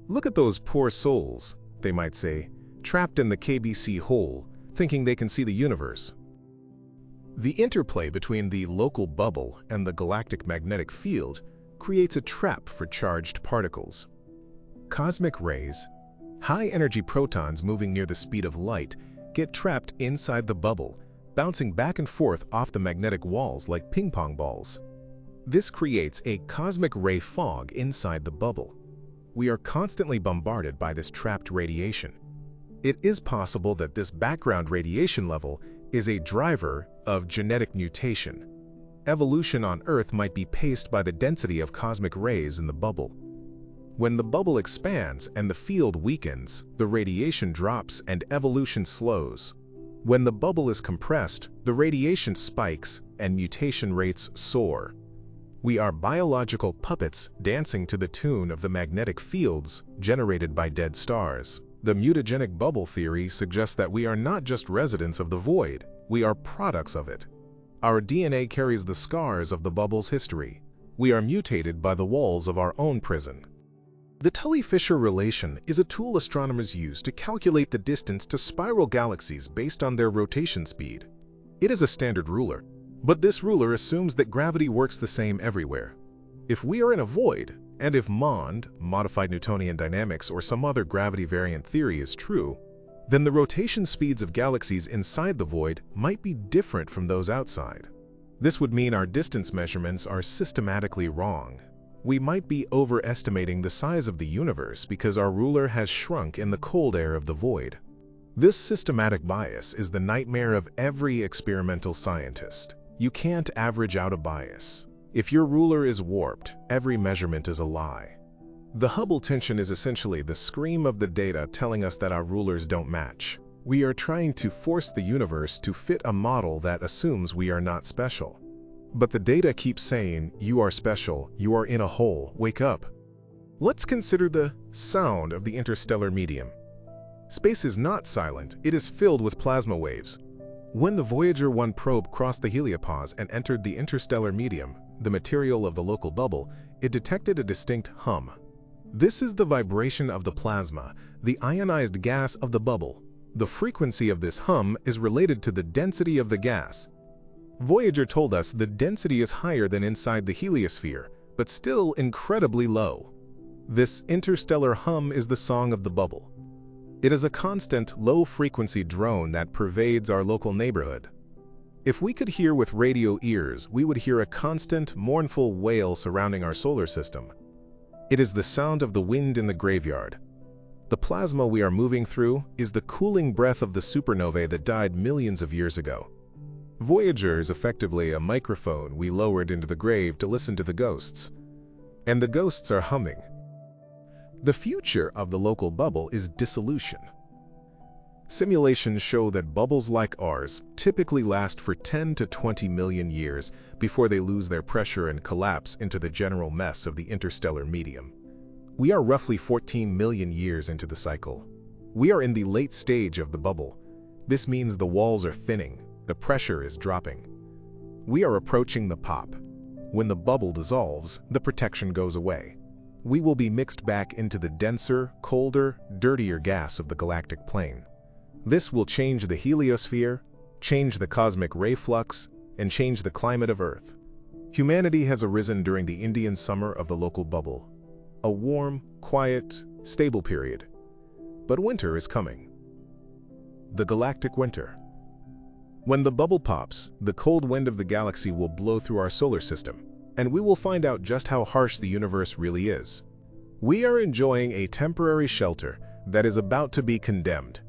Look at those poor souls, they might say, trapped in the KBC hole, thinking they can see the universe. The interplay between the local bubble and the galactic magnetic field creates a trap for charged particles. Cosmic rays, high-energy protons moving near the speed of light, get trapped inside the bubble, bouncing back and forth off the magnetic walls like ping-pong balls. This creates a cosmic ray fog inside the bubble. We are constantly bombarded by this trapped radiation. It is possible that this background radiation level is a driver of genetic mutation. Evolution on Earth might be paced by the density of cosmic rays in the bubble. When the bubble expands and the field weakens, the radiation drops and evolution slows. When the bubble is compressed, the radiation spikes and mutation rates soar. We are biological puppets dancing to the tune of the magnetic fields generated by dead stars. The mutagenic bubble theory suggests that we are not just residents of the void, we are products of it. Our DNA carries the scars of the bubble's history. We are mutated by the walls of our own prison. The Tully-Fisher relation is a tool astronomers use to calculate the distance to spiral galaxies based on their rotation speed. It is a standard ruler, but this ruler assumes that gravity works the same everywhere. If we are in a void, and if MOND, modified Newtonian dynamics, or some other gravity-variant theory is true, then the rotation speeds of galaxies inside the void might be different from those outside. This would mean our distance measurements are systematically wrong. We might be overestimating the size of the universe because our ruler has shrunk in the cold air of the void. This systematic bias is the nightmare of every experimental scientist. You can't average out a bias. If your ruler is warped, every measurement is a lie. The Hubble tension is essentially the scream of the data telling us that our rulers don't match. We are trying to force the universe to fit a model that assumes we are not special. But the data keeps saying, you are special, you are in a hole, wake up. Let's consider the sound of the interstellar medium. Space is not silent, it is filled with plasma waves. When the Voyager 1 probe crossed the heliopause and entered the interstellar medium, the material of the local bubble, it detected a distinct hum. This is the vibration of the plasma, the ionized gas of the bubble. The frequency of this hum is related to the density of the gas. Voyager told us the density is higher than inside the heliosphere, but still incredibly low. This interstellar hum is the song of the bubble. It is a constant, low-frequency drone that pervades our local neighborhood. If we could hear with radio ears, we would hear a constant, mournful wail surrounding our solar system. It is the sound of the wind in the graveyard. The plasma we are moving through is the cooling breath of the supernovae that died millions of years ago. Voyager is effectively a microphone we lowered into the grave to listen to the ghosts. And the ghosts are humming. The future of the local bubble is dissolution. Simulations show that bubbles like ours typically last for 10 to 20 million years before they lose their pressure and collapse into the general mess of the interstellar medium. We are roughly 14 million years into the cycle. We are in the late stage of the bubble. This means the walls are thinning, the pressure is dropping. We are approaching the pop. When the bubble dissolves, the protection goes away. We will be mixed back into the denser, colder, dirtier gas of the galactic plane. This will change the heliosphere, change the cosmic ray flux, and change the climate of Earth. Humanity has arisen during the Indian summer of the local bubble, a warm, quiet, stable period. But winter is coming. The galactic winter. When the bubble pops, the cold wind of the galaxy will blow through our solar system, and we will find out just how harsh the universe really is. We are enjoying a temporary shelter that is about to be condemned.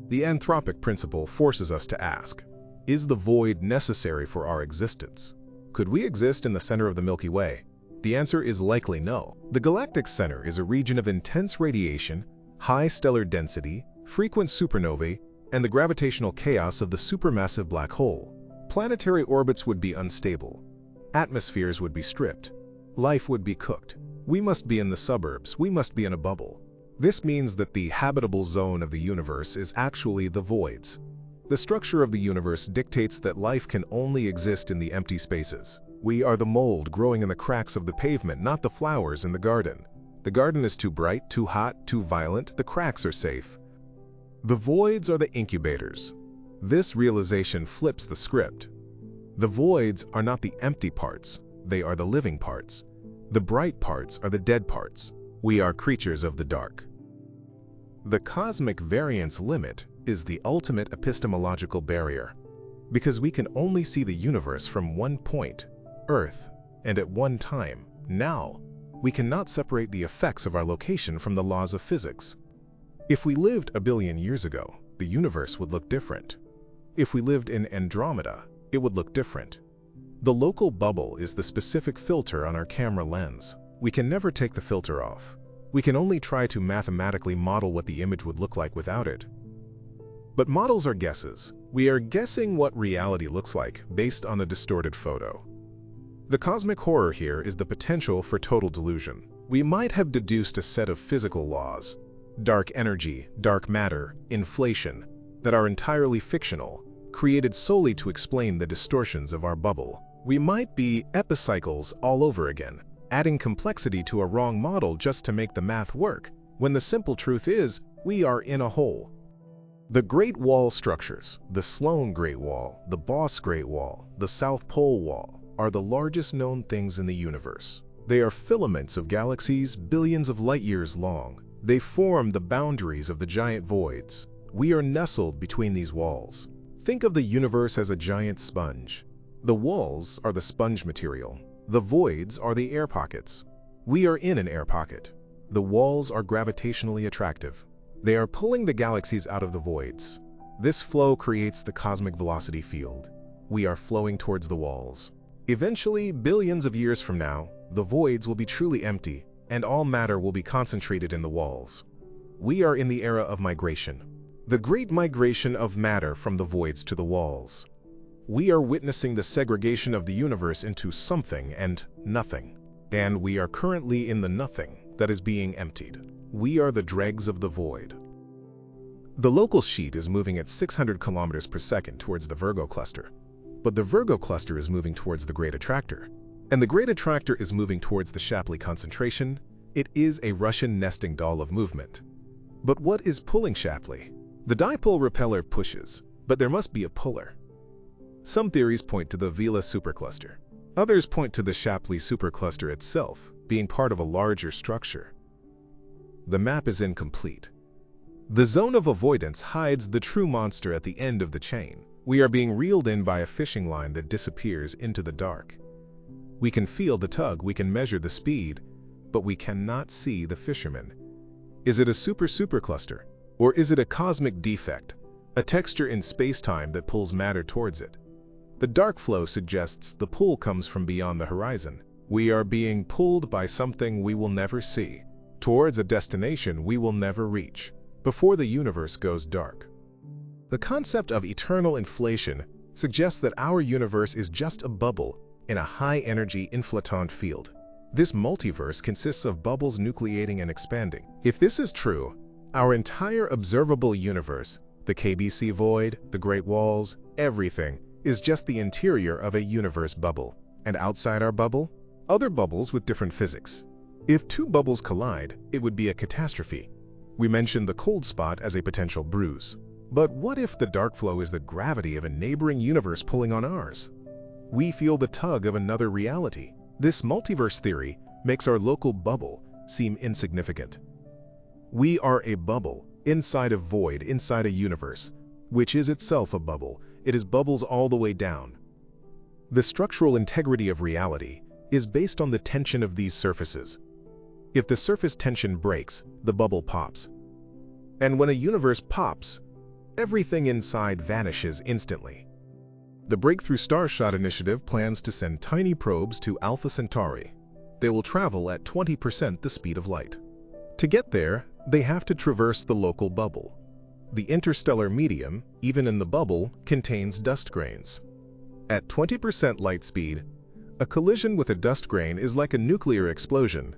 The anthropic principle forces us to ask, is the void necessary for our existence? Could we exist in the center of the Milky Way? The answer is likely no. The galactic center is a region of intense radiation, high stellar density, frequent supernovae, and the gravitational chaos of the supermassive black hole. Planetary orbits would be unstable. Atmospheres would be stripped. Life would be cooked. We must be in the suburbs. We must be in a bubble. This means that the habitable zone of the universe is actually the voids. The structure of the universe dictates that life can only exist in the empty spaces. We are the mold growing in the cracks of the pavement, not the flowers in the garden. The garden is too bright, too hot, too violent. The cracks are safe. The voids are the incubators. This realization flips the script. The voids are not the empty parts. They are the living parts. The bright parts are the dead parts. We are creatures of the dark. The cosmic variance limit is the ultimate epistemological barrier, because we can only see the universe from one point, Earth, and at one time, now. We cannot separate the effects of our location from the laws of physics. If we lived a billion years ago, the universe would look different. If we lived in Andromeda, it would look different. The local bubble is the specific filter on our camera lens. We can never take the filter off. We can only try to mathematically model what the image would look like without it. But models are guesses. We are guessing what reality looks like based on a distorted photo. The cosmic horror here is the potential for total delusion. We might have deduced a set of physical laws, dark energy, dark matter, inflation, that are entirely fictional, created solely to explain the distortions of our bubble. We might be epicycles all over again, adding complexity to a wrong model just to make the math work, when the simple truth is, we are in a hole. The Great Wall structures, the Sloan Great Wall, the Boss Great Wall, the South Pole Wall, are the largest known things in the universe. They are filaments of galaxies billions of light years long. They form the boundaries of the giant voids. We are nestled between these walls. Think of the universe as a giant sponge. The walls are the sponge material. The voids are the air pockets. We are in an air pocket. The walls are gravitationally attractive. They are pulling the galaxies out of the voids. This flow creates the cosmic velocity field. We are flowing towards the walls. Eventually, billions of years from now, the voids will be truly empty, and all matter will be concentrated in the walls. We are in the era of migration. The great migration of matter from the voids to the walls. We are witnessing the segregation of the universe into something and nothing. And we are currently in the nothing that is being emptied. We are the dregs of the void. The local sheet is moving at 600 kilometers per second towards the Virgo cluster. But the Virgo cluster is moving towards the Great Attractor. And the Great Attractor is moving towards the Shapley concentration. It is a Russian nesting doll of movement. But what is pulling Shapley? The dipole repeller pushes, but there must be a puller. Some theories point to the Vela supercluster. Others point to the Shapley supercluster itself being part of a larger structure. The map is incomplete. The zone of avoidance hides the true monster at the end of the chain. We are being reeled in by a fishing line that disappears into the dark. We can feel the tug, we can measure the speed, but we cannot see the fisherman. Is it a supercluster? Or is it a cosmic defect, a texture in space-time that pulls matter towards it? The dark flow suggests the pull comes from beyond the horizon. We are being pulled by something we will never see, towards a destination we will never reach, before the universe goes dark. The concept of eternal inflation suggests that our universe is just a bubble in a high-energy inflaton field. This multiverse consists of bubbles nucleating and expanding. If this is true, our entire observable universe, the KBC void, the Great Walls, everything, is just the interior of a universe bubble. And outside our bubble, other bubbles with different physics. If two bubbles collide, it would be a catastrophe. We mentioned the cold spot as a potential bruise. But what if the dark flow is the gravity of a neighboring universe pulling on ours? We feel the tug of another reality. This multiverse theory makes our local bubble seem insignificant. We are a bubble, inside a void, inside a universe, which is itself a bubble. It is bubbles all the way down. The structural integrity of reality is based on the tension of these surfaces. If the surface tension breaks, the bubble pops. And when a universe pops, everything inside vanishes instantly. The Breakthrough Starshot Initiative plans to send tiny probes to Alpha Centauri. They will travel at 20% the speed of light. To get there, they have to traverse the local bubble. The interstellar medium, even in the bubble, contains dust grains. At 20% light speed, A collision with a dust grain is like a nuclear explosion.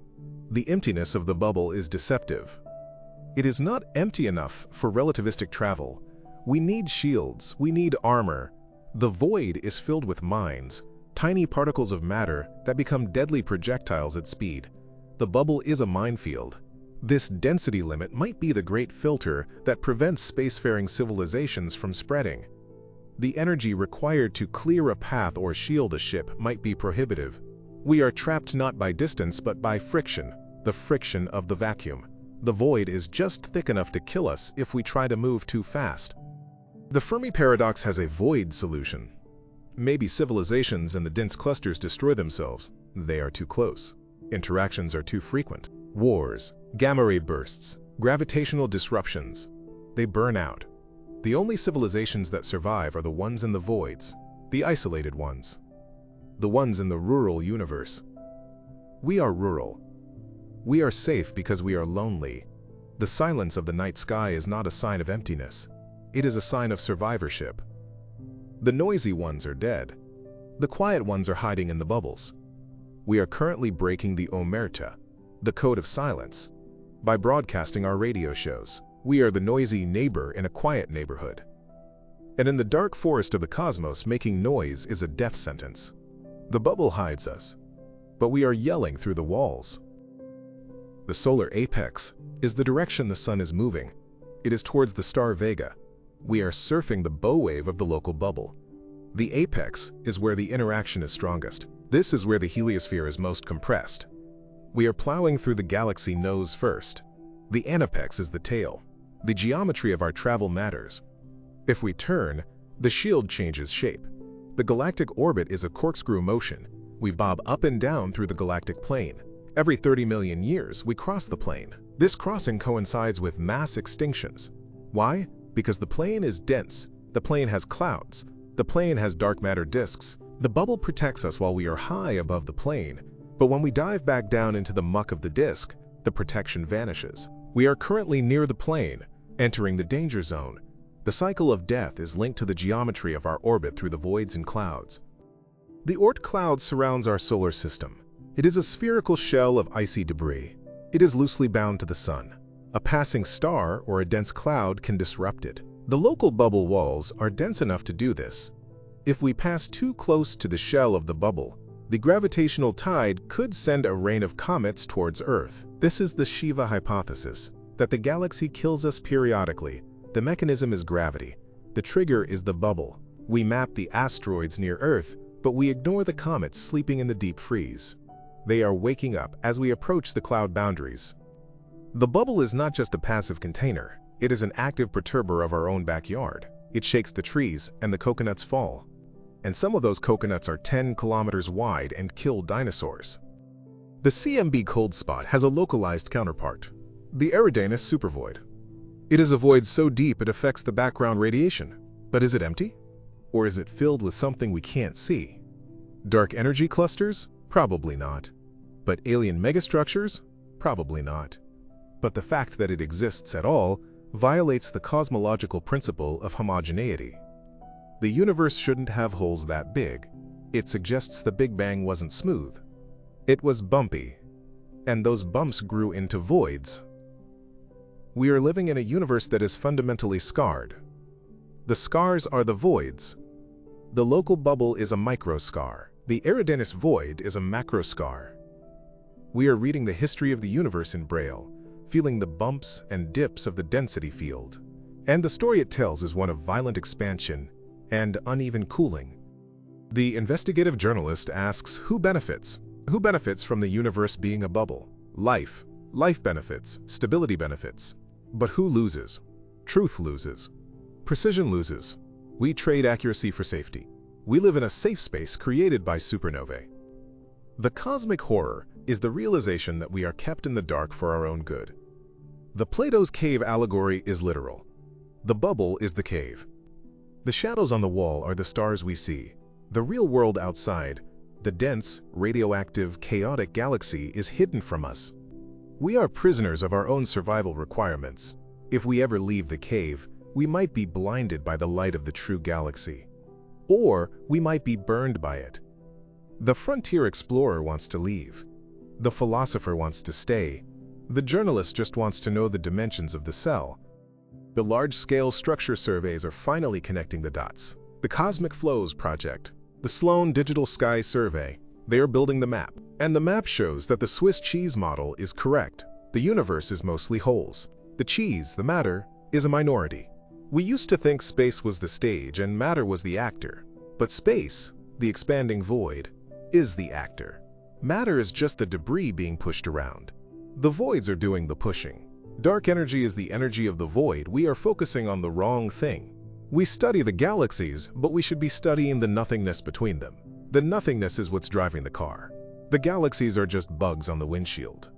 The emptiness of the bubble is deceptive. It is not empty enough for relativistic travel. We need shields, we need armor. The void is filled with mines, tiny particles of matter that become deadly projectiles at speed. The bubble is a minefield. This density limit might be the great filter that prevents spacefaring civilizations from spreading. The energy required to clear a path or shield a ship might be prohibitive. We are trapped not by distance but by friction, the friction of the vacuum. The void is just thick enough to kill us if we try to move too fast. The Fermi paradox has a void solution. Maybe civilizations and the dense clusters destroy themselves. They are too close. Interactions are too frequent. Wars, gamma ray bursts, gravitational disruptions. They burn out. The only civilizations that survive are the ones in the voids, the isolated ones, the ones in the rural universe. We are rural. We are safe because we are lonely. The silence of the night sky is not a sign of emptiness. It is a sign of survivorship. The noisy ones are dead. The quiet ones are hiding in the bubbles. We are currently breaking the omerta, the code of silence, by broadcasting our radio shows. We are the noisy neighbor in a quiet neighborhood. And in the dark forest of the cosmos, making noise is a death sentence. The bubble hides us, but we are yelling through the walls. The solar apex is the direction the sun is moving. It is towards the star Vega. We are surfing the bow wave of the local bubble. The apex is where the interaction is strongest. This is where the heliosphere is most compressed. We are plowing through the galaxy nose first. The anapex is the tail. The geometry of our travel matters. If we turn, the shield changes shape. The galactic orbit is a corkscrew motion. We bob up and down through the galactic plane. Every 30 million years, we cross the plane. This crossing coincides with mass extinctions. Why? Because the plane is dense. The plane has clouds. The plane has dark matter disks. The bubble protects us while we are high above the plane. But when we dive back down into the muck of the disk, the protection vanishes. We are currently near the plane, entering the danger zone. The cycle of death is linked to the geometry of our orbit through the voids and clouds. The Oort cloud surrounds our solar system. It is a spherical shell of icy debris. It is loosely bound to the sun. A passing star or a dense cloud can disrupt it. The local bubble walls are dense enough to do this. If we pass too close to the shell of the bubble, the gravitational tide could send a rain of comets towards Earth. This is the Shiva hypothesis, that the galaxy kills us periodically. The mechanism is gravity. The trigger is the bubble. We map the asteroids near Earth, but we ignore the comets sleeping in the deep freeze. They are waking up as we approach the cloud boundaries. The bubble is not just a passive container. It is an active perturber of our own backyard. It shakes the trees and the coconuts fall. And some of those coconuts are 10 kilometers wide and kill dinosaurs. The CMB cold spot has a localized counterpart, the Eridanus supervoid. It is a void so deep it affects the background radiation. But is it empty? Or is it filled with something we can't see? Dark energy clusters? Probably not. But alien megastructures? Probably not. But the fact that it exists at all violates the cosmological principle of homogeneity. The universe shouldn't have holes that big. It suggests the Big Bang wasn't smooth. It was bumpy. And those bumps grew into voids. We are living in a universe that is fundamentally scarred. The scars are the voids. The local bubble is a microscar. The Eridanus void is a macroscar. We are reading the history of the universe in Braille, feeling the bumps and dips of the density field. And the story it tells is one of violent expansion and uneven cooling. The investigative journalist asks, who benefits? Who benefits from the universe being a bubble? Life. Life benefits. Stability benefits. But who loses? Truth loses. Precision loses. We trade accuracy for safety. We live in a safe space created by supernovae. The cosmic horror is the realization that we are kept in the dark for our own good. The Plato's cave allegory is literal. The bubble is the cave. The shadows on the wall are the stars we see. The real world outside, the dense, radioactive, chaotic galaxy, is hidden from us. We are prisoners of our own survival requirements. If we ever leave the cave, we might be blinded by the light of the true galaxy. Or we might be burned by it. The frontier explorer wants to leave. The philosopher wants to stay. The journalist just wants to know the dimensions of the cell. The large-scale structure surveys are finally connecting the dots. The Cosmic Flows Project, the Sloan Digital Sky Survey, they are building the map. And the map shows that the Swiss cheese model is correct. The universe is mostly holes. The cheese, the matter, is a minority. We used to think space was the stage and matter was the actor. But space, the expanding void, is the actor. Matter is just the debris being pushed around. The voids are doing the pushing. Dark energy is the energy of the void. We are focusing on the wrong thing. We study the galaxies, but we should be studying the nothingness between them. The nothingness is what's driving the car. The galaxies are just bugs on the windshield.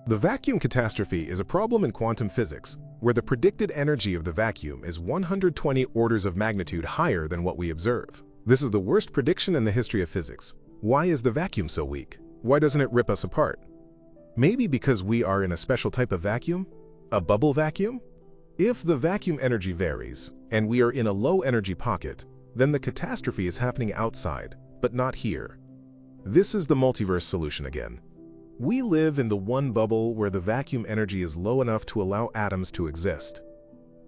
The vacuum catastrophe is a problem in quantum physics, where the predicted energy of the vacuum is 120 orders of magnitude higher than what we observe. This is the worst prediction in the history of physics. Why is the vacuum so weak? Why doesn't it rip us apart? Maybe because we are in a special type of vacuum? A bubble vacuum? If the vacuum energy varies, and we are in a low energy pocket, then the catastrophe is happening outside, but not here. This is the multiverse solution again. We live in the one bubble where the vacuum energy is low enough to allow atoms to exist.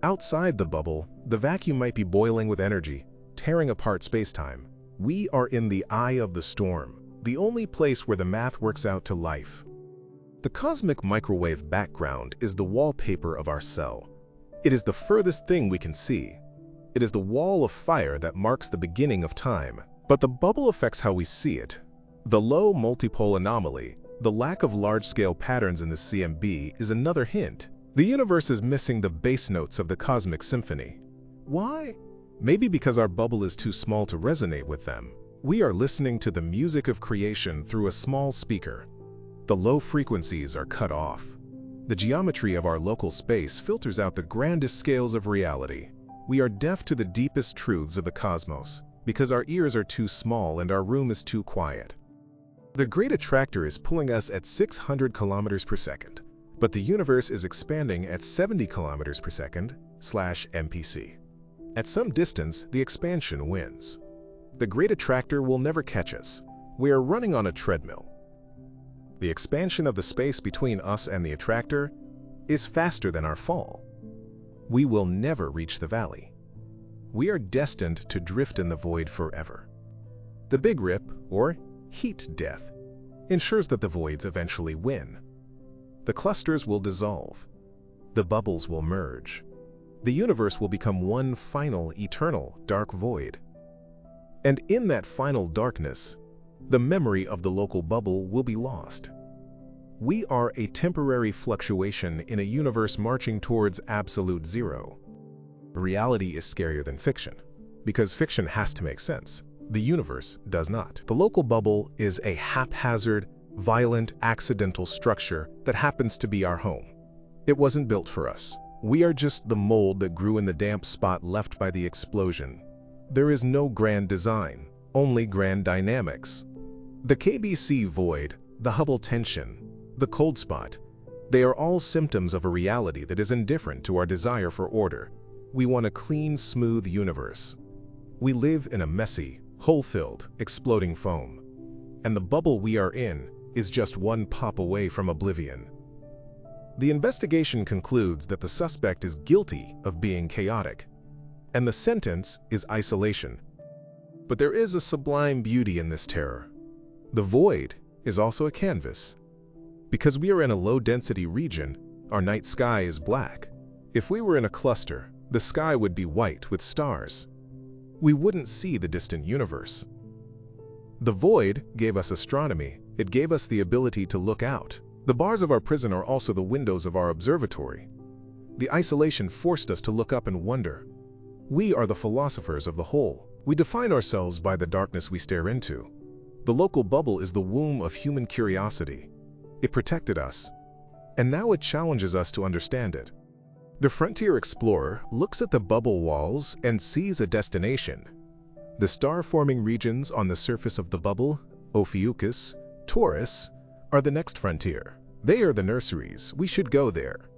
Outside the bubble, the vacuum might be boiling with energy, tearing apart space-time. We are in the eye of the storm, the only place where the math works out to life. The cosmic microwave background is the wallpaper of our cell. It is the furthest thing we can see. It is the wall of fire that marks the beginning of time. But the bubble affects how we see it. The low multipole anomaly, the lack of large-scale patterns in the CMB is another hint. The universe is missing the bass notes of the cosmic symphony. Why? Maybe because our bubble is too small to resonate with them. We are listening to the music of creation through a small speaker. The low frequencies are cut off. The geometry of our local space filters out the grandest scales of reality. We are deaf to the deepest truths of the cosmos, because our ears are too small and our room is too quiet. The Great Attractor is pulling us at 600 kilometers per second, but the universe is expanding at 70 kilometers per second /MPC. At some distance, the expansion wins. The Great Attractor will never catch us. We are running on a treadmill. The expansion of the space between us and the attractor is faster than our fall. We will never reach the valley. We are destined to drift in the void forever. The Big Rip, or heat death, ensures that the voids eventually win. The clusters will dissolve. The bubbles will merge. The universe will become one final, eternal, dark void. And in that final darkness, the memory of the local bubble will be lost. We are a temporary fluctuation in a universe marching towards absolute zero. Reality is scarier than fiction, because fiction has to make sense. The universe does not. The local bubble is a haphazard, violent, accidental structure that happens to be our home. It wasn't built for us. We are just the mold that grew in the damp spot left by the explosion. There is no grand design, only grand dynamics. The KBC void, the Hubble tension, the cold spot, they are all symptoms of a reality that is indifferent to our desire for order. We want a clean, smooth universe. We live in a messy, hole-filled, exploding foam. And the bubble we are in is just one pop away from oblivion. The investigation concludes that the suspect is guilty of being chaotic, and the sentence is isolation. But there is a sublime beauty in this terror. The void is also a canvas. Because we are in a low-density region, our night sky is black. If we were in a cluster, the sky would be white with stars. We wouldn't see the distant universe. The void gave us astronomy. It gave us the ability to look out. The bars of our prison are also the windows of our observatory. The isolation forced us to look up and wonder. We are the philosophers of the whole. We define ourselves by the darkness we stare into. The local bubble is the womb of human curiosity. It protected us, and now it challenges us to understand it. The frontier explorer looks at the bubble walls and sees a destination. The star-forming regions on the surface of the bubble, Ophiuchus, Taurus, are the next frontier. They are the nurseries. We should go there,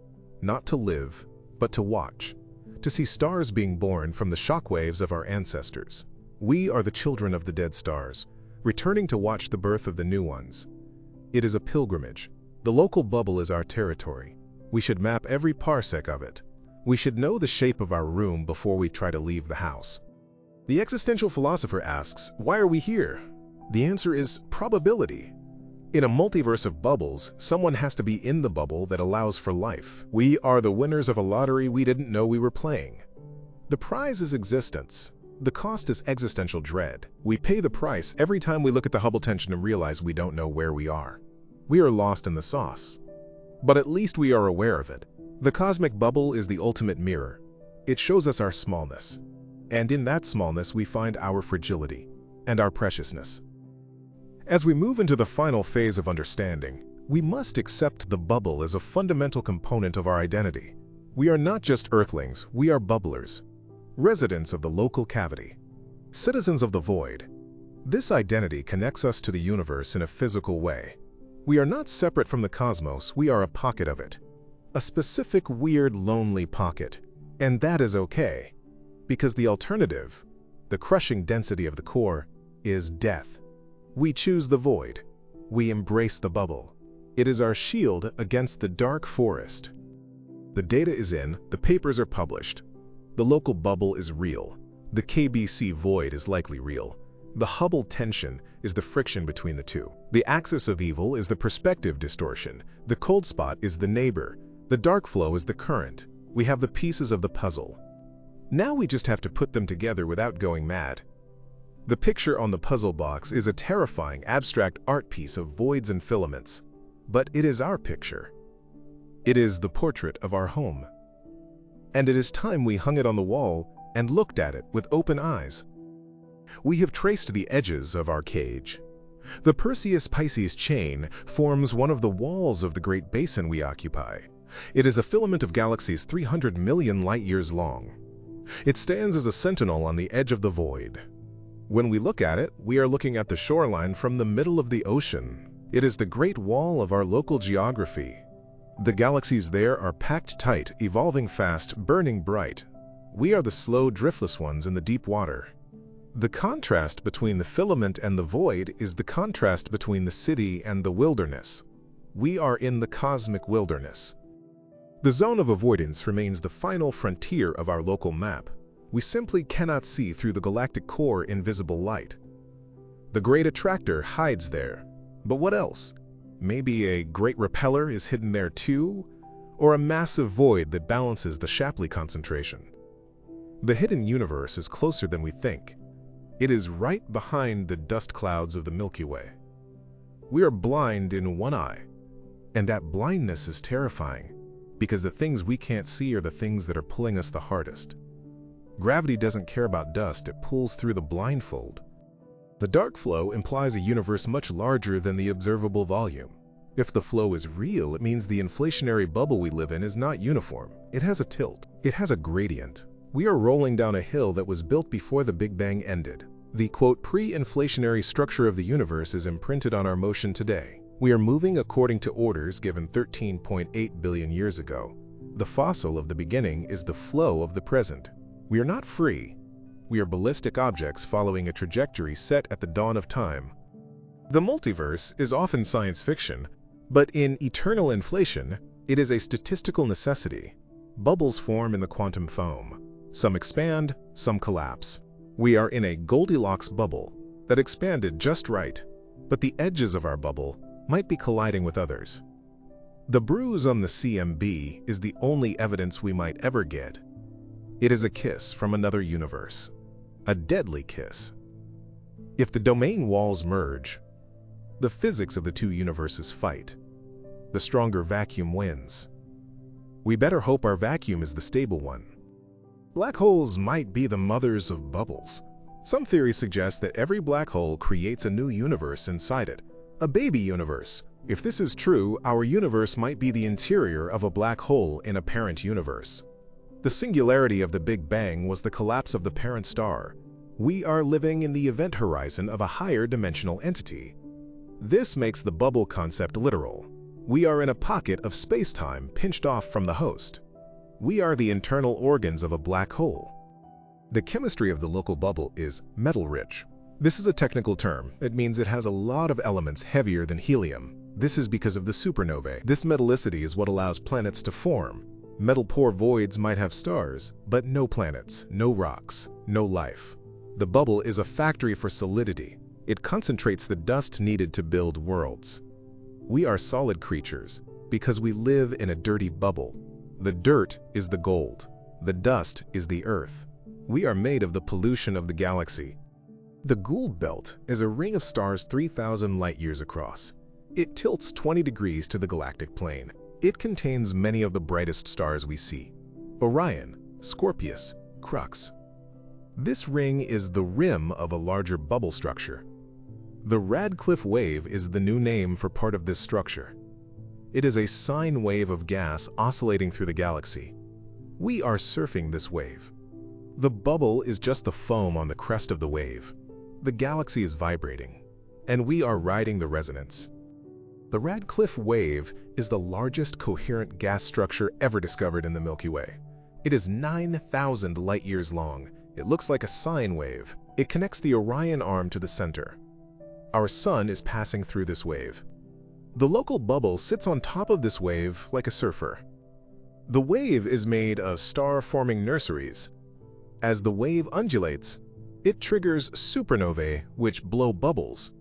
not to live, but to watch, to see stars being born from the shockwaves of our ancestors. We are the children of the dead stars. returning to watch the birth of the new ones. It is a pilgrimage. The local bubble is our territory. We should map every parsec of it. We should know the shape of our room before we try to leave the house. The existential philosopher asks, why are we here? The answer is probability. In a multiverse of bubbles, someone has to be in the bubble that allows for life. We are the winners of a lottery we didn't know we were playing. The prize is existence. The cost is existential dread. We pay the price every time we look at the Hubble tension and realize we don't know where we are. We are lost in the sauce. But at least we are aware of it. The cosmic bubble is the ultimate mirror. It shows us our smallness. And in that smallness we find our fragility and our preciousness. As we move into the final phase of understanding, we must accept the bubble as a fundamental component of our identity. We are not just earthlings, we are bubblers, residents of the local cavity, citizens of the void. This identity connects us to the universe in a physical way. We are not separate from the cosmos, we are a pocket of it. A specific, weird, lonely pocket. And that is okay, because the alternative, the crushing density of the core, is death. We choose the void. We embrace the bubble. It is our shield against the dark forest. The data is in, the papers are published. The local bubble is real. The KBC void is likely real. The Hubble tension is the friction between the two. The axis of evil is the perspective distortion. The cold spot is the neighbor. The dark flow is the current. We have the pieces of the puzzle. Now we just have to put them together without going mad. The picture on the puzzle box is a terrifying abstract art piece of voids and filaments. But it is our picture. It is the portrait of our home. And it is time we hung it on the wall and looked at it with open eyes. We have traced the edges of our cage. The Perseus-Pisces chain forms one of the walls of the Great Basin we occupy. It is a filament of galaxies 300 million light-years long. It stands as a sentinel on the edge of the void. When we look at it, we are looking at the shoreline from the middle of the ocean. It is the great wall of our local geography. The galaxies there are packed tight, evolving fast, burning bright. We are the slow, driftless ones in the deep water. The contrast between the filament and the void is the contrast between the city and the wilderness. We are in the cosmic wilderness. The zone of avoidance remains the final frontier of our local map. We simply cannot see through the galactic core in visible light. The great attractor hides there. But what else? Maybe a great repeller is hidden there too? Or a massive void that balances the Shapley concentration? The hidden universe is closer than we think. It is right behind the dust clouds of the Milky Way. We are blind in one eye, and that blindness is terrifying, because the things we can't see are the things that are pulling us the hardest. Gravity doesn't care about dust, it pulls through the blindfold. The dark flow implies a universe much larger than the observable volume. If the flow is real, it means the inflationary bubble we live in is not uniform. It has a tilt. It has a gradient. We are rolling down a hill that was built before the Big Bang ended. The, quote, pre-inflationary structure of the universe is imprinted on our motion today. We are moving according to orders given 13.8 billion years ago. The fossil of the beginning is the flow of the present. We are not free. We are ballistic objects following a trajectory set at the dawn of time. The multiverse is often science fiction, but in eternal inflation, it is a statistical necessity. Bubbles form in the quantum foam. Some expand, some collapse. We are in a Goldilocks bubble that expanded just right, but the edges of our bubble might be colliding with others. The bruise on the CMB is the only evidence we might ever get. It is a kiss from another universe. A deadly kiss. If the domain walls merge, the physics of the two universes fight. The stronger vacuum wins. We better hope our vacuum is the stable one. Black holes might be the mothers of bubbles. Some theories suggest that every black hole creates a new universe inside it, a baby universe. If this is true, our universe might be the interior of a black hole in a parent universe. The singularity of the Big Bang was the collapse of the parent star. We are living in the event horizon of a higher dimensional entity. This makes the bubble concept literal. We are in a pocket of space-time pinched off from the host. We are the internal organs of a black hole. The chemistry of the local bubble is metal-rich. This is a technical term. It means it has a lot of elements heavier than helium. This is because of the supernovae. This metallicity is what allows planets to form. Metal-poor voids might have stars, but no planets, no rocks, no life. The bubble is a factory for solidity. It concentrates the dust needed to build worlds. We are solid creatures because we live in a dirty bubble. The dirt is the gold. The dust is the earth. We are made of the pollution of the galaxy. The Gould Belt is a ring of stars 3,000 light-years across. It tilts 20 degrees to the galactic plane. It contains many of the brightest stars we see: Orion, Scorpius, Crux. This ring is the rim of a larger bubble structure. The Radcliffe wave is the new name for part of this structure. It is a sine wave of gas oscillating through the galaxy. We are surfing this wave. The bubble is just the foam on the crest of the wave. The galaxy is vibrating, and we are riding the resonance. The Radcliffe wave is the largest coherent gas structure ever discovered in the Milky Way. It is 9,000 light-years long. It looks like a sine wave. It connects the Orion arm to the center. Our sun is passing through this wave. The local bubble sits on top of this wave like a surfer. The wave is made of star-forming nurseries. As the wave undulates, it triggers supernovae, which blow bubbles.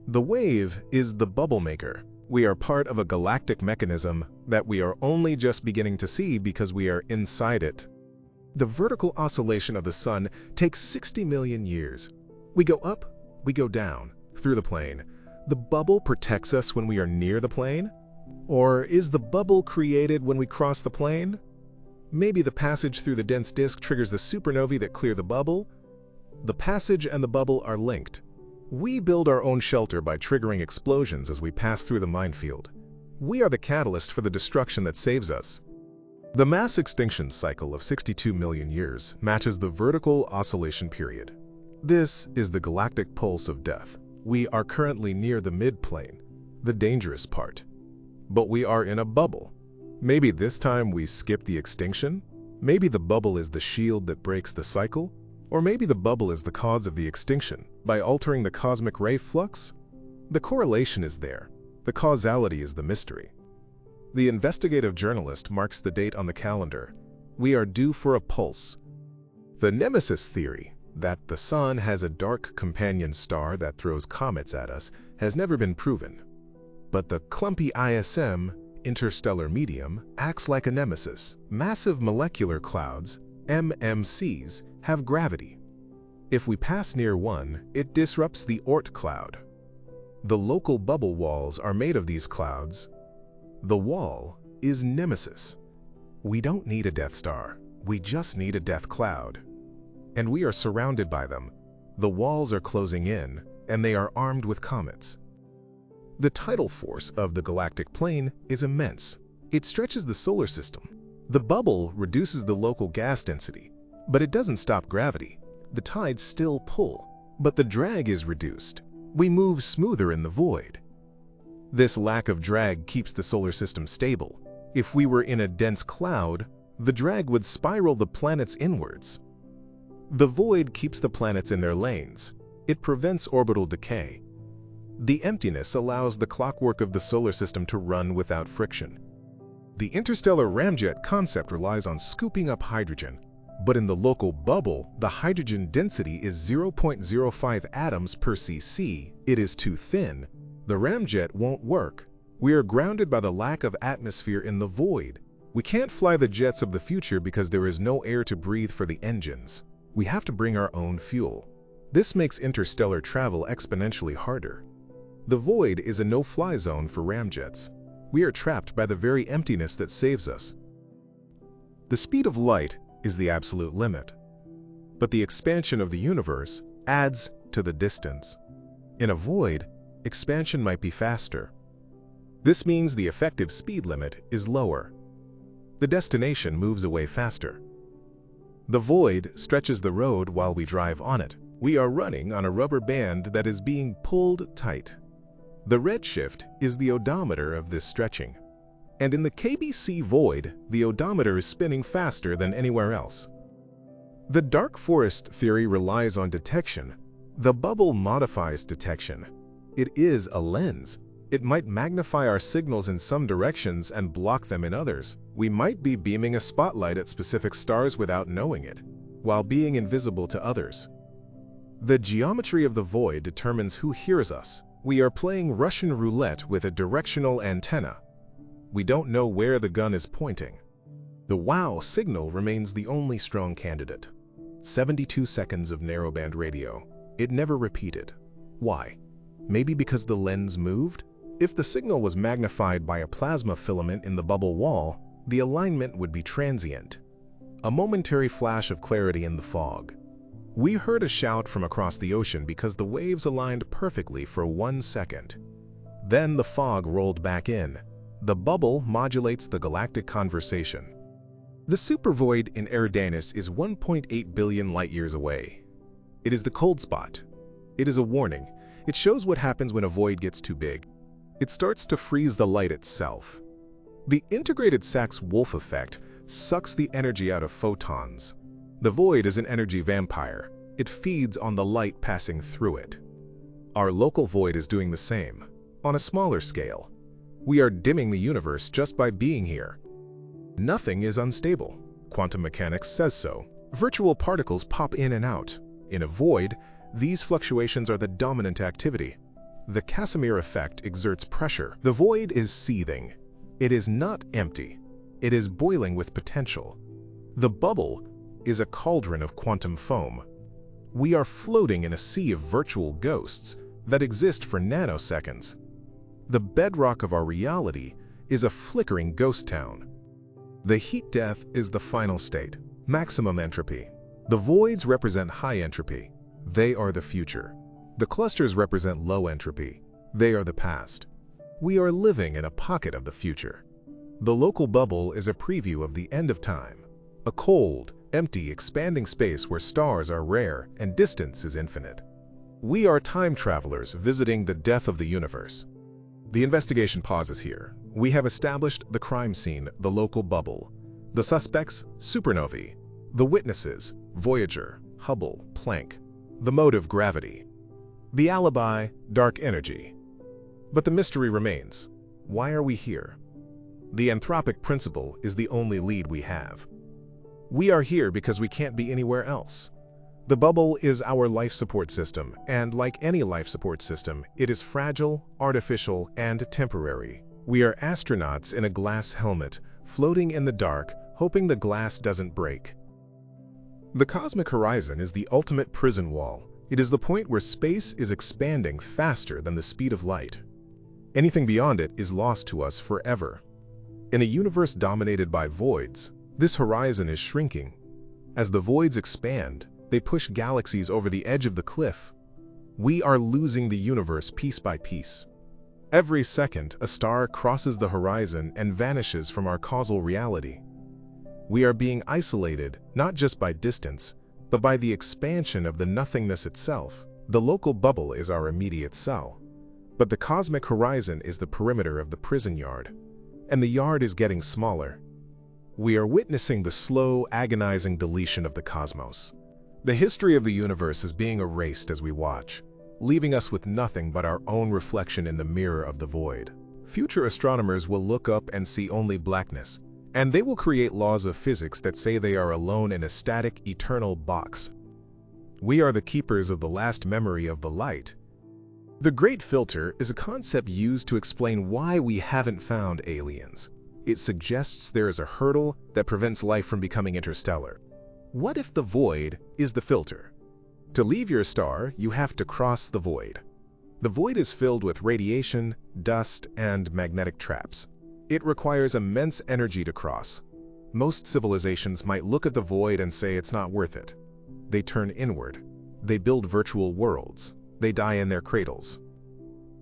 The wave is the bubble maker. We are part of a galactic mechanism that we are only just beginning to see because we are inside it. The vertical oscillation of the sun takes 60 million years. We go up, we go down, through the plane. The bubble protects us when we are near the plane? Or is the bubble created when we cross the plane? Maybe the passage through the dense disk triggers the supernovae that clear the bubble? The passage and the bubble are linked. We build our own shelter by triggering explosions as we pass through the minefield. We are the catalyst for the destruction that saves us. The mass extinction cycle of 62 million years matches the vertical oscillation period. This is the galactic pulse of death. We are currently near the midplane, the dangerous part. But we are in a bubble. Maybe this time we skip the extinction? Maybe the bubble is the shield that breaks the cycle? Or maybe the bubble is the cause of the extinction by altering the cosmic ray flux? The correlation is there. The causality is the mystery. The investigative journalist marks the date on the calendar. We are due for a pulse. The nemesis theory, that the sun has a dark companion star that throws comets at us, has never been proven. But the clumpy ISM, interstellar medium, acts like a nemesis. Massive molecular clouds, MMCs, have gravity. If we pass near one, it disrupts the Oort cloud. The local bubble walls are made of these clouds. The wall is nemesis. We don't need a Death Star. We just need a death cloud. And we are surrounded by them. The walls are closing in, and they are armed with comets. The tidal force of the galactic plane is immense. It stretches the solar system. The bubble reduces the local gas density, but it doesn't stop gravity. The tides still pull, but the drag is reduced. We move smoother in the void. This lack of drag keeps the solar system stable. If we were in a dense cloud, the drag would spiral the planets inwards. The void keeps the planets in their lanes. It prevents orbital decay. The emptiness allows the clockwork of the solar system to run without friction. The interstellar ramjet concept relies on scooping up hydrogen. But in the local bubble, the hydrogen density is 0.05 atoms per cc. It is too thin. The ramjet won't work. We are grounded by the lack of atmosphere in the void. We can't fly the jets of the future because there is no air to breathe for the engines. We have to bring our own fuel. This makes interstellar travel exponentially harder. The void is a no-fly zone for ramjets. We are trapped by the very emptiness that saves us. The speed of light is the absolute limit, but the expansion of the universe adds to the distance. In a void, expansion might be faster. This means the effective speed limit is lower. The destination moves away faster. The void stretches the road while we drive on it. We are running on a rubber band that is being pulled tight. The redshift is the odometer of this stretching. And in the KBC void, the odometer is spinning faster than anywhere else. The dark forest theory relies on detection, The bubble modifies detection. It is a lens. It might magnify our signals in some directions and block them in others. We might be beaming a spotlight at specific stars without knowing it, while being invisible to others. The geometry of the void determines who hears us. We are playing Russian roulette with a directional antenna. We don't know where the gun is pointing. The WOW signal remains the only strong candidate. 72 seconds of narrowband radio. It never repeated. Why? Maybe because the lens moved? If the signal was magnified by a plasma filament in the bubble wall, the alignment would be transient. A momentary flash of clarity in the fog. We heard a shout from across the ocean because the waves aligned perfectly for 1 second. Then the fog rolled back in. The bubble modulates the galactic conversation. The supervoid in Eridanus is 1.8 billion light-years away. It is the cold spot. It is a warning. It shows what happens when a void gets too big. It starts to freeze the light itself. The integrated Sachs-Wolf effect sucks the energy out of photons. The void is an energy vampire. It feeds on the light passing through it. Our local void is doing the same, on a smaller scale. We are dimming the universe just by being here. Nothing is unstable. Quantum mechanics says so. Virtual particles pop in and out. In a void, these fluctuations are the dominant activity. The Casimir effect exerts pressure. The void is seething. It is not empty. It is boiling with potential. The bubble is a cauldron of quantum foam. We are floating in a sea of virtual ghosts that exist for nanoseconds. The bedrock of our reality is a flickering ghost town. The heat death is the final state, maximum entropy. The voids represent high entropy. They are the future. The clusters represent low entropy. They are the past. We are living in a pocket of the future. The local bubble is a preview of the end of time, a cold, empty, expanding space where stars are rare and distance is infinite. We are time travelers visiting the death of the universe. The investigation pauses here. We have established the crime scene, the local bubble, the suspects, supernovae, the witnesses, Voyager, Hubble, Planck, the motive, gravity, the alibi, dark energy. But the mystery remains. Why are we here? The anthropic principle is the only lead we have. We are here because we can't be anywhere else. The bubble is our life support system, and like any life support system, it is fragile, artificial, and temporary. We are astronauts in a glass helmet, floating in the dark, hoping the glass doesn't break. The cosmic horizon is the ultimate prison wall. It is the point where space is expanding faster than the speed of light. Anything beyond it is lost to us forever. In a universe dominated by voids, this horizon is shrinking. As the voids expand, they push galaxies over the edge of the cliff. We are losing the universe piece by piece. Every second, a star crosses the horizon and vanishes from our causal reality. We are being isolated, not just by distance, but by the expansion of the nothingness itself. The local bubble is our immediate cell, but the cosmic horizon is the perimeter of the prison yard, and the yard is getting smaller. We are witnessing the slow, agonizing deletion of the cosmos. The history of the universe is being erased as we watch, leaving us with nothing but our own reflection in the mirror of the void. Future astronomers will look up and see only blackness, and they will create laws of physics that say they are alone in a static, eternal box. We are the keepers of the last memory of the light. The Great Filter is a concept used to explain why we haven't found aliens. It suggests there is a hurdle that prevents life from becoming interstellar. What if the void is the filter? To leave your star, you have to cross the void. The void is filled with radiation, dust, and magnetic traps. It requires immense energy to cross. Most civilizations might look at the void and say it's not worth it. They turn inward. They build virtual worlds. They die in their cradles.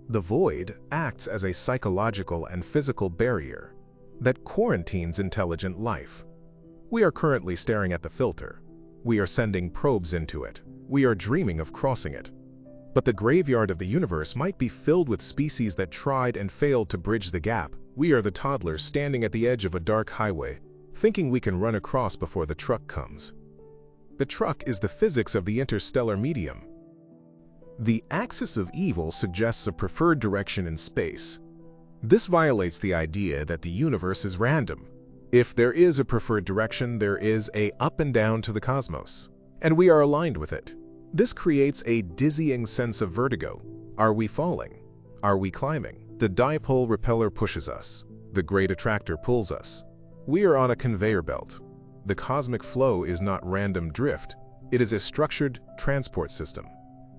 The void acts as a psychological and physical barrier that quarantines intelligent life. We are currently staring at the filter. We are sending probes into it. We are dreaming of crossing it. But the graveyard of the universe might be filled with species that tried and failed to bridge the gap. We are the toddlers standing at the edge of a dark highway, thinking we can run across before the truck comes. The truck is the physics of the interstellar medium. The axis of evil suggests a preferred direction in space. This violates the idea that the universe is random. If there is a preferred direction, there is a up and down to the cosmos, and we are aligned with it. This creates a dizzying sense of vertigo. Are we falling? Are we climbing? The dipole repeller pushes us. The great attractor pulls us. We are on a conveyor belt. The cosmic flow is not random drift. It is a structured transport system.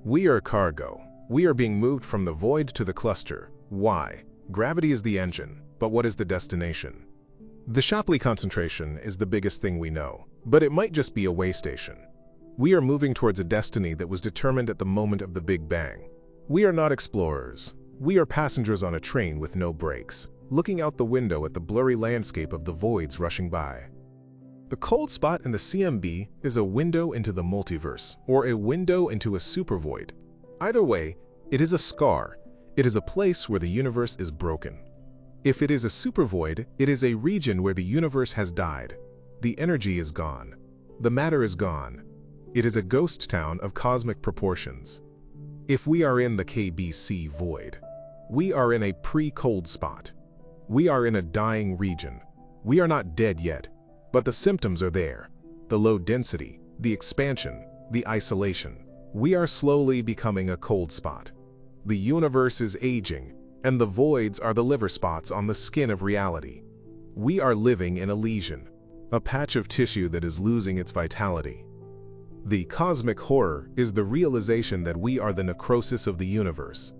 We are cargo. We are being moved from the void to the cluster. Why? Gravity is the engine, but what is the destination? The Shapley concentration is the biggest thing we know, but it might just be a way station. We are moving towards a destiny that was determined at the moment of the Big Bang. We are not explorers. We are passengers on a train with no brakes, looking out the window at the blurry landscape of the voids rushing by. The cold spot in the CMB is a window into the multiverse, or a window into a supervoid. Either way, it is a scar. It is a place where the universe is broken. If it is a supervoid, it is a region where the universe has died. The energy is gone. The matter is gone. It is a ghost town of cosmic proportions. If we are in the KBC void, we are in a pre-cold spot. We are in a dying region. We are not dead yet, but the symptoms are there. The low density, the expansion, the isolation. We are slowly becoming a cold spot. The universe is aging, and the voids are the liver spots on the skin of reality. We are living in a lesion, a patch of tissue that is losing its vitality. The cosmic horror is the realization that we are the necrosis of the universe.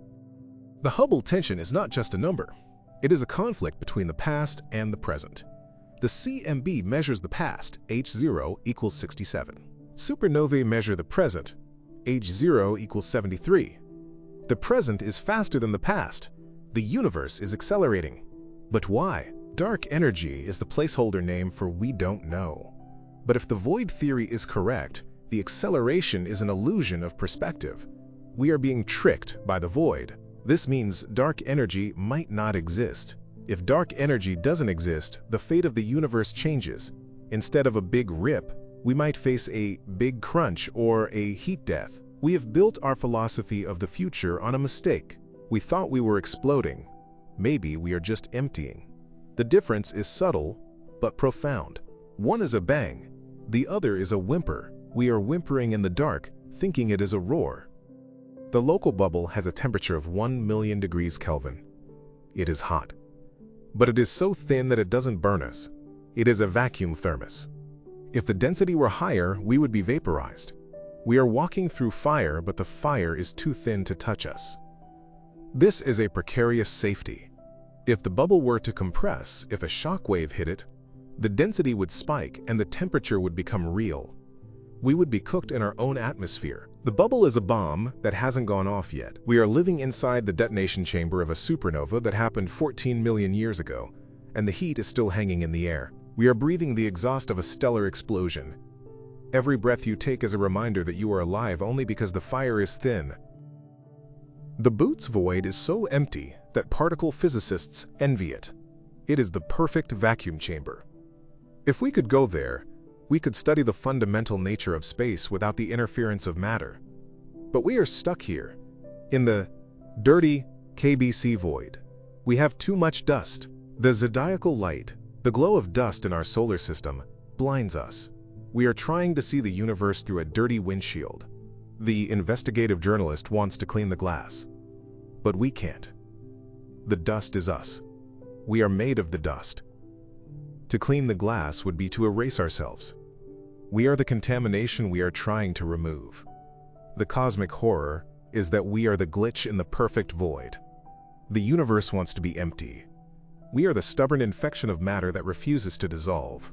The Hubble tension is not just a number. It is a conflict between the past and the present. The CMB measures the past, H0 equals 67. Supernovae measure the present, H0 equals 73. The present is faster than the past. The universe is accelerating. But why? Dark energy is the placeholder name for we don't know. But if the void theory is correct, the acceleration is an illusion of perspective. We are being tricked by the void. This means dark energy might not exist. If dark energy doesn't exist, the fate of the universe changes. Instead of a big rip, we might face a big crunch or a heat death. We have built our philosophy of the future on a mistake. We thought we were exploding. Maybe we are just emptying. The difference is subtle, but profound. One is a bang. The other is a whimper. We are whimpering in the dark, thinking it is a roar. The local bubble has a temperature of 1,000,000 degrees Kelvin. It is hot. But it is so thin that it doesn't burn us. It is a vacuum thermos. If the density were higher, we would be vaporized. We are walking through fire, but the fire is too thin to touch us. This is a precarious safety. If the bubble were to compress, if a shock wave hit it, the density would spike and the temperature would become real. We would be cooked in our own atmosphere. The bubble is a bomb that hasn't gone off yet. We are living inside the detonation chamber of a supernova that happened 14 million years ago, and the heat is still hanging in the air. We are breathing the exhaust of a stellar explosion. Every breath you take is a reminder that you are alive only because the fire is thin. The Boots void is so empty that particle physicists envy it. It is the perfect vacuum chamber. If we could go there, we could study the fundamental nature of space without the interference of matter. But we are stuck here, in the dirty KBC void. We have too much dust. The zodiacal light, the glow of dust in our solar system, blinds us. We are trying to see the universe through a dirty windshield. The investigative journalist wants to clean the glass. But we can't. The dust is us. We are made of the dust. To clean the glass would be to erase ourselves. We are the contamination we are trying to remove. The cosmic horror is that we are the glitch in the perfect void. The universe wants to be empty. We are the stubborn infection of matter that refuses to dissolve.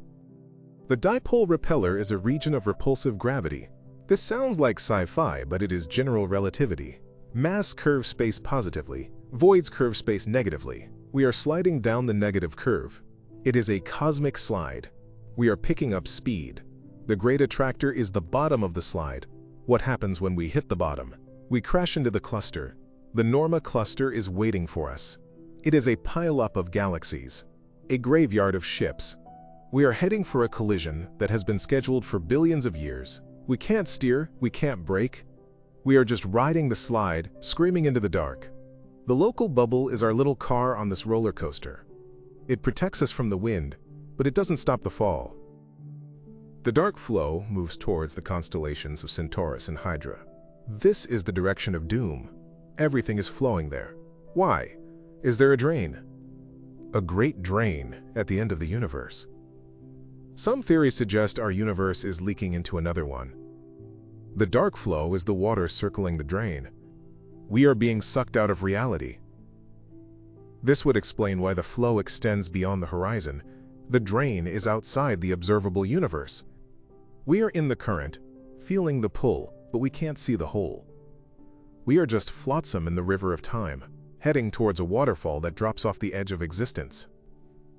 The dipole repeller is a region of repulsive gravity. This sounds like sci-fi, but it is general relativity. Mass curves space positively, voids curve space negatively. We are sliding down the negative curve. It is a cosmic slide. We are picking up speed. The great attractor is the bottom of the slide. What happens when we hit the bottom? We crash into the cluster. The Norma cluster is waiting for us. It is a pile-up of galaxies, a graveyard of ships. We are heading for a collision that has been scheduled for billions of years. We can't steer, we can't brake. We are just riding the slide, screaming into the dark. The local bubble is our little car on this roller coaster. It protects us from the wind, but it doesn't stop the fall. The dark flow moves towards the constellations of Centaurus and Hydra. This is the direction of doom. Everything is flowing there. Why? Is there a drain? A great drain at the end of the universe. Some theories suggest our universe is leaking into another one. The dark flow is the water circling the drain. We are being sucked out of reality. This would explain why the flow extends beyond the horizon. The drain is outside the observable universe. We are in the current, feeling the pull, but we can't see the hole. We are just flotsam in the river of time, heading towards a waterfall that drops off the edge of existence.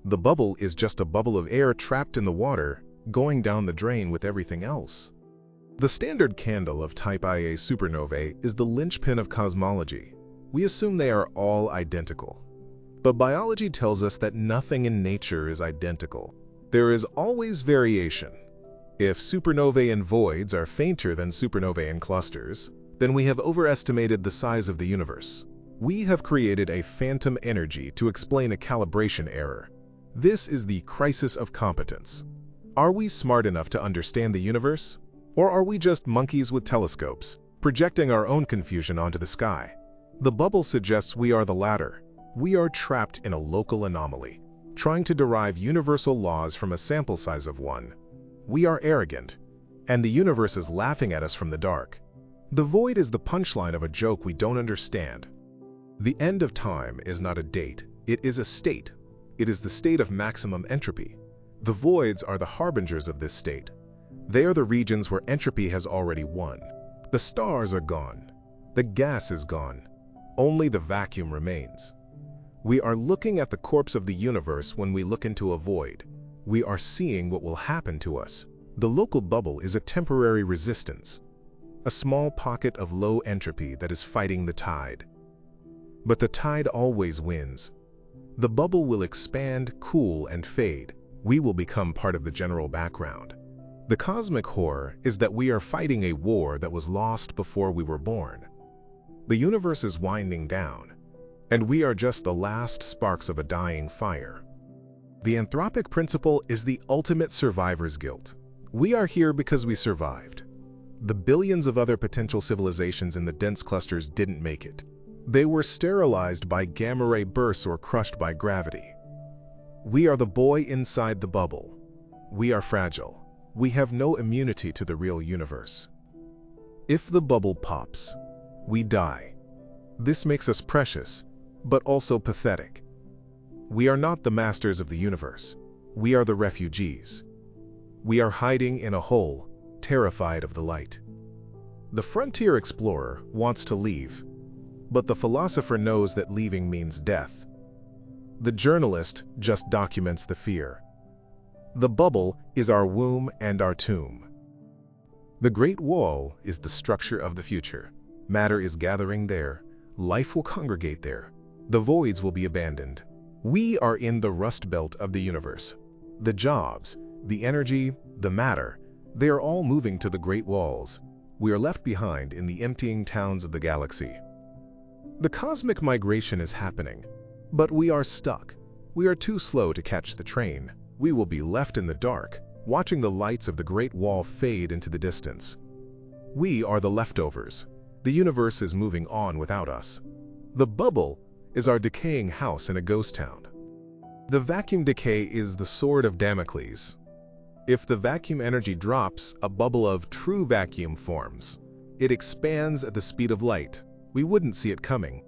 The bubble is just a bubble of air trapped in the water, going down the drain with everything else. The standard candle of Type Ia supernovae is the linchpin of cosmology. We assume they are all identical. But biology tells us that nothing in nature is identical. There is always variation. If supernovae and voids are fainter than supernovae and clusters, then we have overestimated the size of the universe. We have created a phantom energy to explain a calibration error. This is the crisis of competence. Are we smart enough to understand the universe? Or are we just monkeys with telescopes, projecting our own confusion onto the sky? The bubble suggests we are the latter. We are trapped in a local anomaly, trying to derive universal laws from a sample size of 1. We are arrogant, and the universe is laughing at us from the dark. The void is the punchline of a joke we don't understand. The end of time is not a date, it is a state. It is the state of maximum entropy. The voids are the harbingers of this state. They are the regions where entropy has already won. The stars are gone. The gas is gone. Only the vacuum remains. We are looking at the corpse of the universe when we look into a void. We are seeing what will happen to us. The local bubble is a temporary resistance, a small pocket of low entropy that is fighting the tide. But the tide always wins. The bubble will expand, cool, and fade. We will become part of the general background. The cosmic horror is that we are fighting a war that was lost before we were born. The universe is winding down, and we are just the last sparks of a dying fire. The anthropic principle is the ultimate survivor's guilt. We are here because we survived. The billions of other potential civilizations in the dense clusters didn't make it. They were sterilized by gamma-ray bursts or crushed by gravity. We are the boy inside the bubble. We are fragile. We have no immunity to the real universe. If the bubble pops, we die. This makes us precious, but also pathetic. We are not the masters of the universe. We are the refugees. We are hiding in a hole, terrified of the light. The frontier explorer wants to leave, but the philosopher knows that leaving means death. The journalist just documents the fear. The bubble is our womb and our tomb. The Great Wall is the structure of the future. Matter is gathering there. Life will congregate there. The voids will be abandoned. We are in the rust belt of the universe. The jobs, the energy, the matter, they are all moving to the Great Walls. We are left behind in the emptying towns of the galaxy. The cosmic migration is happening, but we are stuck. We are too slow to catch the train. We will be left in the dark, watching the lights of the Great Wall fade into the distance. We are the leftovers. The universe is moving on without us. The bubble is our decaying house in a ghost town. The vacuum decay is the sword of Damocles. If the vacuum energy drops, a bubble of true vacuum forms. It expands at the speed of light. We wouldn't see it coming.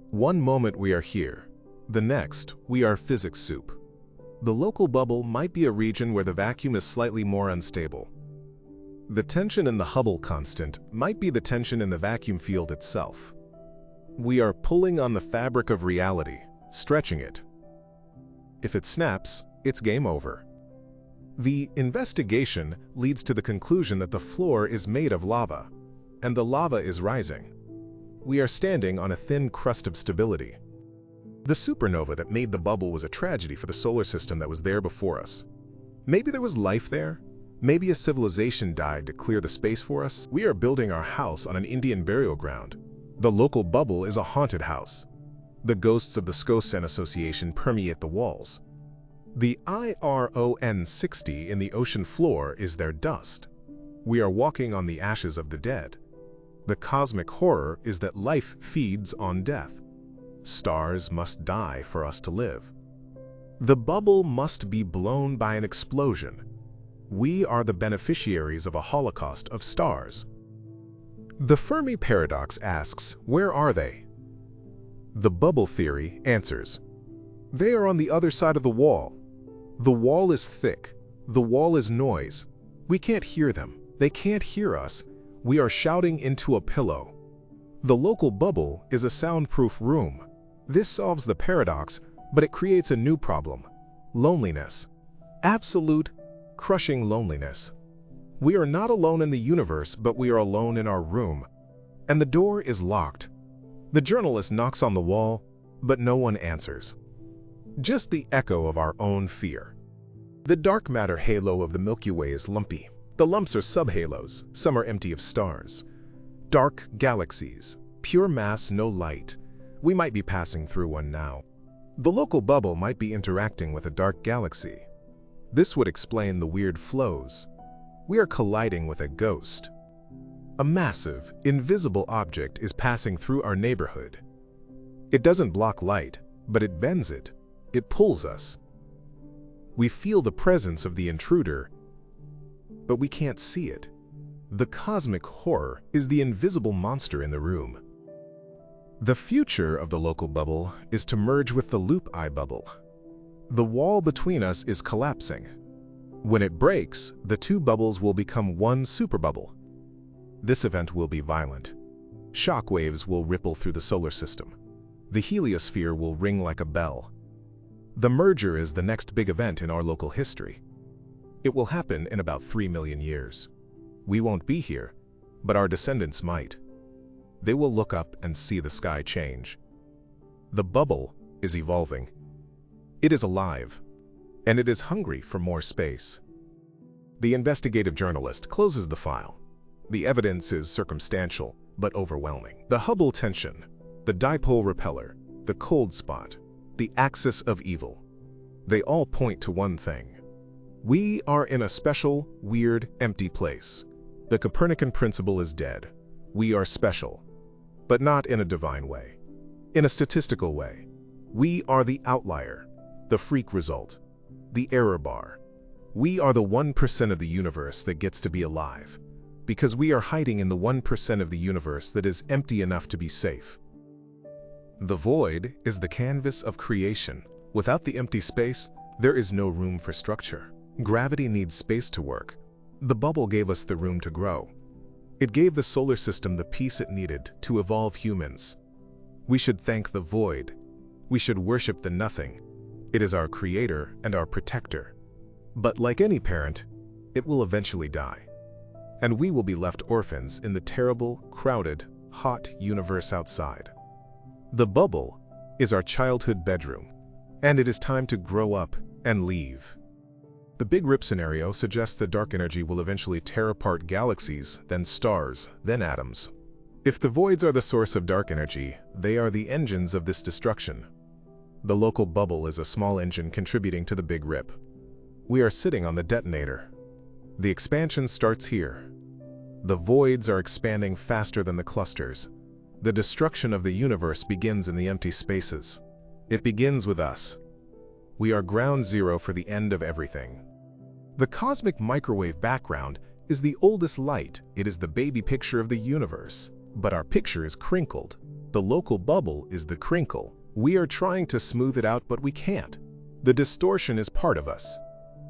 One moment we are here. The next, we are physics soup. The local bubble might be a region where the vacuum is slightly more unstable. The tension in the Hubble constant might be the tension in the vacuum field itself. We are pulling on the fabric of reality, stretching it. If it snaps, it's game over. The investigation leads to the conclusion that the floor is made of lava, and the lava is rising. We are standing on a thin crust of stability. The supernova that made the bubble was a tragedy for the solar system that was there before us. Maybe there was life there, Maybe a civilization died to clear the space for us? We are building our house on an Indian burial ground. The local bubble is a haunted house. The ghosts of the Skosen Association permeate the walls. The IRON 60 in the ocean floor is their dust. We are walking on the ashes of the dead. The cosmic horror is that life feeds on death. Stars must die for us to live. The bubble must be blown by an explosion. We are the beneficiaries of a holocaust of stars. The Fermi paradox asks, where are they? The bubble theory answers, they are on the other side of the wall. The wall is thick. The wall is noise. We can't hear them. They can't hear us. We are shouting into a pillow. The local bubble is a soundproof room. This solves the paradox, but it creates a new problem: loneliness. Absolute, crushing loneliness. We are not alone in the universe, but we are alone in our room. And the door is locked. The journalist knocks on the wall, but no one answers. Just the echo of our own fear. The dark matter halo of the Milky Way is lumpy. The lumps are subhalos, some are empty of stars. Dark galaxies, pure mass, no light. We might be passing through one now. The local bubble might be interacting with a dark galaxy. This would explain the weird flows. We are colliding with a ghost. A massive, invisible object is passing through our neighborhood. It doesn't block light, but it bends it. It pulls us. We feel the presence of the intruder, but we can't see it. The cosmic horror is the invisible monster in the room. The future of the local bubble is to merge with the loop eye bubble. The wall between us is collapsing. When it breaks, the two bubbles will become one superbubble. This event will be violent. Shock waves will ripple through the solar system. The heliosphere will ring like a bell. The merger is the next big event in our local history. It will happen in about 3 million years. We won't be here, but our descendants might. They will look up and see the sky change. The bubble is evolving. It is alive, and it is hungry for more space. The investigative journalist closes the file. The evidence is circumstantial, but overwhelming. The Hubble tension, the dipole repeller, the cold spot, the axis of evil. They all point to one thing. We are in a special, weird, empty place. The Copernican principle is dead. We are special, but not in a divine way. In a statistical way. We are the outlier, the freak result, the error bar. We are the 1% of the universe that gets to be alive, because we are hiding in the 1% of the universe that is empty enough to be safe. The void is the canvas of creation. Without the empty space, there is no room for structure. Gravity needs space to work. The bubble gave us the room to grow. It gave the solar system the peace it needed to evolve humans. We should thank the void. We should worship the nothing. It is our creator and our protector. But like any parent, it will eventually die. And we will be left orphans in the terrible, crowded, hot universe outside. The bubble is our childhood bedroom, and it is time to grow up and leave. The Big Rip scenario suggests that dark energy will eventually tear apart galaxies, then stars, then atoms. If the voids are the source of dark energy, they are the engines of this destruction. The local bubble is a small engine contributing to the Big Rip. We are sitting on the detonator. The expansion starts here. The voids are expanding faster than the clusters. The destruction of the universe begins in the empty spaces. It begins with us. We are ground zero for the end of everything. The cosmic microwave background is the oldest light. It is the baby picture of the universe. But our picture is crinkled. The local bubble is the crinkle. We are trying to smooth it out, but we can't. The distortion is part of us.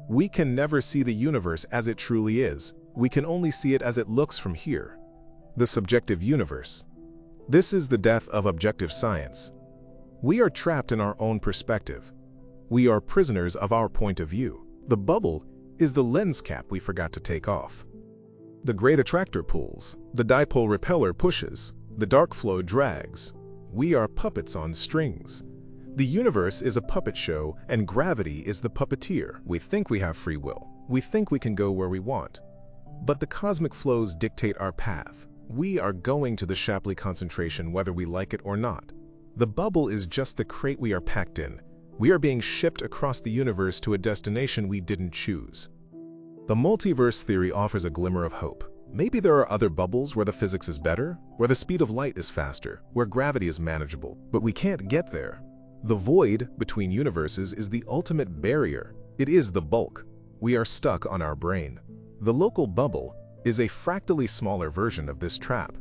We can never see the universe as it truly is. We can only see it as it looks from here. The subjective universe. This is the death of objective science. We are trapped in our own perspective. We are prisoners of our point of view. The bubble is the lens cap we forgot to take off. The great attractor pulls. The dipole repeller pushes. The dark flow drags. We are puppets on strings. The universe is a puppet show, and gravity is the puppeteer. We think we have free will. We think we can go where we want. But the cosmic flows dictate our path. We are going to the Shapley concentration whether we like it or not. The bubble is just the crate we are packed in. We are being shipped across the universe to a destination we didn't choose. The multiverse theory offers a glimmer of hope. Maybe there are other bubbles where the physics is better, where the speed of light is faster, where gravity is manageable, but we can't get there. The void between universes is the ultimate barrier. It is the bulk. We are stuck on our brain. The local bubble is a fractally smaller version of this trap.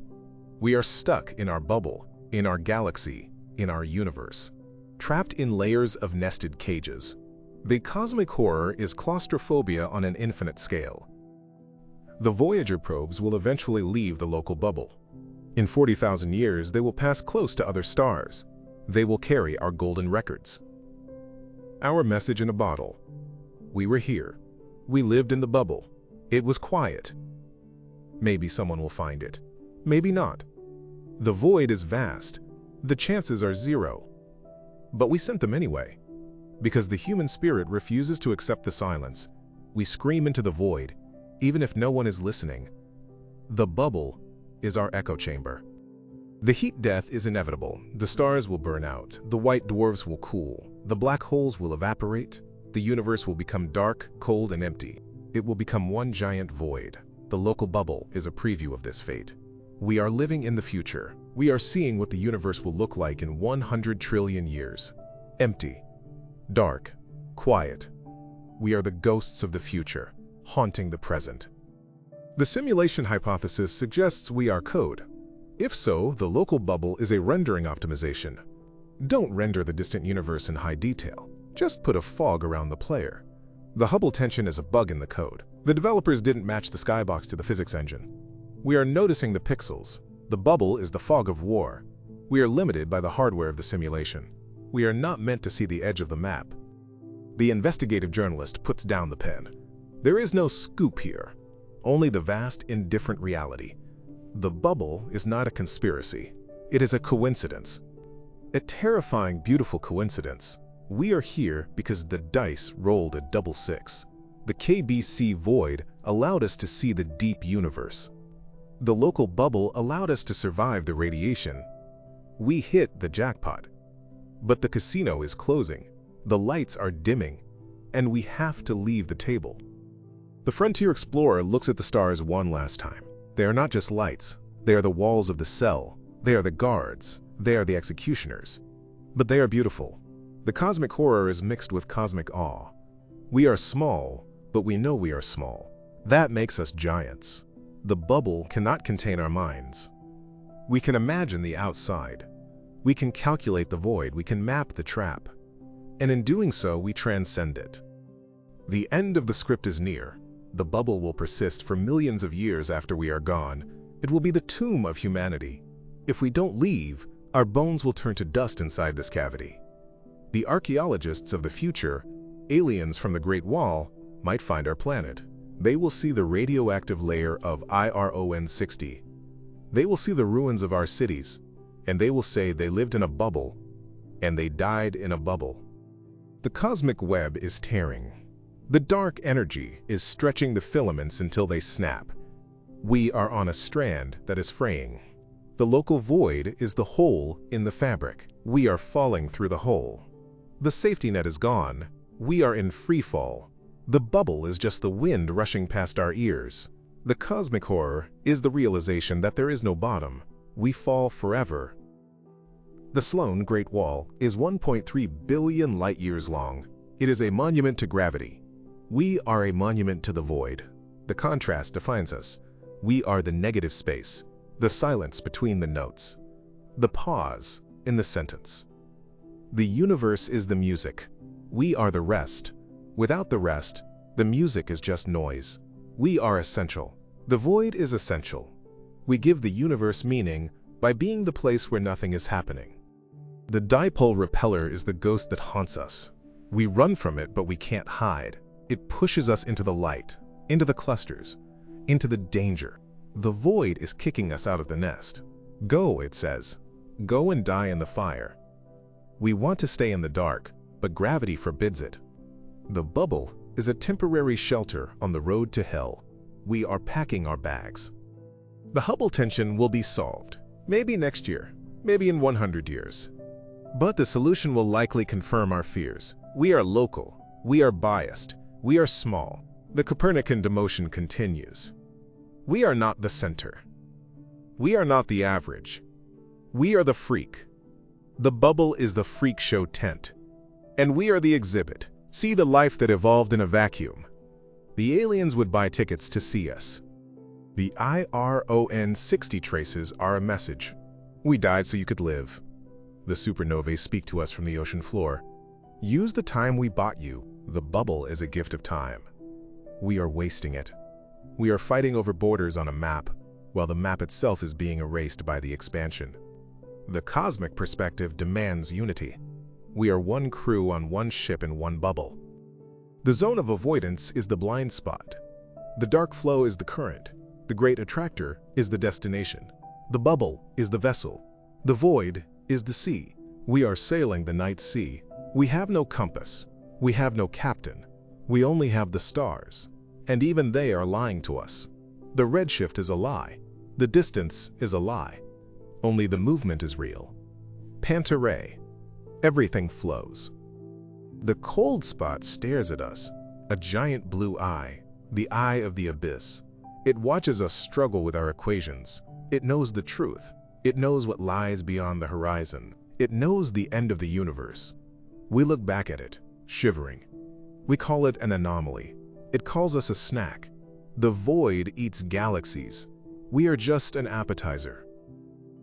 We are stuck in our bubble, in our galaxy, in our universe, trapped in layers of nested cages. The cosmic horror is claustrophobia on an infinite scale. The Voyager probes will eventually leave the local bubble. In 40,000 years, they will pass close to other stars. They will carry our golden records. Our message in a bottle. We were here. We lived in the bubble. It was quiet. Maybe someone will find it. Maybe not. The void is vast. The chances are zero. But we sent them anyway. Because the human spirit refuses to accept the silence, we scream into the void, even if no one is listening. The bubble is our echo chamber. The heat death is inevitable. The stars will burn out. The white dwarfs will cool. The black holes will evaporate. The universe will become dark, cold, and empty. It will become one giant void. The local bubble is a preview of this fate. We are living in the future. We are seeing what the universe will look like in 100 trillion years. Empty. Dark. Quiet. We are the ghosts of the future, haunting the present. The simulation hypothesis suggests we are code. If so, the local bubble is a rendering optimization. Don't render the distant universe in high detail. Just put a fog around the player. The Hubble tension is a bug in the code. The developers didn't match the skybox to the physics engine. We are noticing the pixels. The bubble is the fog of war. We are limited by the hardware of the simulation. We are not meant to see the edge of the map. The investigative journalist puts down the pen. There is no scoop here, only the vast, indifferent reality. The bubble is not a conspiracy. It is a coincidence. A terrifying, beautiful coincidence. We are here because the dice rolled a double six. The KBC void allowed us to see the deep universe. The local bubble allowed us to survive the radiation. We hit the jackpot. But the casino is closing. The lights are dimming, and we have to leave the table. The frontier explorer looks at the stars one last time. They are not just lights. They are the walls of the cell. They are the guards. They are the executioners. But they are beautiful. The cosmic horror is mixed with cosmic awe. We are small, but we know we are small. That makes us giants. The bubble cannot contain our minds. We can imagine the outside. We can calculate the void. We can map the trap. And in doing so, we transcend it. The end of the script is near. The bubble will persist for millions of years after we are gone. It will be the tomb of humanity. If we don't leave, our bones will turn to dust inside this cavity. The archaeologists of the future, aliens from the Great Wall, might find our planet. They will see the radioactive layer of IRON 60. They will see the ruins of our cities, and they will say they lived in a bubble, and they died in a bubble. The cosmic web is tearing. The dark energy is stretching the filaments until they snap. We are on a strand that is fraying. The local void is the hole in the fabric. We are falling through the hole. The safety net is gone. We are in free fall. The bubble is just the wind rushing past our ears. The cosmic horror is the realization that there is no bottom. We fall forever. The Sloan Great Wall is 1.3 billion light-years long. It is a monument to gravity. We are a monument to the void. The contrast defines us. We are the negative space, the silence between the notes, the pause in the sentence. The universe is the music. We are the rest. Without the rest, the music is just noise. We are essential. The void is essential. We give the universe meaning by being the place where nothing is happening. The dipole repeller is the ghost that haunts us. We run from it, but we can't hide. It pushes us into the light, into the clusters, into the danger. The void is kicking us out of the nest. Go, it says. Go and die in the fire. We want to stay in the dark, but gravity forbids it. The bubble is a temporary shelter on the road to hell. We are packing our bags. The Hubble tension will be solved, maybe next year, maybe in 100 years. But the solution will likely confirm our fears. We are local, we are biased, we are small. The Copernican demotion continues. We are not the center. We are not the average. We are the freak. The bubble is the freak show tent. And we are the exhibit. See the life that evolved in a vacuum. The aliens would buy tickets to see us. The IRON 60 traces are a message. We died so you could live. The supernovae speak to us from the ocean floor. Use the time we bought you. The bubble is a gift of time. We are wasting it. We are fighting over borders on a map, while the map itself is being erased by the expansion. The cosmic perspective demands unity. We are one crew on one ship in one bubble. The zone of avoidance is the blind spot. The dark flow is the current. The great attractor is the destination. The bubble is the vessel. The void is the sea. We are sailing the night sea. We have no compass. We have no captain. We only have the stars. And even they are lying to us. The redshift is a lie. The distance is a lie. Only the movement is real. Panta-ray. Everything flows. The cold spot stares at us, a giant blue eye, the eye of the abyss. It watches us struggle with our equations. It knows the truth. It knows what lies beyond the horizon. It knows the end of the universe. We look back at it, shivering. We call it an anomaly. It calls us a snack. The void eats galaxies. We are just an appetizer.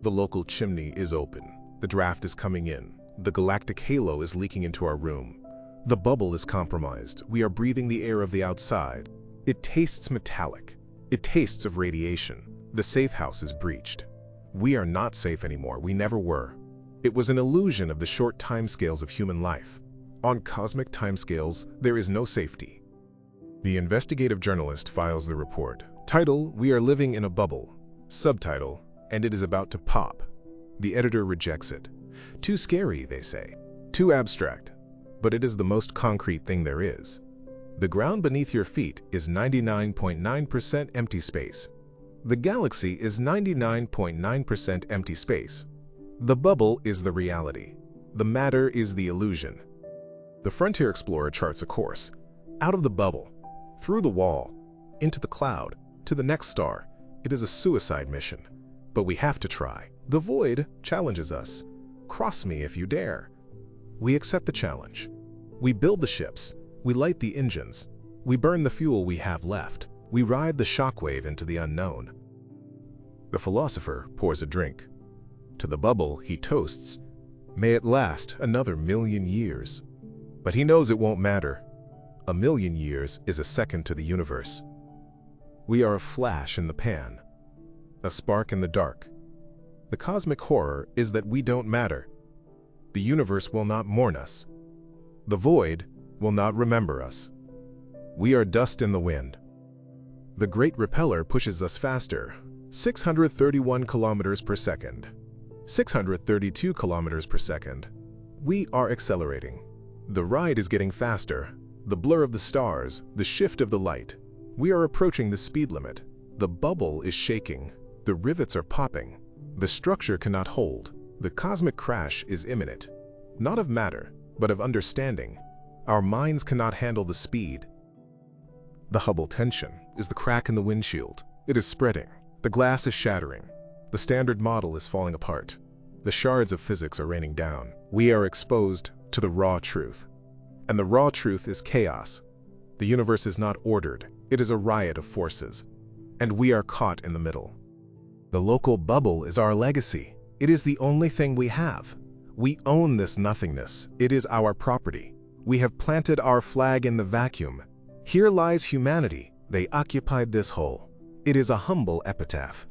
The local chimney is open. The draft is coming in. The galactic halo is leaking into our room. The bubble is compromised. We are breathing the air of the outside. It tastes metallic. It tastes of radiation. The safe house is breached. We are not safe anymore. We never were. It was an illusion of the short timescales of human life. On cosmic timescales, there is no safety. The investigative journalist files the report. Title, "We are living in a bubble." Subtitle, "And it is about to pop." The editor rejects it. Too scary, they say. Too abstract. But it is the most concrete thing there is. The ground beneath your feet is 99.9% empty space. The galaxy is 99.9% empty space. The bubble is the reality. The matter is the illusion. The Frontier Explorer charts a course. Out of the bubble, through the wall, into the cloud, to the next star. It is a suicide mission. But we have to try. The void challenges us. Cross me if you dare. We accept the challenge. We build the ships. We light the engines. We burn the fuel we have left. We ride the shockwave into the unknown. The philosopher pours a drink. To the bubble, he toasts. May it last another 1,000,000 years. But he knows it won't matter. 1,000,000 years is a second to the universe. We are a flash in the pan, a spark in the dark. The cosmic horror is that we don't matter. The universe will not mourn us. The void will not remember us. We are dust in the wind. The great repeller pushes us faster, 631 kilometers per second, 632 kilometers per second. We are accelerating. The ride is getting faster. The blur of the stars, the shift of the light. We are approaching the speed limit. The bubble is shaking. The rivets are popping. The structure cannot hold. The cosmic crash is imminent. Not of matter, but of understanding. Our minds cannot handle the speed. The Hubble tension is the crack in the windshield. It is spreading. The glass is shattering. The standard model is falling apart. The shards of physics are raining down. We are exposed to the raw truth. And the raw truth is chaos. The universe is not ordered. It is a riot of forces. And we are caught in the middle. The local bubble is our legacy. It is the only thing we have. We own this nothingness. It is our property. We have planted our flag in the vacuum. Here lies humanity. They occupied this hole. It is a humble epitaph.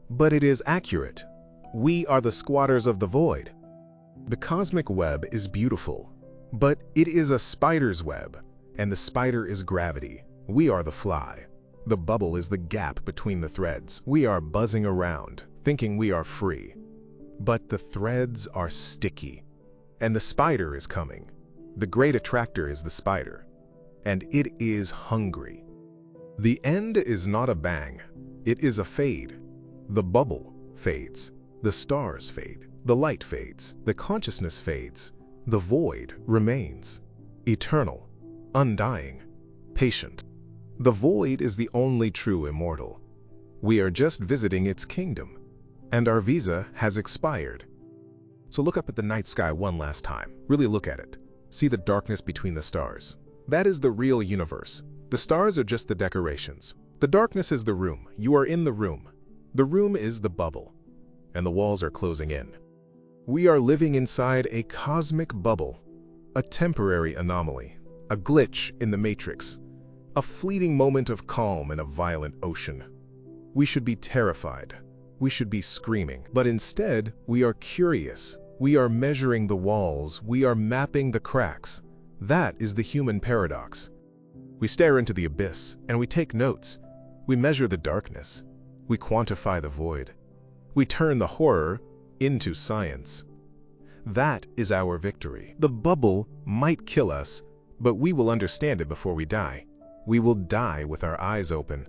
But it is accurate. We are the squatters of the void. The cosmic web is beautiful, but it is a spider's web, and the spider is gravity. We are the fly. The bubble is the gap between the threads. We are buzzing around, thinking we are free. But the threads are sticky, and the spider is coming. The great attractor is the spider, and it is hungry. The end is not a bang, it is a fade. The bubble fades, the stars fade, the light fades, the consciousness fades, the void remains. Eternal, undying, patient. The void is the only true immortal. We are just visiting its kingdom, and our visa has expired. So look up at the night sky one last time. Really look at it. See the darkness between the stars. That is the real universe. The stars are just the decorations. The darkness is the room. You are in the room. The room is the bubble, and the walls are closing in. We are living inside a cosmic bubble, a temporary anomaly, a glitch in the matrix, a fleeting moment of calm in a violent ocean. We should be terrified. We should be screaming. But instead, we are curious. We are measuring the walls. We are mapping the cracks. That is the human paradox. We stare into the abyss, and we take notes. We measure the darkness. We quantify the void. We turn the horror into science. That is our victory. The bubble might kill us, but we will understand it before we die. We will die with our eyes open.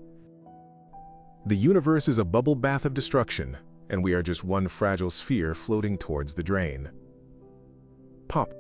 The universe is a bubble bath of destruction, and we are just one fragile sphere floating towards the drain. Pop.